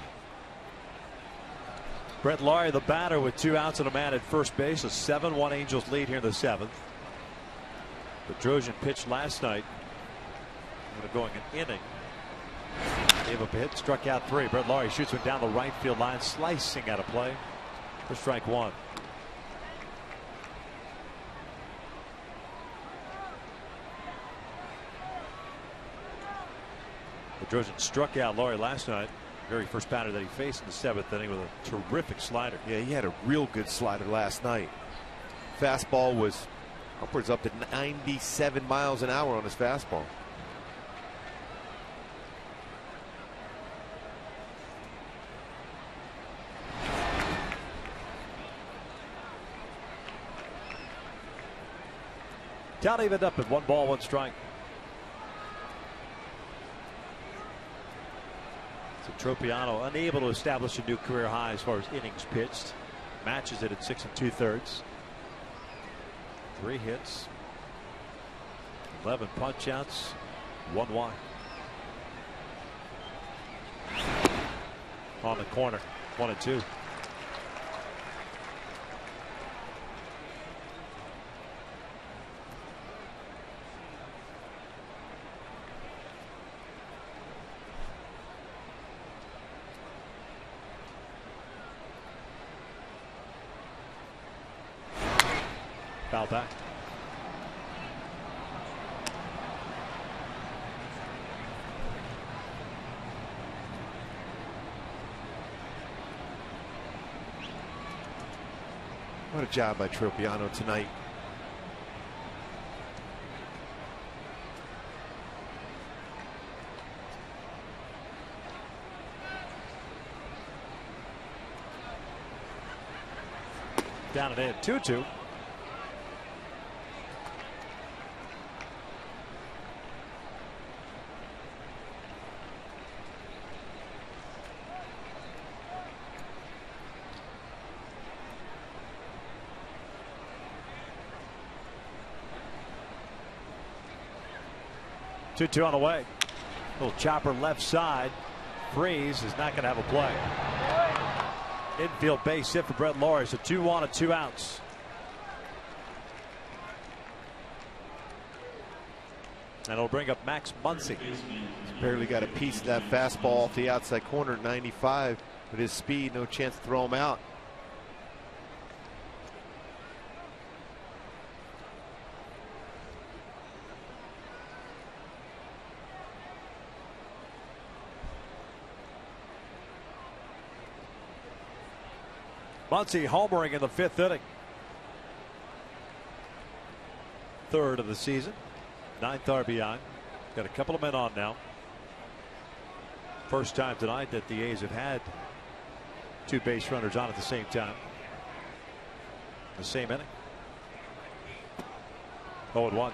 Brett Laurie, the batter, with 2 outs and a man at first base. A 7-1 Angels lead here in the 7th. Bedrosian pitched last night, going an inning. Gave up a hit, struck out 3. Brett Laurie shoots one down the right field line, slicing out of play for strike 1. Bedrosian struck out Laurie last night. Very first batter that he faced in the 7th inning with a terrific slider. Yeah, he had a real good slider last night. Fastball was upwards up to 97 miles an hour on his fastball. Count evened up at 1 ball, 1 strike. So Tropiano unable to establish a new career high as far as innings pitched. Matches it at 6 2/3. 3 hits, 11 punch outs, 1 walk. On the corner, 1-2. Foul back. What a job by Tropiano tonight. Down and in, 2-2. Two on the way. Little chopper left side. Freeze is not going to have a play. Infield base hit for Brett Laurie. So 2 on and 2 outs. And it'll bring up Max Muncy. He's barely got a piece of that fastball off the outside corner at 95. With his speed, no chance to throw him out. Muncy homering in the 5th inning. 3rd of the season. 9th RBI. Got a couple of men on now. First time tonight that the A's have had 2 base runners on at the same time. The same inning. 0-1.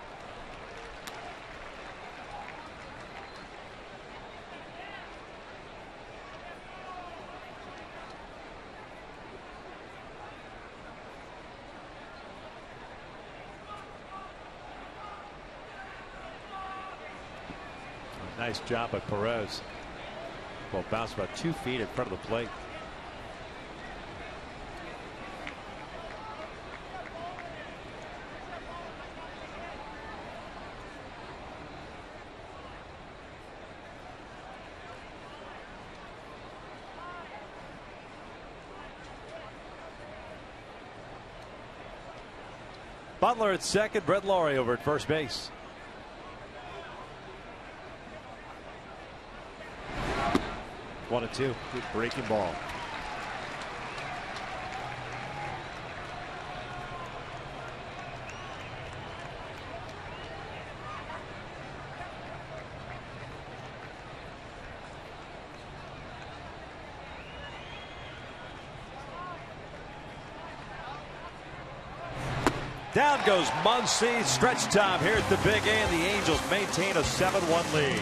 Nice job by Perez. Well, bounced about 2 feet in front of the plate. Butler at second, Brett Laurie over at first base. One and 2. Good breaking ball. Down goes Muncy. Stretch time here at the Big A, and the Angels maintain a 7-1 lead.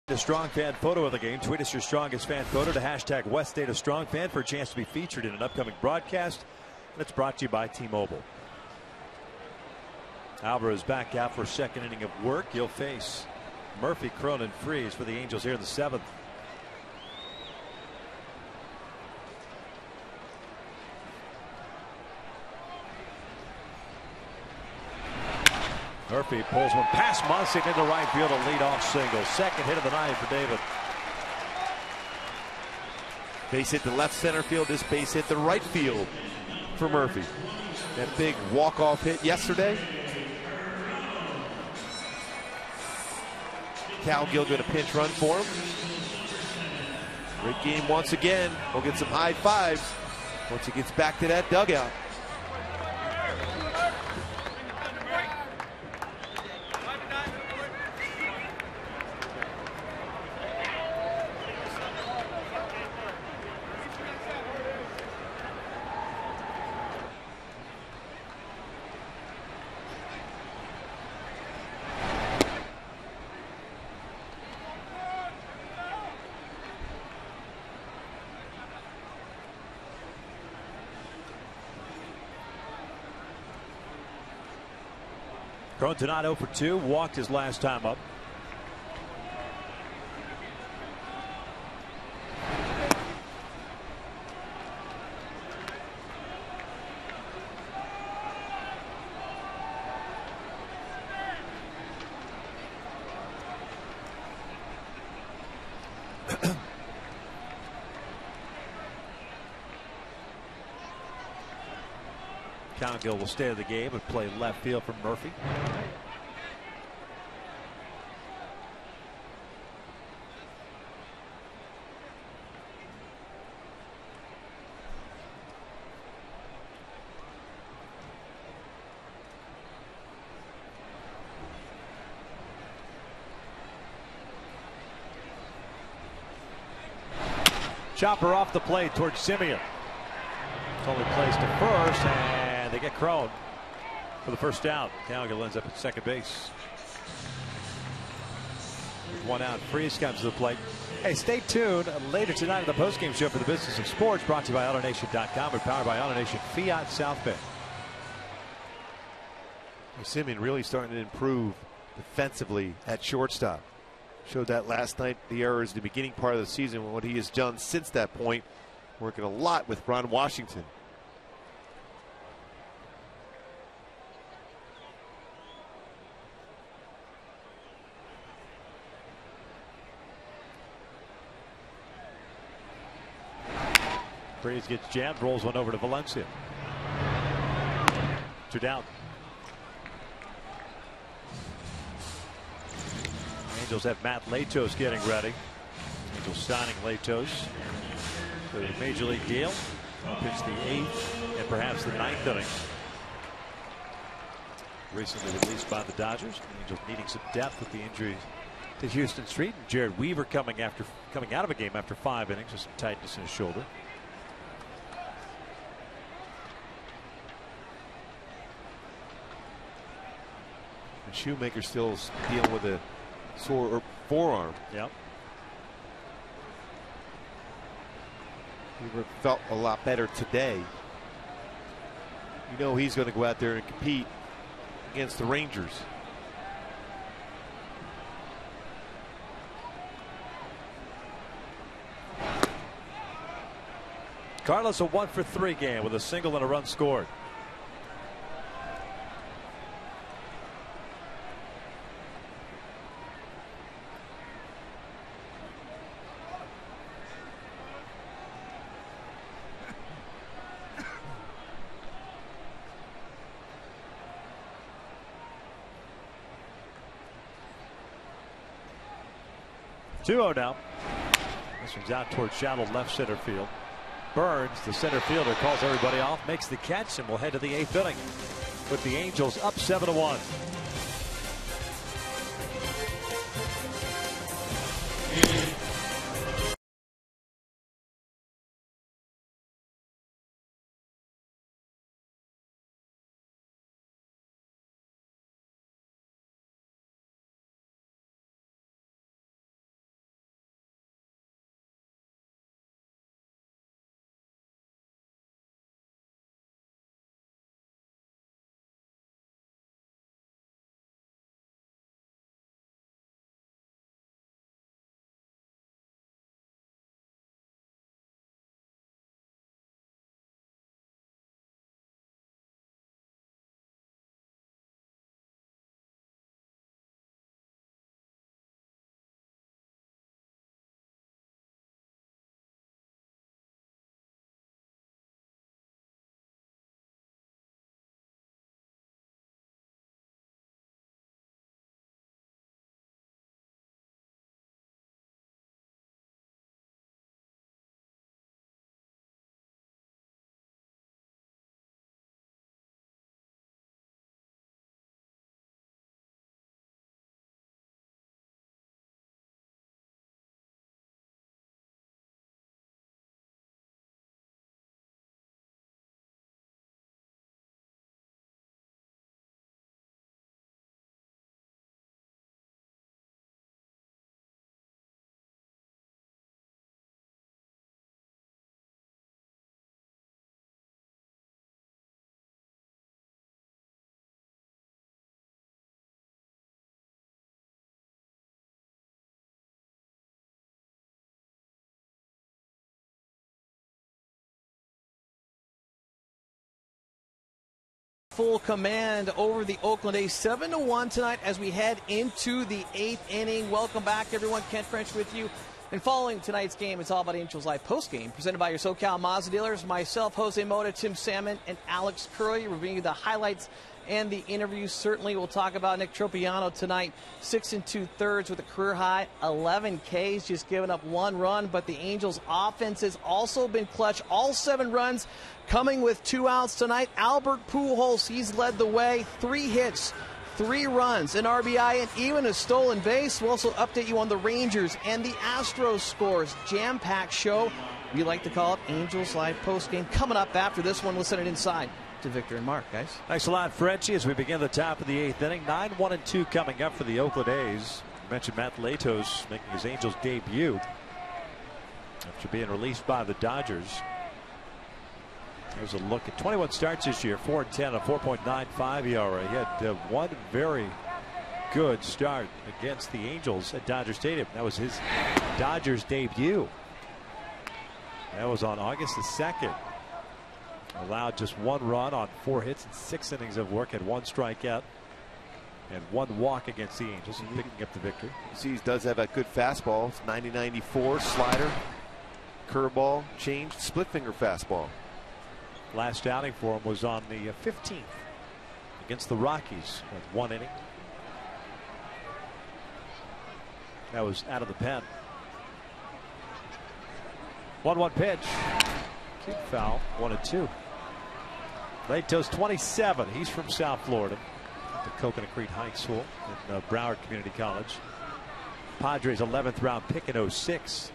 The Strong Fan photo of the game. Tweet us your strongest fan photo to hashtag West State of Strong Fan for a chance to be featured in an upcoming broadcast. It's brought to you by T-Mobile. Alvarez back out for a second inning of work. He'll face Murphy, Cronin, Freeze for the Angels here in the 7th. Murphy pulls one past Muncy into right field, a leadoff single. Second hit of the night for David. Base hit the left center field. This base hit the right field for Murphy. That big walk-off hit yesterday. Cal Gilgren a pinch run for him. Great game once again. We'll get some high fives once he gets back to that dugout. Cronin tonight 0 for 2, walked his last time up. Congill will stay in the game and play left field for Murphy. Chopper off the plate towards Simeon. It's only placed to first, and they get Crone for the first down. Congill ends up at second base. One out. Freeze comes to the plate. Hey, stay tuned later tonight on the postgame show for the Business of Sports, brought to you by AutoNation.com and powered by AutoNation Fiat South Bend. Simeon really starting to improve defensively at shortstop. Showed that last night, the errors in the beginning part of the season. What he has done since that point, working a lot with Ron Washington. Freeze gets jammed, rolls one over to Valencia. 2 down. Angels have Matt Latos getting ready. Angels signing Latos for the Major League deal. He'll pitch the 8th and perhaps the 9th inning. Recently released by the Dodgers. Angels needing some depth with the injury to Houston Street. And Jared Weaver coming out of a game after 5 innings with some tightness in his shoulder. And Shoemaker still dealing with a sore forearm. Yep. He felt a lot better today. You know he's going to go out there and compete against the Rangers. Carlos a 1 for 3 game with a single and a run scored. Two-0 now. This one's out towards shallow left center field. Burns, the center fielder, calls everybody off, makes the catch, and will head to the 8th inning with the Angels up 7-1. full command over the Oakland A's. 7-1 tonight as we head into the 8th inning. Welcome back, everyone. Kent French with you. And following tonight's game, it's all about Angels Live postgame, presented by your SoCal Mazda dealers. Myself, Jose Mota, Tim Salmon, and Alex Curley reviewing the highlights and the interviews. Certainly, we'll talk about Nick Tropiano tonight. 6 2/3 with a career high 11 Ks, just giving up 1 run. But the Angels' offense has also been clutch. All 7 runs coming with 2 outs tonight. Albert Pujols, he's led the way. 3 hits, 3 runs, an RBI, and even a stolen base. We'll also update you on the Rangers and the Astros scores. Jam-packed show. We like to call it Angels Live postgame. Coming up after this one, we'll send it inside to Victor and Mark, guys. Thanks a lot, Frenchie, as we begin the top of the 8th inning. 9-1-2 coming up for the Oakland A's. You mentioned Matt Latos making his Angels debut after being released by the Dodgers. There's a look at 21 starts this year, 4-10, a 4.95 ERA. He had one very good start against the Angels at Dodger Stadium. That was his Dodgers debut. That was on August the 2nd. Allowed just 1 run on 4 hits and 6 innings of work, had 1 strikeout and 1 walk against the Angels, and picking up the victory. You see, he does have a good fastball. It's 90-94 slider, curveball, change, split finger fastball. Last outing for him was on the 15th against the Rockies with 1 inning. That was out of the pen. 1-1 pitch. Kick foul. 1-2. Latos 27. He's from South Florida, the Coconut Creek High School in Broward Community College. Padres 11th round pick in 06.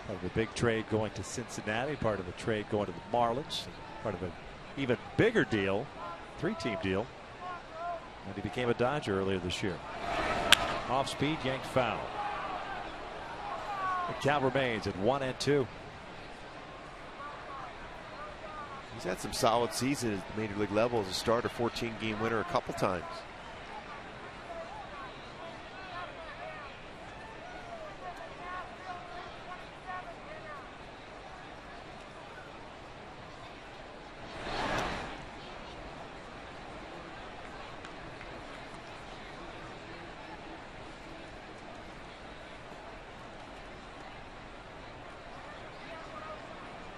Part of the big trade going to Cincinnati, part of the trade going to the Marlins, part of an even bigger deal, 3-team deal. And he became a Dodger earlier this year. Off speed, yanked foul. The count remains at 1-2. He's had some solid seasons at the major league level as a starter, 14-game winner a couple times.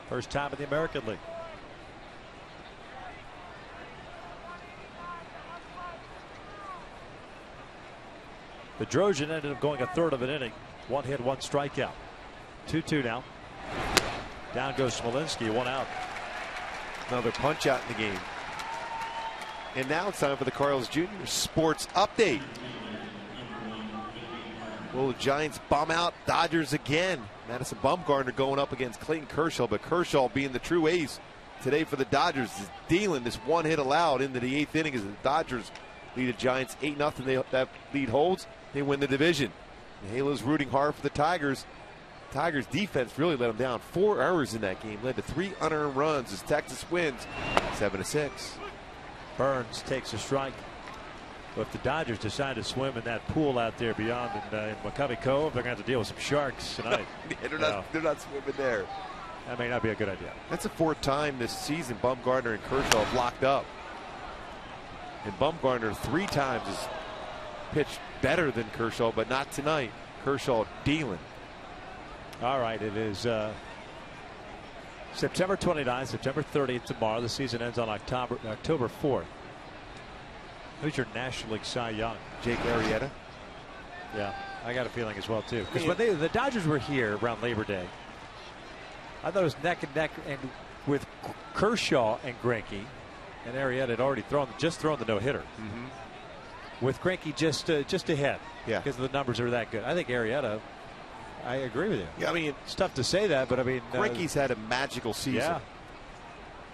First time in the American League. The Drojan ended up going a third of an inning. 1 hit, 1 strikeout. 2-2 now. Down goes Smolinski, 1 out. Another punch out in the game. And now it's time for the Cardinals Jr. Sports Update. Will the Giants bomb out Dodgers again? Madison Bumgarner going up against Clayton Kershaw, but Kershaw, being the true ace today for the Dodgers, is dealing this 1 hit allowed into the 8th inning as the Dodgers lead the Giants 8-0. That lead holds, they win the division. The Halo's rooting hard for the Tigers. Tigers defense really let them down. 4 errors in that game led to 3 unearned runs as Texas wins 7-6. Burns takes a strike. But if the Dodgers decide to swim in that pool out there beyond in McCovey Cove, they're going to have to deal with some sharks tonight. they're not swimming there. That may not be a good idea. That's the 4th time this season Bumgarner and Kershaw have locked up. And Bumgarner 3 times has pitched better than Kershaw, but not tonight. Kershaw dealing. All right, it is September 29th, September 30th tomorrow. The season ends on October 4th. Who's your National League Cy Young? Jake Arrieta. Yeah, I got a feeling as well, too. Because when the Dodgers were here around Labor Day, I thought it was neck and neck, and with Kershaw and Greinke, and Arrieta had already thrown the no-hitter. With Greinke just ahead. Yeah. Because the numbers are that good. I think Arrieta, I agree with you. Yeah, I mean, it's tough to say that, but I mean, Greinke's had a magical season. Yeah.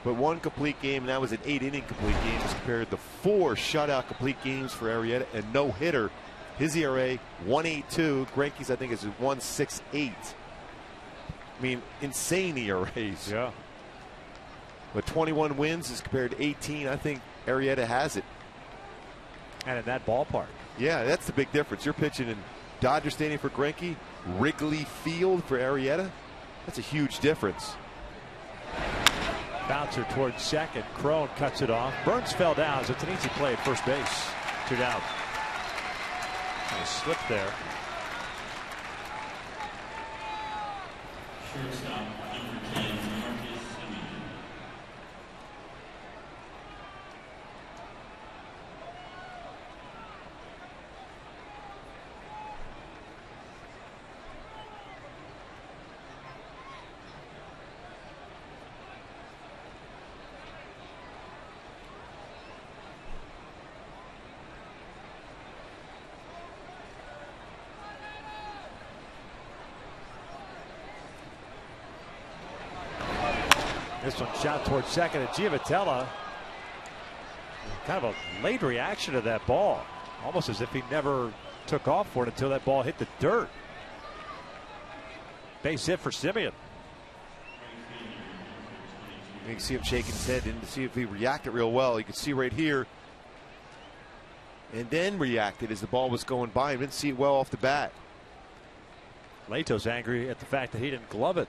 But 1 complete game, and that was an 8-inning complete game as compared to 4 shutout complete games for Arrieta and no hitter. His ERA 1.82. Greinke's, I think, is 1.68. I mean, insane ERAs. Yeah. But 21 wins as compared to 18. I think Arrieta has it. And in that ballpark. Yeah, that's the big difference. You're pitching in Dodger Stadium for Greinke, Wrigley Field for Arrieta. That's a huge difference. Bouncer towards second. Crone cuts it off. Burns fell down as it's an easy play at first base. 2 down. Nice slip there. Shortstop, number 10, Marcus Semien. This one shot towards second, and Giavotella, kind of a late reaction to that ball, almost as if he never took off for it until that ball hit the dirt. Base hit for Semien. You can see him shaking his head and see if he reacted real well. You can see right here, and then reacted as the ball was going by. He didn't see it well off the bat. Leto's angry at the fact that he didn't glove it.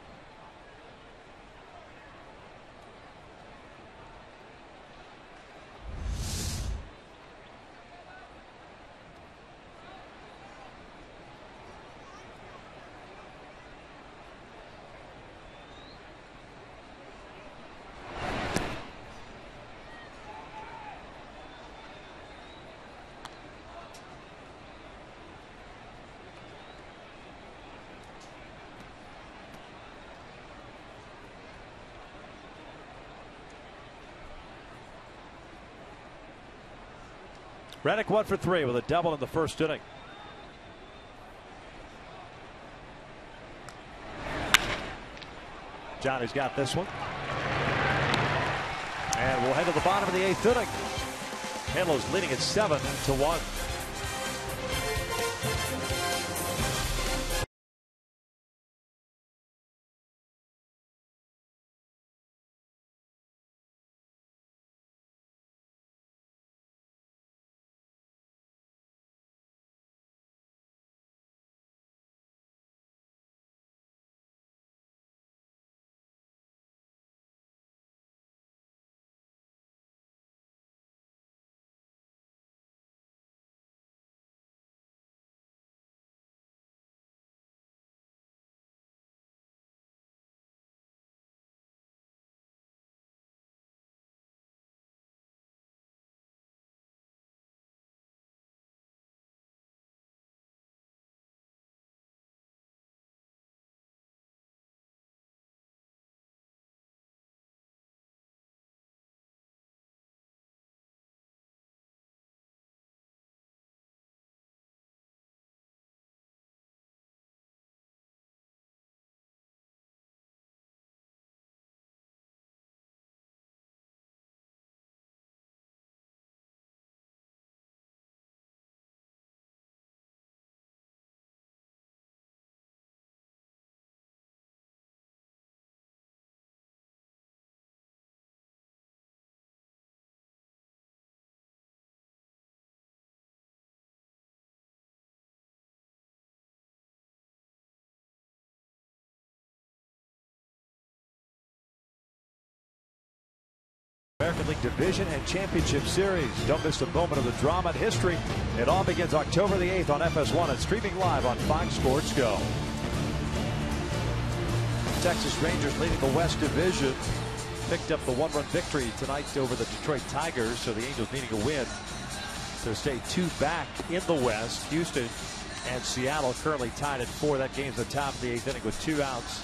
Reddick 1 for 3 with a double in the first inning. Johnny's got this one. And we'll head to the bottom of the 8th inning. Halos leading at 7-1. American League Division and Championship Series. Don't miss a moment of the drama and history. It all begins October the 8th on FS1 and streaming live on Fox Sports Go. Texas Rangers leading the West Division. Picked up the 1-run victory tonight over the Detroit Tigers, so the Angels needing a win to stay 2 back in the West. Houston and Seattle currently tied at 4. That game's the top of the 8th inning with 2 outs.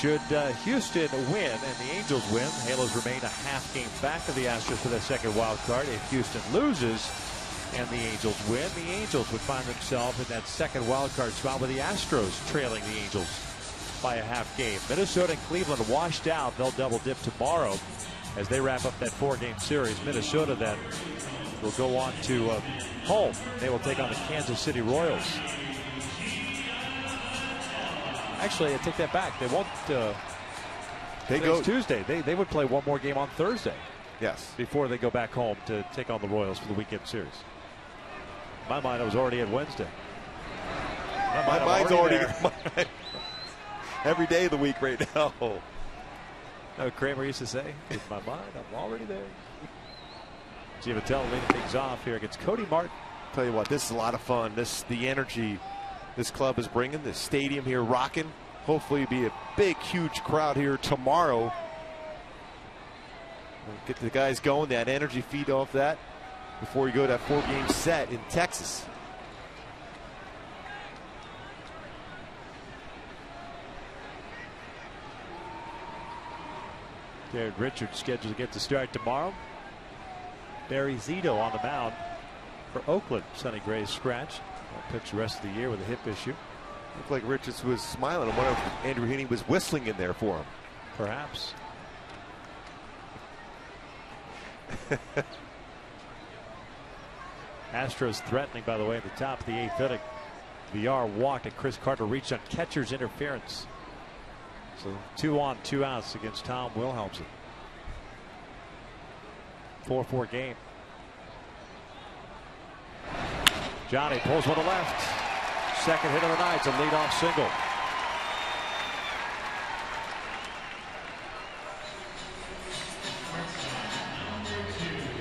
Should Houston win and the Angels win, Halos remain a half game back of the Astros for their second wild card. If Houston loses and the Angels win, the Angels would find themselves in that second wild card spot with the Astros trailing the Angels by a half game. Minnesota and Cleveland washed out. They'll double dip tomorrow as they wrap up that 4-game series. Minnesota then will go on to home. They will take on the Kansas City Royals. Actually, I take that back. They won't. They go Tuesday. They would play one more game on Thursday. Yes. Before they go back home to take on the Royals for the weekend series. In my mind, I was already at Wednesday. My mind's already every day of the week right now. No, Kramer used to say, in my mind, I'm already there. Giavatello leading things off here against Cody Martin. Tell you what, this is a lot of fun. The energy this club is bringing, the stadium here rocking. Hopefully it'll be a big, huge crowd here tomorrow. We'll get the guys going, that energy feed off that before we go to that 4-game set in Texas. Jared Richards scheduled to get the start tomorrow. Barry Zito on the mound for Oakland. Sonny Gray's scratch. He'll pitch the rest of the year with a hip issue. Looked like Richards was smiling. I wonder if Andrew Heaney was whistling in there for him. Perhaps. Astros threatening, by the way, at the top of the 8th inning. VR walked and Chris Carter reached on catcher's interference. So 2 on, 2 outs against Tom Wilhelmsen. 4-4 game. Johnny pulls one to left. Second hit of the night. It's a leadoff single.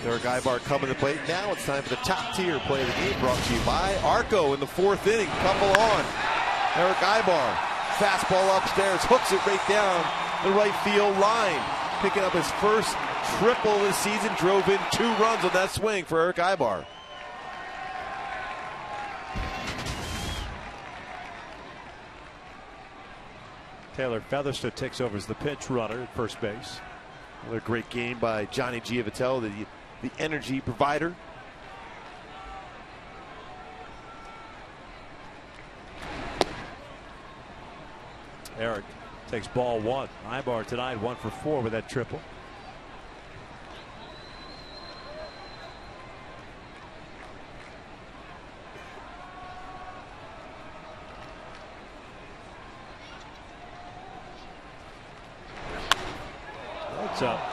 Eric Ibar coming to plate. Now it's time for the top tier play of the game, brought to you by Arco in the 4th inning. Couple on. Eric Ibar. Fastball upstairs. Hooks it right down the right field line. Picking up his first triple of the season. Drove in 2 runs on that swing for Eric Ibar. Taylor Featherstone takes over as the pinch runner at first base. Another great game by Johnny Giavatello, the energy provider. Eric takes ball 1. Ibar tonight 1 for 4 with that triple. That's up.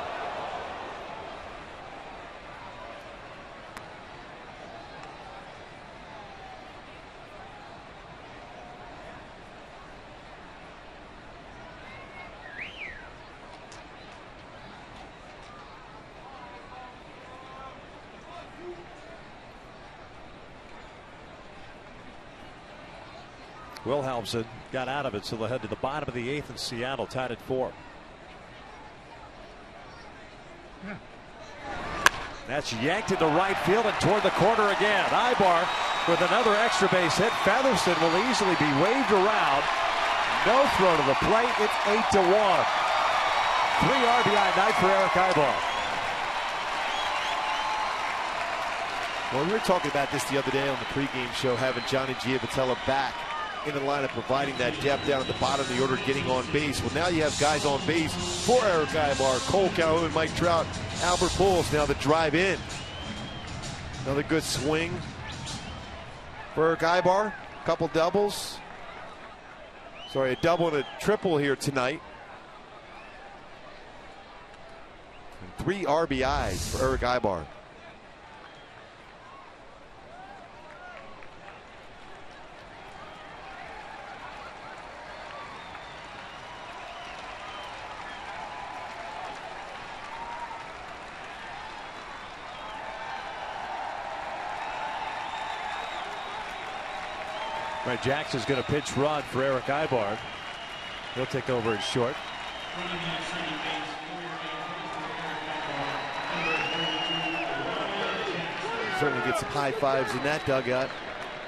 Wilhelmsen got out of it, so they'll head to the bottom of the 8th in Seattle, tied at 4. That's yanked into right field and toward the corner again. Ibar with another extra base hit. Featherston will easily be waved around. No throw to the plate. It's 8-1. 3 RBI night for Eric Ibar. Well, we were talking about this the other day on the pregame show, having Johnny Giavatello back in the lineup, providing that depth down at the bottom of the order, getting on base. Well, now you have guys on base for Eric Ibar, Cole Calhoun, Mike Trout, Albert Pujols. Now the drive in. Another good swing for Eric Ibar. Couple doubles. Sorry, a double and a triple here tonight. And 3 RBIs for Eric Ibar. Right, Jackson's going to pitch run for Eric Ibar. He'll take over at short. Certainly get some high fives in that dugout.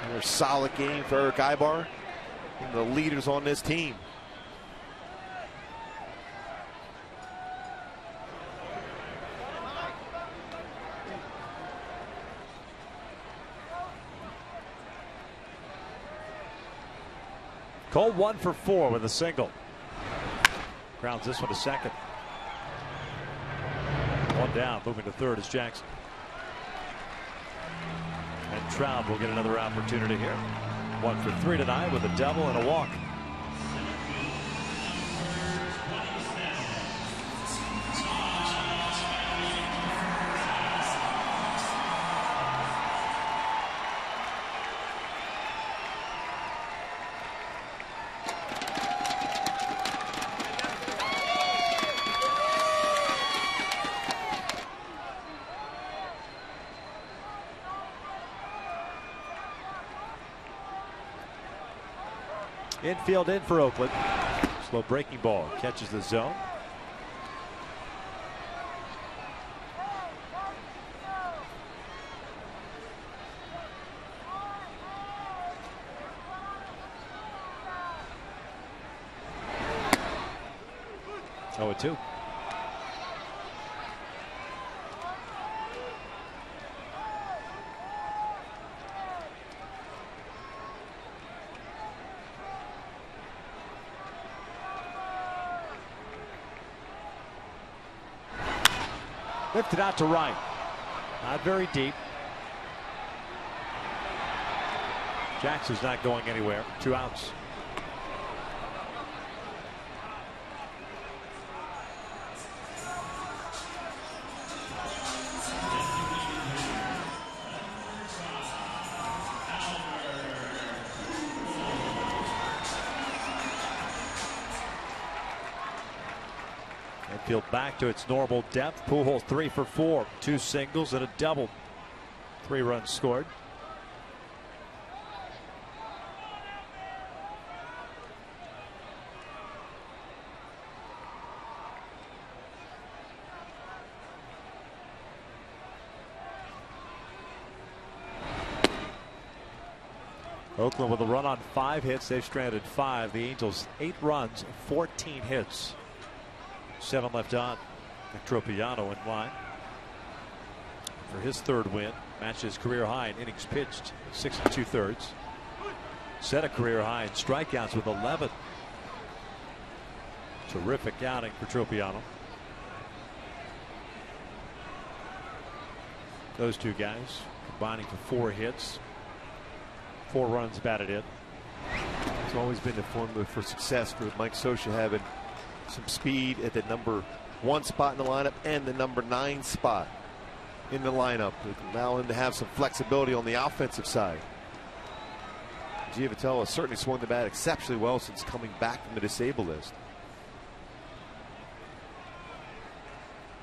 Another solid game for Eric Ibar. One of the leaders on this team. Cole 1 for 4 with a single. Grounds this one to second. 1 down, moving to third is Jackson. And Trout will get another opportunity here. 1 for 3 tonight with a double and a walk. Infield in for Oakland. Slow breaking ball. Catches the zone. Oh, 2. Lifted out to right. Not very deep. Jackson's not going anywhere. 2 outs. Infield back to its normal depth. Pujols 3 for 4. 2 singles and a double. 3 runs scored. Oakland with a run on 5 hits. They've stranded 5. The Angels 8 runs, 14 hits. 7 left on. Tropiano in line for his 3rd win. Matches career high in innings pitched, 6 2/3. Set a career high in strikeouts with 11. Terrific outing for Tropiano. Those 2 guys combining for 4 hits. 4 runs batted in. It's always been the formula for success for Mike Scioscia, having some speed at the number 1 spot in the lineup and the number 9 spot in the lineup, allow him to have some flexibility on the offensive side. Giavitello has certainly swung the bat exceptionally well since coming back from the disabled list.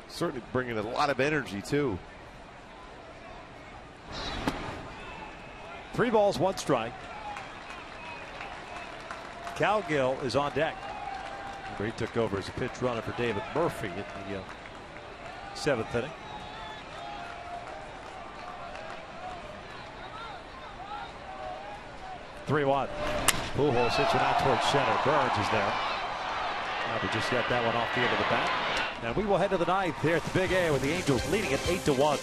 Certainly bringing a lot of energy too. 3 balls, 1 strike. Cowgill is on deck. He took over as a pinch runner for David Murphy in the 7th inning. Three-1. Pujols hits it out towards center. Burns is there. Now we just got that one off the end of the bat. And we will head to the 9th here at the Big A with the Angels leading at 8-1.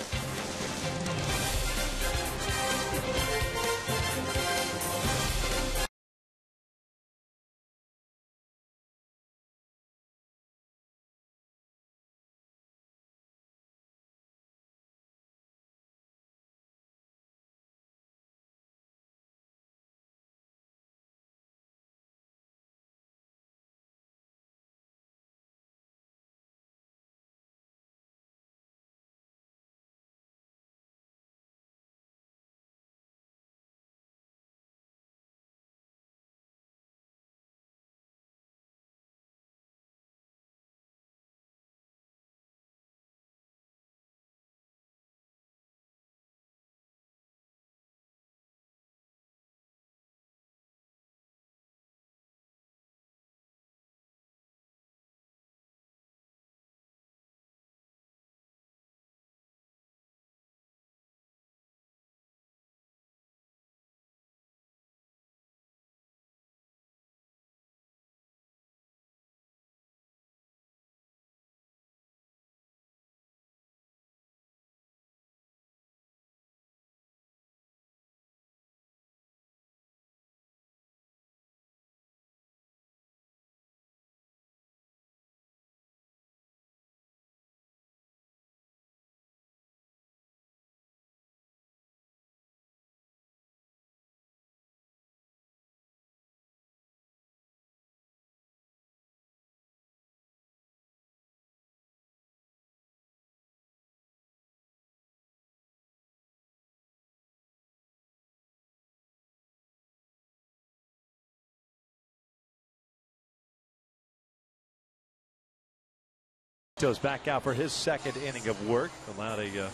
Goes back out for his 2nd inning of work. Allowed a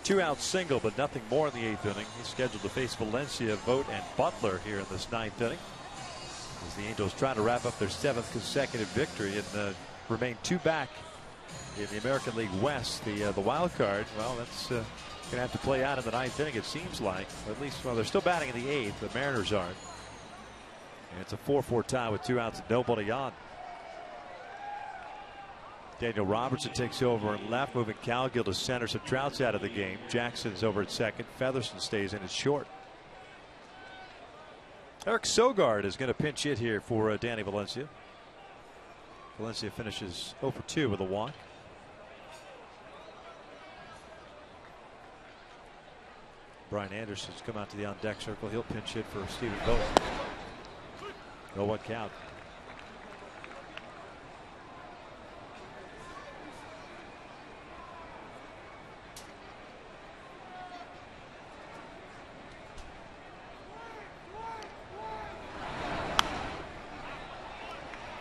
2-out single, but nothing more in the 8th inning. He's scheduled to face Valencia, Vogt, and Butler here in this 9th inning. As the Angels try to wrap up their 7th consecutive victory and remain 2 back in the American League West. The wild card, well, that's going to have to play out in the 9th inning, it seems like. At least, well, they're still batting in the 8th. The Mariners aren't. And it's a 4-4 tie with 2 outs and nobody on. Daniel Robertson takes over in left, moving Calgill to center. So Trout's out of the game. Jackson's over at second. Featherston stays in at short. Eric Sogard is going to pinch hit here for Danny Valencia. Valencia finishes 0 for 2 with a walk. Brian Anderson's come out to the on deck circle. He'll pinch hit for Stephen Vogt. 0-1 count.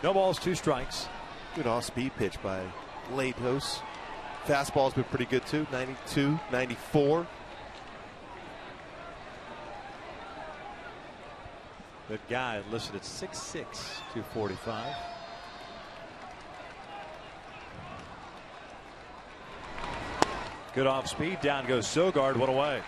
No balls, 2 strikes. Good off-speed pitch by Latos. Fastball's been pretty good too. 92, 94. Good guy, listed at 6'6", 245. Good off speed. Down goes Sogard. 1 away.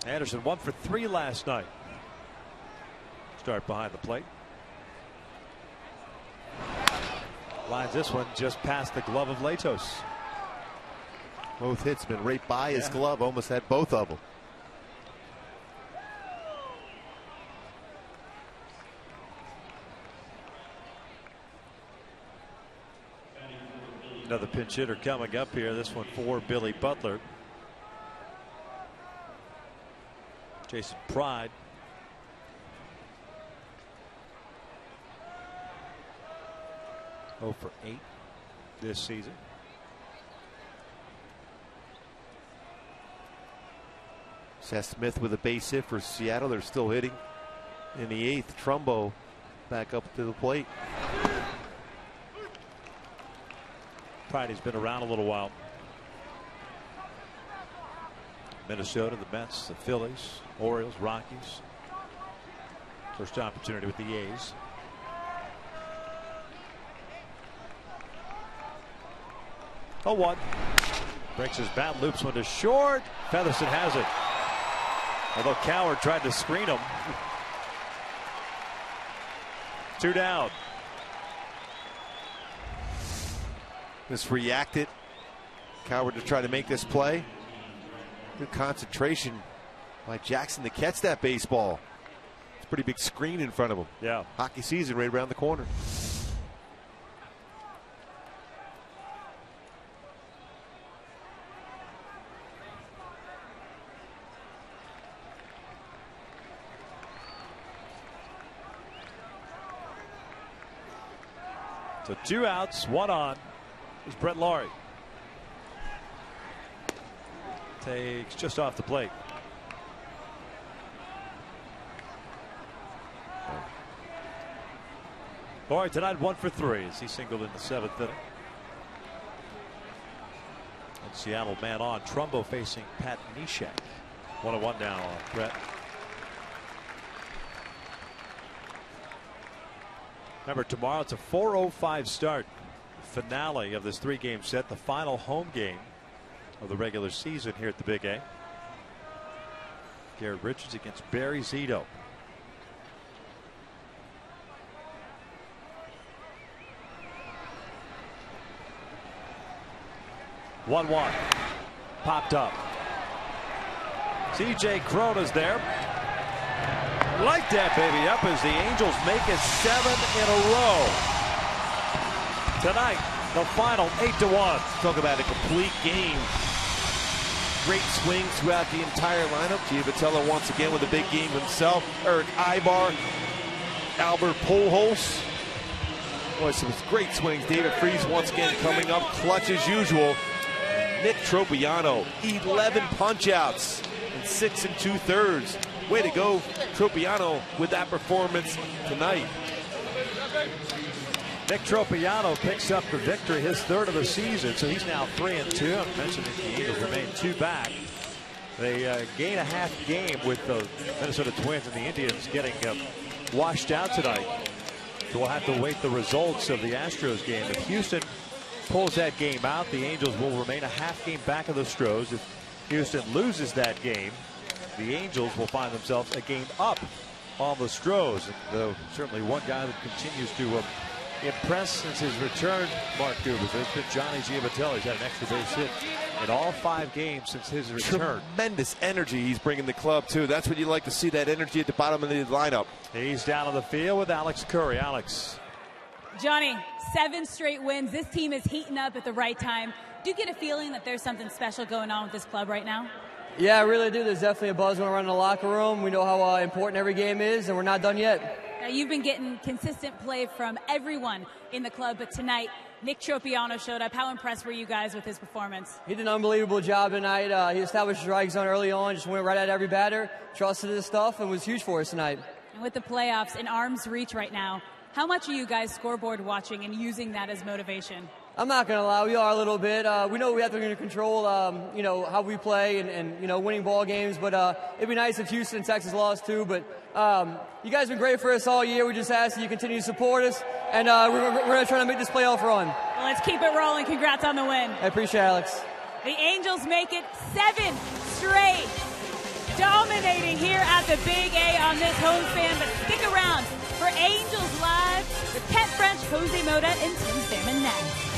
Anderson 1 for 3 last night. Start behind the plate. Lines this one just past the glove of Latos. Both hits been right by his glove. Almost had both of them. Another pinch hitter coming up here. This one for Billy Butler. Jason Pride. Oh for 8 this season. Seth Smith with a base hit for Seattle. They're still hitting in the 8th. Trumbo back up to the plate. Pride has been around a little while. Minnesota, the Mets, the Phillies, Orioles, Rockies. First opportunity with the A's. Oh, 1. Breaks his bat, loops one to short. Featherston has it. Although Coward tried to screen him. 2 down. Just reacted. Coward to try to make this play. Good concentration by Jackson to catch that baseball. It's a pretty big screen in front of him. Yeah. Hockey season right around the corner. So 2 outs, 1 on. Is Brett Laurie. Takes just off the plate. Laurie tonight 1 for 3 as he singled in the 7th inning. And Seattle man on. Trumbo facing Pat Neshek. 1-1 now on Brett. Remember, tomorrow it's a 4:05 start. Finale of this 3-game set, the final home game of the regular season here at the Big A. Garrett Richards against Barry Zito. One popped up. C.J. Cronen's there. Like that baby up as the Angels make it 7 in a row. Tonight, the final 8-1. Talk about a complete game. Great swings throughout the entire lineup. Giavatello once again with a big game himself. Eric Ibar, Albert Pujols. Boy, some great swings. David Freese once again coming up clutch as usual. Nick Tropiano, 11 punch-outs in 6 2/3. Way to go, Tropiano, with that performance tonight. Nick Tropiano picks up the victory, his third of the season, so he's now 3-2. I mentioned that the Eagles remain 2 back. They gain a half game with the Minnesota Twins and the Indians getting washed out tonight. So we'll have to wait the results of the Astros game. If Houston pulls that game out, the Angels will remain a half game back of the Astros. If Houston loses that game, the Angels will find themselves a game up on the Astros. And though certainly one guy that continues to impress since his return, Mark Dubas, has been Johnny Giamatelli. He's had an extra base hit in all 5 games since his return. Tremendous energy he's bringing the club, too. That's what you like to see, that energy at the bottom of the lineup. He's down on the field with Alex Curry. Alex. Johnny, 7 straight wins. This team is heating up at the right time. Do you get a feeling that there's something special going on with this club right now? Yeah, I really do. There's definitely a buzz when we're in the locker room. We know how important every game is, and we're not done yet. Now, you've been getting consistent play from everyone in the club, but tonight, Nick Tropiano showed up. How impressed were you guys with his performance? He did an unbelievable job tonight. He established the strike zone early on, just went right at every batter, trusted his stuff, and was huge for us tonight. And with the playoffs in arm's reach right now, how much are you guys scoreboard watching and using that as motivation? I'm not going to lie, we are a little bit. We know we have to control, how we play and winning ball games. But it'd be nice if Houston and Texas lost too. But you guys have been great for us all year. We just ask that you continue to support us, and we're going to try to make this playoff run. Well, let's keep it rolling. Congrats on the win. I appreciate it, Alex. The Angels make it 7 straight, dominating here at the Big A on this home fan. But stick around for Angels Live with Kent French, Jose Mota, and Tim Salmon next.